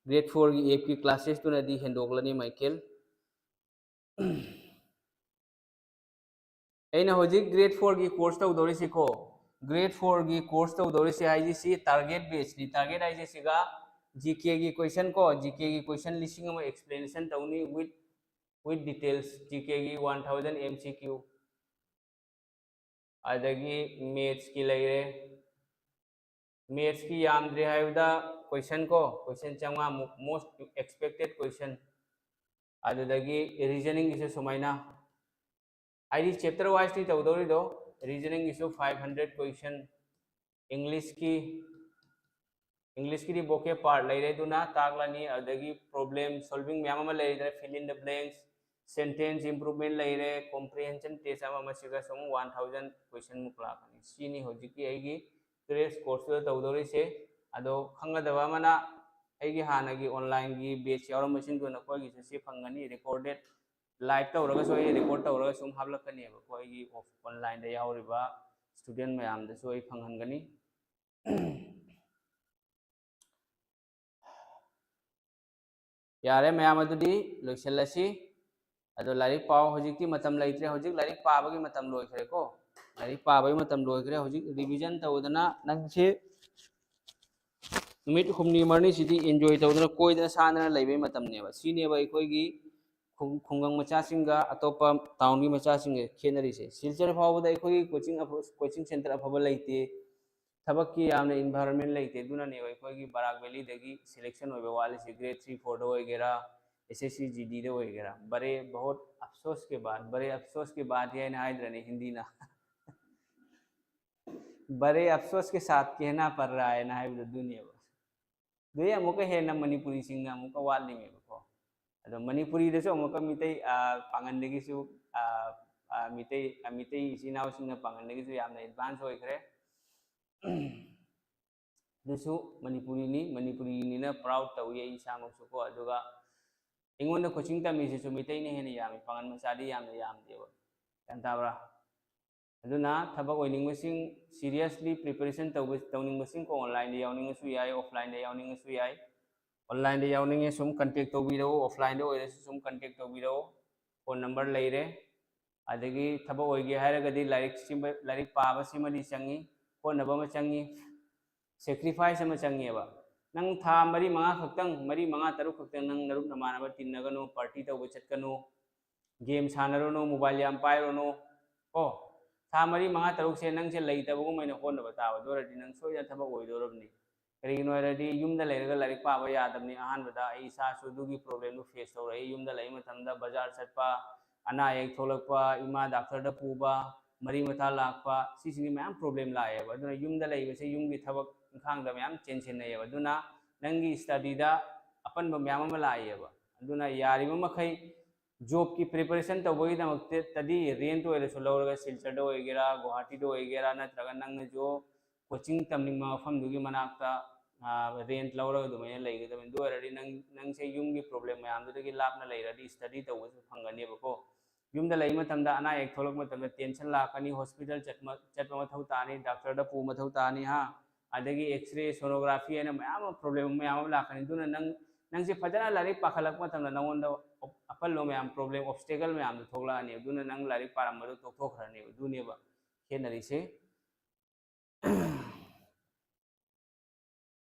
ग्रेड 4 की एप की क्लासेस तो नदी हेंदोगलनी माइकेल अइना होजिक ग्रेड 4 की कोर्स तौदोरिसिको ग्रेड 4 की कोर्स तौदोरिसि हाइजिसि टारगेट बेस नि टारगेट हाइजिसिगा जीके की क्वेश्चन को जीके की क्वेश्चन लिसिंग अमा एक्सप्लेनेशन तौनी with details जीके की 1000 एमसीक्यू अदगी मैथ्स की लेरे मैथ्स की यामद्रे हाइबदा क्वेश्चन को क्वेश्चन चंगा मोस्ट एक्सपेक्टेड क्वेश्चन अदगी रीजनिंग इसे सुमाइना आई चैप्टर वाइज नी तौदोरिदो रीजनिंग इशू 500 क्वेश्चन इंग्लिश की बोके पार्ट लेरे दुना तागलानी अदगी प्रॉब्लम सॉल्विंग म्याम अमा लेरे fill in the blanks sentence improvement लेरे कॉम्प्रिहेंशन टेस्ट सम 1000 क्वेश्चन मुक लाखनी सीनी होजिकी एगी क्रेश कोर्स तौदौरी से अदो खंगदबा मना एगी हानगी ऑनलाइन की बैच यावरम मसिन को नकोगी से फंगनी रिकॉर्डेड लाइव तौरगा सो रिकॉर्ड तौरगा सुम हाबलकनी बको एगी ऑनलाइन दे यावरिबा स्टूडेंट मैम दसो ए फंगनगनी यारे मैम अदुदी लोइसलसी अदो लाइक पाव होजिकती मतम लेत्रे होजिक लाइक पाबगी मतम लोइखरे को लाइक पाबगी मतम लोइखरे होजिक रिवीजन तौदना नंगसे नुमित हुमनी मरनी सिटी एंजॉय तौदना कोइदना सानना लेबे मतम नेबा सिनेबा अखोइगी खुंगंग मचासिंगा अतोपा टाउन की मचासिंगे खेनरिसे सिलचर फावदा अखोइगी कोचिंग सेंटर अफबा लेते थबक की यामने एनवायरनमेंट लेते दुना ने अखोइगी बराक वैली दगी सिलेक्शन होबे वाले ग्रेड 3 4 दो होगेरा एसएससी जीडी दो होगेरा बड़े बहुत अफसोस के बाद ये नाइद्रने हिंदी ना बड़े अफसोस के साथ कहना पड़ रहा है ना दुनिया दुनिया मुका है ना मणिपुरी सिंगा मुका वाली में को अदो मणिपुरी दसो मुका मितै पांगनदगिसु मितै इसिनाव सिंगा पांगनदगिसु यामना एडवांस होइखरे दसु मणिपुरी नि ना प्राउड तौये इसामसु को अदुगा इंगोन कोचिंग तमीसे सु मितै ने हेने यामी पांगन मसादी यामना यामदेबो जानताबरा अदुना थबक ओइनिंगसिंग सीरियसली प्रिपरेशन तौनिंगसिंग को ऑनलाइन यावनिंगसु याय ऑफलाइन यावनिंगसु याय ऑनलाइन यावनिंगे सुम कांटेक्ट तौबिरो ऑफलाइन दो ओइरसु सुम कांटेक्ट तौबिरो फोन नंबर लेरे अदगी थबक ओइगे हायरगदी लाइक पाबा सिमदि चंगी होनबा म चंगी सेक्रीफाइस म चंगीबा नंग था मरी मंगा खक्तंग मरी मंगा तरुक खक्तंग नंग नरुप नमानबा तिन्नगनो पार्टी तौब चटकनो गेम सानरोनो मोबाइल याम पाइरोनो ओ था मरी मंगा तरुक से नंग से लेइतबगु मैन होनबा ताबा दोरदि नंग सोइदा थबक ओइदोरबनी करिगिनो रदी युमदा लेरगा लाइक पाबा यादबनी अहानबदा आई सासु दुगी प्रॉब्लम नु फेस तौरई युमदा लेइ मतमदा बाजार चटपा अना एक थोलकपा इमा डॉक्टर दा पूबा मरी मथा लाकपा सिसिंग मैम प्रॉब्लम लाएबा अदुना युमदा लेइबसे युमगी थबक खांगदा मैम चेंचेनयेबा अदुना नंगी स्टडी दा अपनबा मैम अमा लाएबा अदुना यारिबा मखै जॉब की प्रिपरेशन तौबगी दमकते तदी रेंट ओइरसु लौरगा सिलचर दो होइगेरा गुवाहाटी दो होइगेरा नत्रगा नंग जो कोचिंग तमनिंग मफम दुगी मनाक्ता रेंट लौरगा दुमैन लेगदबन दोरदी नंग से युम की प्रॉब्लम मैम दुगी लापना लेरदी स्टडी तौबसु फंगनेबको युमदा लेइ मतमदा अना एक थोलक मतमदा टेंशन लाकनी हॉस्पिटल चटमा मथौ तानी डॉक्टर दा पू मथौ तानी हा अदगी एक्सरे सोनोग्राफी एना मैम प्रॉब्लम मैम लाकनी दुना नंग से फजना लारिक पाखलक मतमदा नंगोंदा अपल्लो मैम प्रॉब्लम ऑब्स्टेकल मैम थोगलानी दुना नंग लारिक पारमबदो तोखथोखरनी दुनेबा खेनरिसे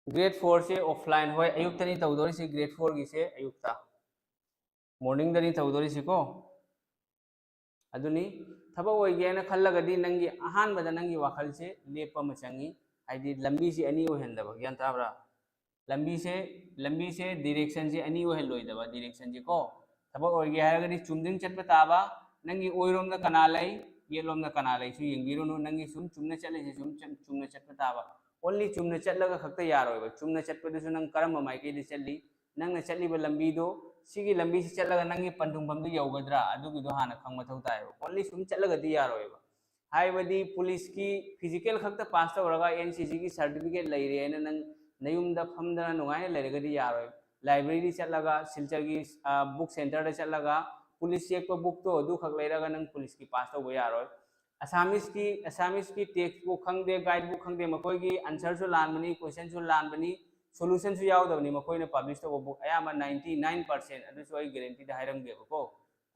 ग्रेड 4 से ऑफलाइन होय अयुक्तनी तौदोरी से ग्रेड 4 की से अयुक्ता मॉर्निंग दनी तौदोरी से को अदुनी थबक ओइगेना खल्लगदी नंगी अहानबदा नंगी वाखल से लेप म चंगी हाइदि लंबी से अनि ओहेंदबा ज्ञान ताबरा लंबी से डायरेक्शन से अनि ओहेलोइदबा डायरेक्शन से को थबक ओइगे हारगदी चुमदिंग चटबा ताबा नंगी ओइरोमदा कना लई येलोमदा कना लई सु यंगिरोनो नंगी सुम चुमना चले से सुम चुमना चटबा ताबा ओनली चुमना चटलगा खक्ता यारोइबा चुमना चटबदसु नंग करम माइकेदि चली नंगना चलीबा लंबीदो सिगी लंबी से चलगा नंगी पंथुंफमदु यौगद्रा अदुगिदो हाना खंग मथौ तायबा ओनली सुम चलगदी यारोइबा हाइबदी पुलिस की फिजिकल खक्ता पास तौरगा एनसीसी की सर्टिफिकेट लेरे हैना नंग नयुमदा फमदना नुगाय लेरगदी यारोइ लाइब्रेरी चलगा सिलचर की बुक सेंटर दा चलगा पुलिस चेक को बुक तो अदु खक लेरगा नंग पुलिस की पास तौबा यारोइ असामिस की टेक्स्ट बुक खंगदे गाइड बुक खंगदे मकोई की आंसर सु लानबनी क्वेश्चन सु लानबनी सॉल्यूशन सु यावदबनी मकोइना पब्लिश तौबा बुक अयामा 99% अदुसु आई गारंटी दा हायरंगदेबको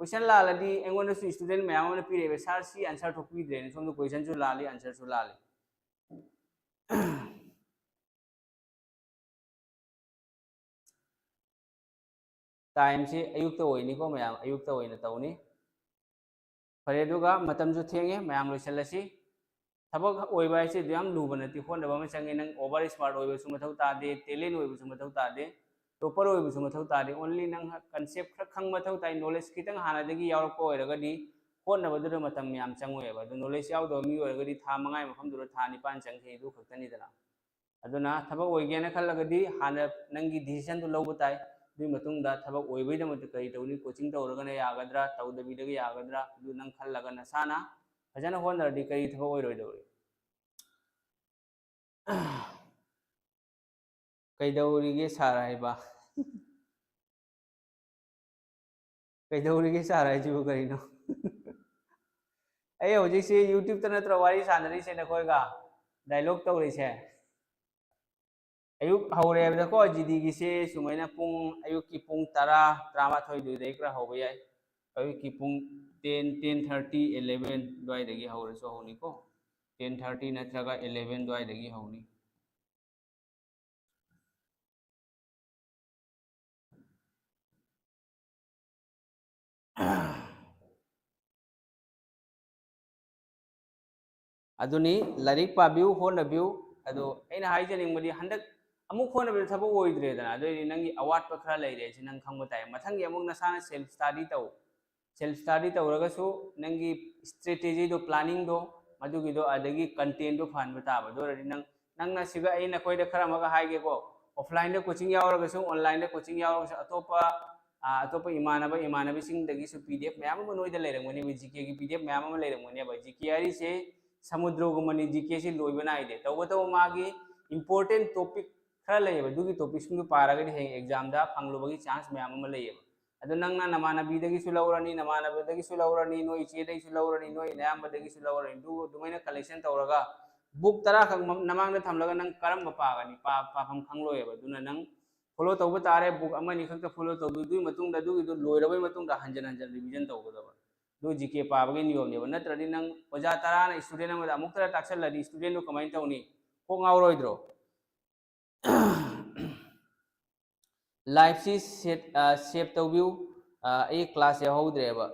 क्वेश्चन लालदी एंगोनसु स्टूडेंट मैम ने पिरेबे सर सी आंसर थोपीद्रे सोमदो क्वेश्चन सु लाली आंसर सु लाली टाइम से अयुक्त होइनी को मैम अयुक्त होइना तौनी फरे दुगा मतम सु थेंगे मैम लोइसलसी थबक ओइबा से याम लुबनति होनबा म चंगे नंग ओवर स्मार्ट ओइबा सु मथौ तादे टेलेंट ओइबा सु मथौ तादे टॉपर ओइबा सु मथौ तादे ओनली नंग कांसेप्ट खर खंग मथौ ताई नॉलेज खितंग हानादगी यावरको ओइरगदी होनबदु मतम याम चंगोयबा दु नॉलेज यावदो मी ओइरगदी था मंगाय मफम दुर था निपान चंगे दु खक्तनी दना अदुना थबक ओइगेना खल्लगदी हाना नंगी डिसीजन दु लौबो ताई दुई मतुंगदा थबक ओइबैदमत करी तौनी कोचिंग तौरगना यागद्रा तौदबीदग यागद्रा दु नंग खल्लगा नसाना फजना होनरदी करी थबक ओइरोइदौरी कईदौरीगे सारा हाइबा कईदौरीगे सारा हाइजिबु करीनो अय हौजिसे यूट्यूब त नत्र वारी सानरीसे नखोइगा डायलॉग तौरीसे अयुक हौरेबदको जीडीगीसे सुमैना पुंग अयुक की पुंग 10 13 दुइदै खरा हौबा याय अयुक की पुंग 10 10:30 11 द्वाइदगी हौरसो हौनिको 10:30 नत्रगा 11 द्वाइदगी हौनी अदुनी लाइरिक पाबिउ होनबिउ अदो अइना हाइजनिंगबदी हंदक अमुक होनबद थबक ओइद्रेदना अदोइ नंगी अवाट खरा लेरे से नंग खंग ताय मथंगी अमुक नसाना सेल्फ स्टडी तौरगसु नंगी स्ट्रेटेजी दो प्लानिंग दो मदुगिदो अदगी कंटेंट दो फानब ताबा दोरदि नंग नंगना सिगा अइना कोइदा खरा मगा हाइगेको ऑफलाइन दे कोचिंग यावरगसु ऑनलाइन दे कोचिंग यावरगसु अतोपा इमानबसिंगदगिसु पीडीएफ मयाम अमा नोइदा लेरंगमनि जीके की पीडीएफ मयाम अमा लेरंगमनि जीके हारिसे समुद्रगुमनि जीके से लोइबा नाइदे तौबतो मागी इंपोर्टेंट टॉपिक खरा लेबा दुगी टॉपिक सिंगु पारगदि हे एग्जाम दा फंगलुबगी चांस मयाम अमा लेबा अदो नंगना नमानबीदगिसु लौरनी नमानबदगिसु लौरनी नोइ चेदगिसु लौरनी नोइ नयामबदगिसु लौरनी दुमैना कलेक्शन तौरगा बुक 10 खक नमांगदा थमलगा नंग करम पागनी पाफम खंगलोयबा दुना नंग फॉलो तौबा तारे बुक अमनि खक्ता फॉलो तौदु दुई मतुंगदा दुगिदो लोइरबै मतुंगदा हंजन हंजन रिवीजन तौगदबा दो जीके पाबगे नियम नेबा नत्रदि नंग ओजा 10 ना स्टूडेंट अमदा अमुक तरा ताक्सलदि स्टूडेंट नो कमाइन तौनी को ngawroidro लाइफ सी सेव तौबिउ ए क्लास याहौद्रेबा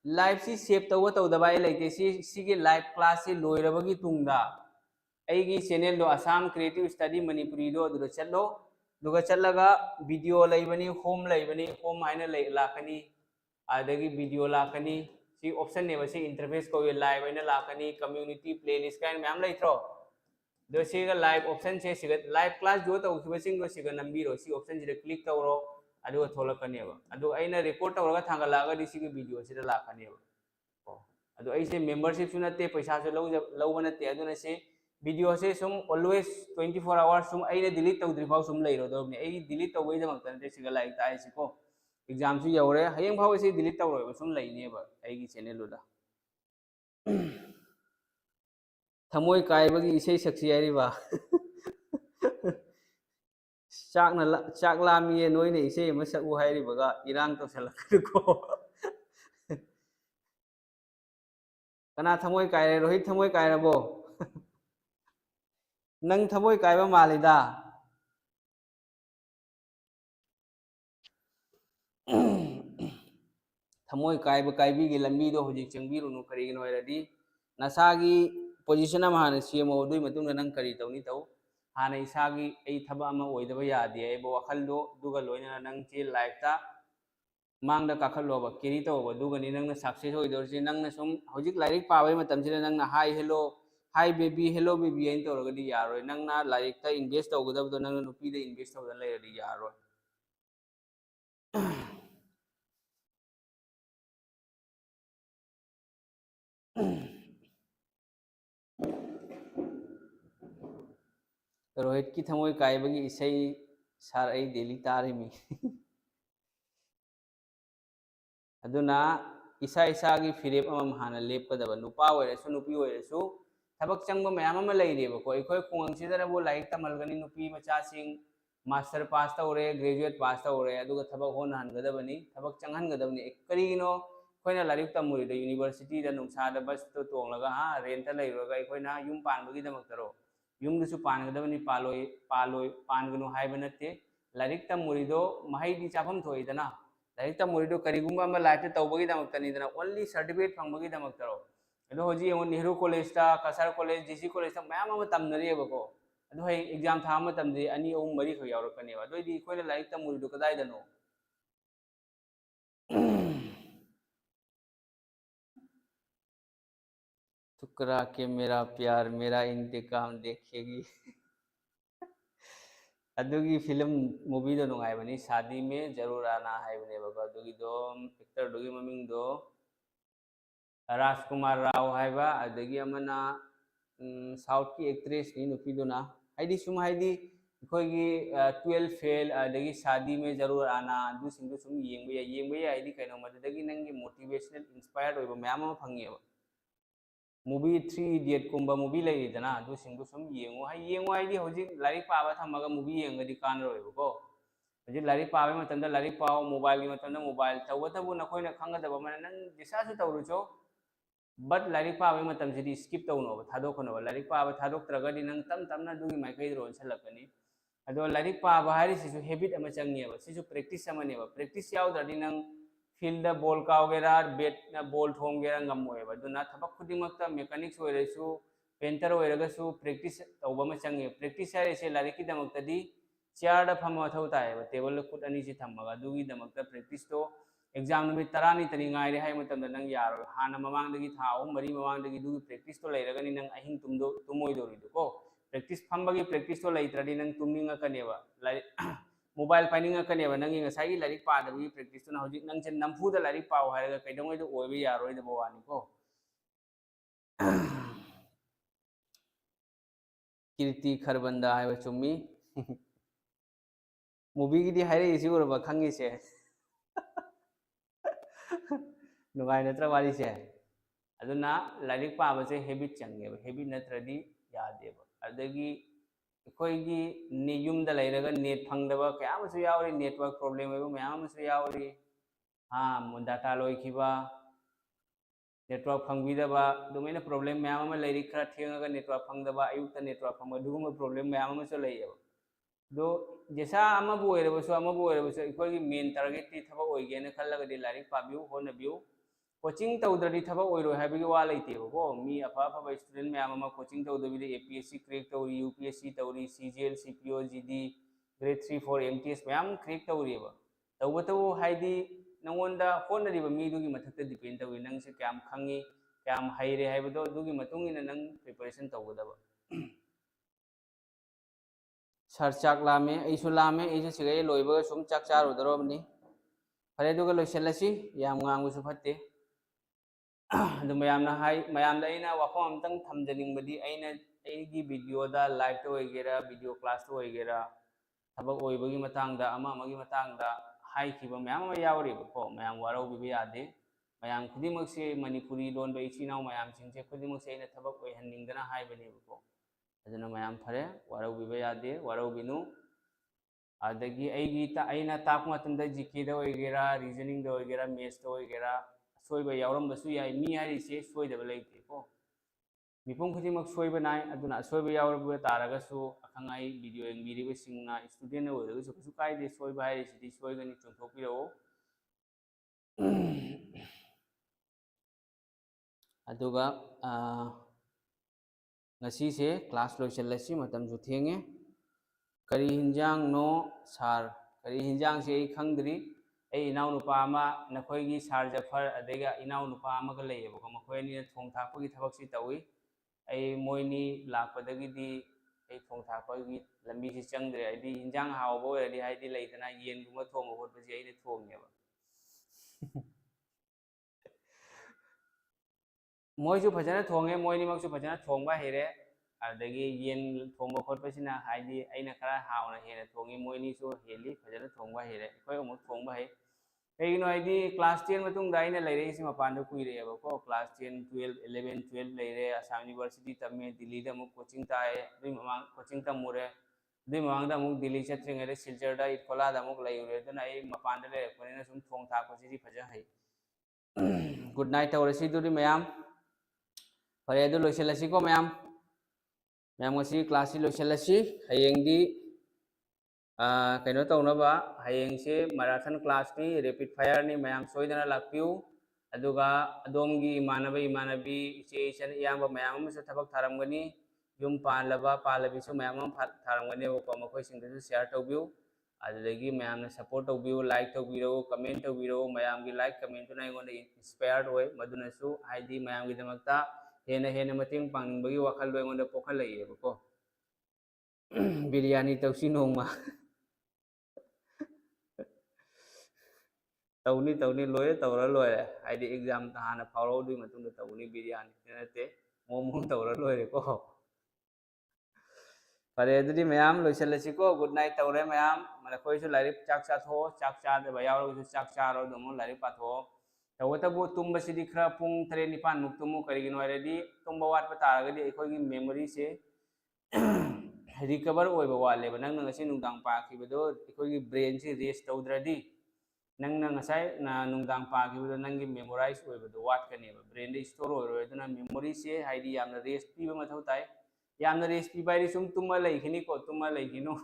लाइफ सी सेव तौबा तौदबा लेते सी लाइफ क्लास से लोइरबगी तुंगदा अगी चैनल दो असम क्रिएटिव स्टडी मणिपुरी दो अदुदा चलो दुगा चलगा वीडियो लेबनी होम हाइना लाकनी आदगी वीडियो लाकनी सी ऑप्शन ने बसे इंटरफेस को लाइव हाइना लाकनी कम्युनिटी प्लेलिस्ट काइन मैम लेथ्रो दो सिगा लाइव ऑप्शन से सिगा लाइव क्लास जो तौखिबसिंग दो सिगा नंबीरो सी ऑप्शन सिदा क्लिक तौरो अदुगा थोलकनेबा अदु अइना रिकॉर्ड तौरगा थांगलागा दि सिगा वीडियो सिदा लाकनेबा अदु अइसे मेंबरशिप सु नते पैसा सु लौबा नते अदुना से वीडियो से सुम ऑलवेज 24 आवर्स सुम अइना डिलीट तौद्रिफाव सुम लेरोदबने अइ डिलीट तौबै दमक्तने सिगा लाइक ताइसिको एग्जाम सु यौरे हयें फाव से डिलीट तौरोबा सुम लेनेबा अइगी चैनल दुदा थमोय कायबगी इसे सक्सी आरिबा चाक लामिए नोइने इसे अमा सकु हाइरिबगा इरांग तौसलकदुको कना थमोय कायरे रोहित थमोय कायरबो नंग थमोय कायबा मालिदा थमोय कायबा कायबीगी लंबीदो होजिक चंगबीरुनु करिगिनो हैरदी नसागी पोजीशन अमा हाना सेमो दुई मतुंगदा नंग करी तौनी तौ हाना इसागी एई थबा अमा ओइदबा यादे एबो वखलदो दुगा लोइना नंग चे लाइफता मांगदा काखलोबा केरी तौबा दुगनी नंगना सक्सेस होइदोरसि नंगना सुम होजिक लाइरिक पाबै मतमसिदा नंगना हाई बेबी हेलो बेबी आइन तौरगदी यारोय नंगना लाइरिकता इन्वेस्ट तौगदबदो नंगना नुपीदा इन्वेस्ट तौदन लेरदी यारोय रोहित की थमोय कायबगी इसई सार आई डेली तारिमी अदुना इसा इसागी फिरेप अमम हाना लेपकदबा नुपा ओइरसु नुपी ओइरसु थबक चंगबा मयाम अमा लेइरेबको अखोय खुंगसिदनबो लाइक तमलगनी नुपी मचासिंग मास्टर पास तौरे ग्रेजुएट पास तौरे अदुगा थबक होन हनगदबनी थबक चंगहनगदबनी करिगिनो अखोयना लाइक तमुरिदा यूनिवर्सिटी दा नुंसादा बस तो तोंगलगा हा रेंट लेइरोगा अखोयना युम पानबगी दमक्तरो युमदसु पानगदबनी पानगनु हाइबा नते लाइक तमुरिदो महैदी चाफम थोइदना लाइक तमुरिदो करिगुंबा अमा लाइफ तौबगी दमक्तनिदना ओनली सर्टिफिकेट फंगबगी दमक्तरो अदो होजी एमो नेहरू कॉलेज ता कसर कॉलेज जीसी कॉलेज ता मयाम अमा तमनरियबको अदो है एग्जाम था मतमदि अनि ओम मरी खो यावरकनेबा अदोइदि अखोयना लाइक तमुरिदो कदाइदनो ठुकरा के मेरा प्यार मेरा इंतकाम देखेगी अदुगी फिल्म मूवी दो नुंगाइबनी शादी में जरूर आना हाइबनेबको अदुगिदो एक्टर दुगी ममिंग दो राजकुमार राव हाइबा अदगी अमना साउथ की एक्ट्रेस नि नुपीदुना हाइदी सुम हाइदी अखोगी 12 फेल अदगी शादी में जरूर आना अदु सिंगु सुम येंबे हाइदी कैनो मददगी नंगी मोटिवेशनल इंस्पायर्ड होइबो म्याम अमा फंगेबा मूवी 3 इडियट कुंबा मूवी लेदना अदु सिंगु सुम येंगो हाइदी होजिक लाइक पाबा थमगा मूवी येंगदी कानरोइबको होजिक लाइक पाबे मतंदा लाइक पाओ मोबाइल की मतंदा मोबाइल तवतबु नखोइना खंगदबा मन नंग दिसासु तवरुचो बट लाइक पाबे मतम सिदी स्किप तौनो थादोखनो लाइक पाबा थादोक्त्रगदी नंग तम तमना दुगी माइकई रोल सलकनी अदो लाइक पाबा हारि सिसु हैबिट अमा चंगेबा सिसु प्रैक्टिस अमनेबा प्रैक्टिस याउद्रदी नंग फील्ड बॉल काउगेरा बेट बॉल थोंगेरा ngमोएबा दुना थबक खुदिमक्ता मेकानिक्स ओइरेसु पेंटर ओइरगसु प्रैक्टिस तौबा मा चंगे प्रैक्टिस हारिसे लाइक की दमक्तदी चेयर दा फम थौ ताएबा टेबल खुद अनी से थमगा दुगी दमक्ता प्रैक्टिस तो एग्जाम नुमित 10 तनी ngaire hay matam nang yaro hana mamangdagi tha ahum mari mamangdagi dugi practice to leiragani nang ahing tumoi dori ko practice phambagi practice to leitradi nang tumninga kaneba lai mobile paninga kaneba nang inga sai larik pa da practice to na hojik nang chen namfu da larik pa haraga kaidongoi do oibe yaro da bawani ko kirti kharbanda hai chummi movie gi di haire isi urba khangi se नुगाई नत्र वाली से अदुना like पाबसे habit चंगेब habit नत्रदी यादेब अदगी अखोइगी ने युमदा लेरगा net फंगदबा कयामसु यावरी network problem एबो मयामसु यावरी हां data लोइखिबा network फंगबिदबा दुमेना problem मयाम लेरी खरा थेंगगा network फंगदबा Ayukta network फंगबा दुगुम problem मयामसु लेयब दो जैसा अमबु ओइरबसु अखोइगी main target ती थबा ओइगेना खल्लगदि लाइक पाबिउ होनबिउ कोचिंग तौद्रदी थबक ओइरो हाबिगे वा लेतेबको मी अफा अफा स्टूडेंट मैम अमा कोचिंग तौदबिदे एपीएससी क्रैक तौरी यूपीएससी तौरी CGL CPO GD grade 3 4 MTS ma'am crack तौरीबा तौबतौ हाइदी नंगोंदा होनरिबा मीदुगी मथक्ता डिपेंड तौई नंगसे क्याम खंगी क्याम हैरे हाइबदो दुगी मतुंगिना नंग प्रिपरेशन तौगदबा सर चाक लामे ऐसु लामे ऐसु सिगै लोइबगा सुम चाक चारुदरोबनी फरे दुगा लोइसलसी याम ngangusu फत्ते अदु मयामना हाई मयामदा अइना वाफम अमतंग थमजनिंगबदी अइना अइगी वीडियोदा लाइव तो ओइगेरा वीडियो क्लास तो ओइगेरा थबक ओइबगी मतांगदा अमा अमगी मतांगदा हाइखिबा मयाम अमा यावरिबको मयाम वारौबिबा यादे मयाम खुदिमकसे मणिपुरी लोनबा इचिनाव मयाम सिंगसे खुदिमकसे अइना थबक ओइहन्निंगदना हाइबनेबको अदुना मयाम फरे वारौबिबा यादे वारौबिनु अदगी अइना ताक मतंदा जीके दा ओइगेरा रीजनिंग दा ओइगेरा मैथ्स दा ओइगेरा सोइबा यावरमबसु याइ मी हारिसे सोइदबा लेइतेको मिपुम खुदिमक सोइबा नाय अदुना सोइबा यावरबा तारगसु अखंगाई वीडियो एंगबिरिबा सिंगना स्टूडेंट ओइरगसु कुसु काइदे सोइबा हारिसिदि सोइगनि चुंथोकपिरओ अदुगा ngasi class loisalasi matam ju thenge kari hinjang no sar kari hinjang se khangdri ai inau nupa ama nakhoi gi sar jafar adega inau nupa ama ga leyebo ko makhoi ni thong thak gi thabak si tawi ai moini lakpadagi di ai thong thak gi lambi si changdre ai di hinjang hawbo adi hai di leidana yen guma thong hot ba si ai ni thongneba मोइसु फजना थोंगे Moini मक्सु फजना थोंबा हेरे अदगी येन थोंबा खोटपसिना हाइदी अइना खरा हावना हेरे थोंगी मोइनीसु heli फजना थोंबा हेरे कोइ अमुक थोंबा है कइनो हाइदी class 10 मतुंग दाइना लेरे इसी मपान कुइरे को class 10 12 11 12 लेरे Assam university तमे दिल्ली दा मुक कोचिंग ताए दुइ ममांग कोचिंग तमुरे दुइ ममांग दा मुक दिल्ली चत्रिंगरे सिलचर दा इकोला दा मुक लेयुरे दना ए मपान दा लेरे कोनेना सुम थोंग थापसिदि फजा है गुड नाइट औरसी दुरि मयाम फरे अदु लोइसलसी को मैम ngasi class लोइसलसी हयेंगदी कइनो तौनबा हयेंगसे मैराथन क्लास नि रैपिड फायर नि मैम सोइदना लाक्पिउ अदुगा अदोमगी इमानबी इचे इचन इयांबा मैम अमसु थबक थारमगनी युम पालबा पालबिसु मैम थारमगनी को मखोइ सिंगदु शेयर तौबिउ अदुदगी मैम सपोर्ट तौबिउ लाइक तौबिरो कमेंट तौबिरो मैम गी लाइक कमेंट तुना इंगोन इंस्पायर्ड होय मदुनसु हाइदी मैम गी दमकता हेन हेन मतेंग पांगबगी वखल लोइंगोन पोखल लइयेबको बिरयानी तौसी नोंमा तौनी तौनी लोए तौरा लोए हाइदि एग्जाम हाना फाउरौदुई मतुंग तौनी बिरयानी नते मोमो तौरा लोए को फरे अदुदि मयाम लोइसलसिको गुड नाइट तौरे मयाम मन खोइसु लाइरिक चाक चाथो चाक चाद बयावरो चाक चारो दमो लाइरिक पाथो तवतबु तुम्बसिदि खरा पुंग 3 निपान मुक तुमु करिगिनो रेडी तुम्बा वाट पतारगदि एखोगी मेमोरी से रिकवर ओइबा वाले नंग ngasi nungdang pakibido एखोगी ब्रेन से रेस्ट तौद्रदि नंग ngasai na nungdang pakibido nangi memorize ओइबदो वाट कनेबा ब्रेन दे स्टोर ओइरो एदुना मेमोरी से हाइदि यामना रेस्ट पीबा मथौ ताई यामना रेस्ट पीबा हाइदि सुम तुमा लैखिनि को तुमा लैखिनो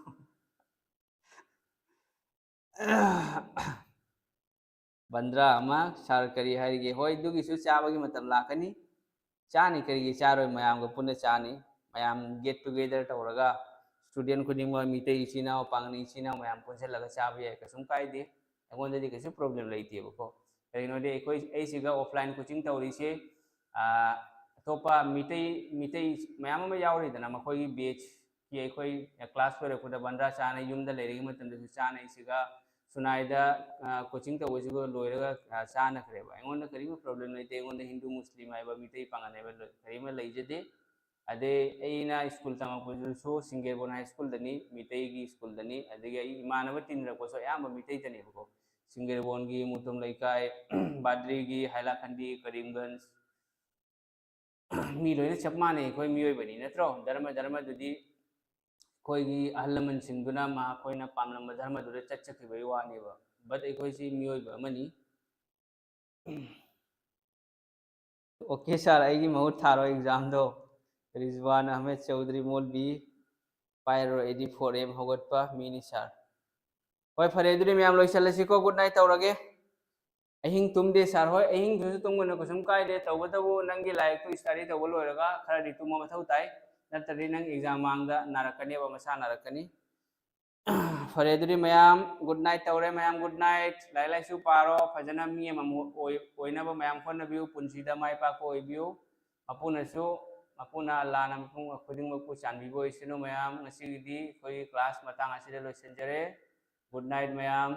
बंद्रा अमा सार करी हाइगे होय दुगिसु चाबगी मतम लाकनी चानी करिगे चारोय मयाम को पुन्ने चानी मयाम गेट टुगेदर तौरगा स्टूडेंट खुदिंग मीते इचिना पांगनी इचिना मयाम पुनसेलगा चाबा याय कसुम कायदे अगोंददि कसे प्रॉब्लम लेइतेबको करिनोदे एकोय एसिगा ऑफलाइन कोचिंग तौरिसे अतोपा मीते मीते मयाम अमा यावरिदना मखोयगी बैच की एकोय क्लास लोइरकुदा बंद्रा चाना युमदा लेरिगे मतमदसु चाना इसिगा सुनाइदा कोचिंग तौबसिगो लोइरगा चाना खरेबा अगोंदा करिबा प्रॉब्लम लेइते अगोंदा हिंदू मुस्लिम आइबा मीते पांगनेबा करिमा लेइजदे अदे एना स्कूल तमापुसु सिंगेरबोन हाई स्कूल दनी मीते की स्कूल दनी अदगे इमानब तिनरकोसो याम मीते तनेबको सिंगेरबोन की मुतुम लैकाय बाद्री की हाइलाखंडी करीमगंज मी लोइना चप माने कोई मियोइबनी नत्रो धर्म धर्म दुदी कोई अहल लमन सिंगुना मा कोइना पामलम धर्म दुदे चचखिबई वानेबा बट एकोइसी मियोइबा अमनी ओके सर आइगी महूत थारो एग्जाम दो रिजवान अहमद चौधरी मोलबी पायरो 84 एम होगटपा मिनी सर होय फरे दुदि मयाम लोइसलसिको गुड नाइट तौरगे अहिंग तुमदे सर होय अहिंग दुसु तुमगुना कसुम कायदे तौबतबु नंगी लाइक तो स्टडी तौब लोइरगा खरदि तुम मथौ ताई नतदि नंग एग्जाम मांगदा नारकनी बा मसा नारकनी फरे दुदि मयाम गुड नाइट तौरे मयाम गुड नाइट लाई लाइसु पारो फजना मी अम ओइनबा मयाम खोनबिउ पुंसीदा माइ पाको ओइबिउ अपुनसु अपुना लाना मपुंग खुदिंगमकु चानबिबो इसिनो मयाम ngasiगidi कोई क्लास मतंग असिदा लोइसनजरे गुड नाइट मयाम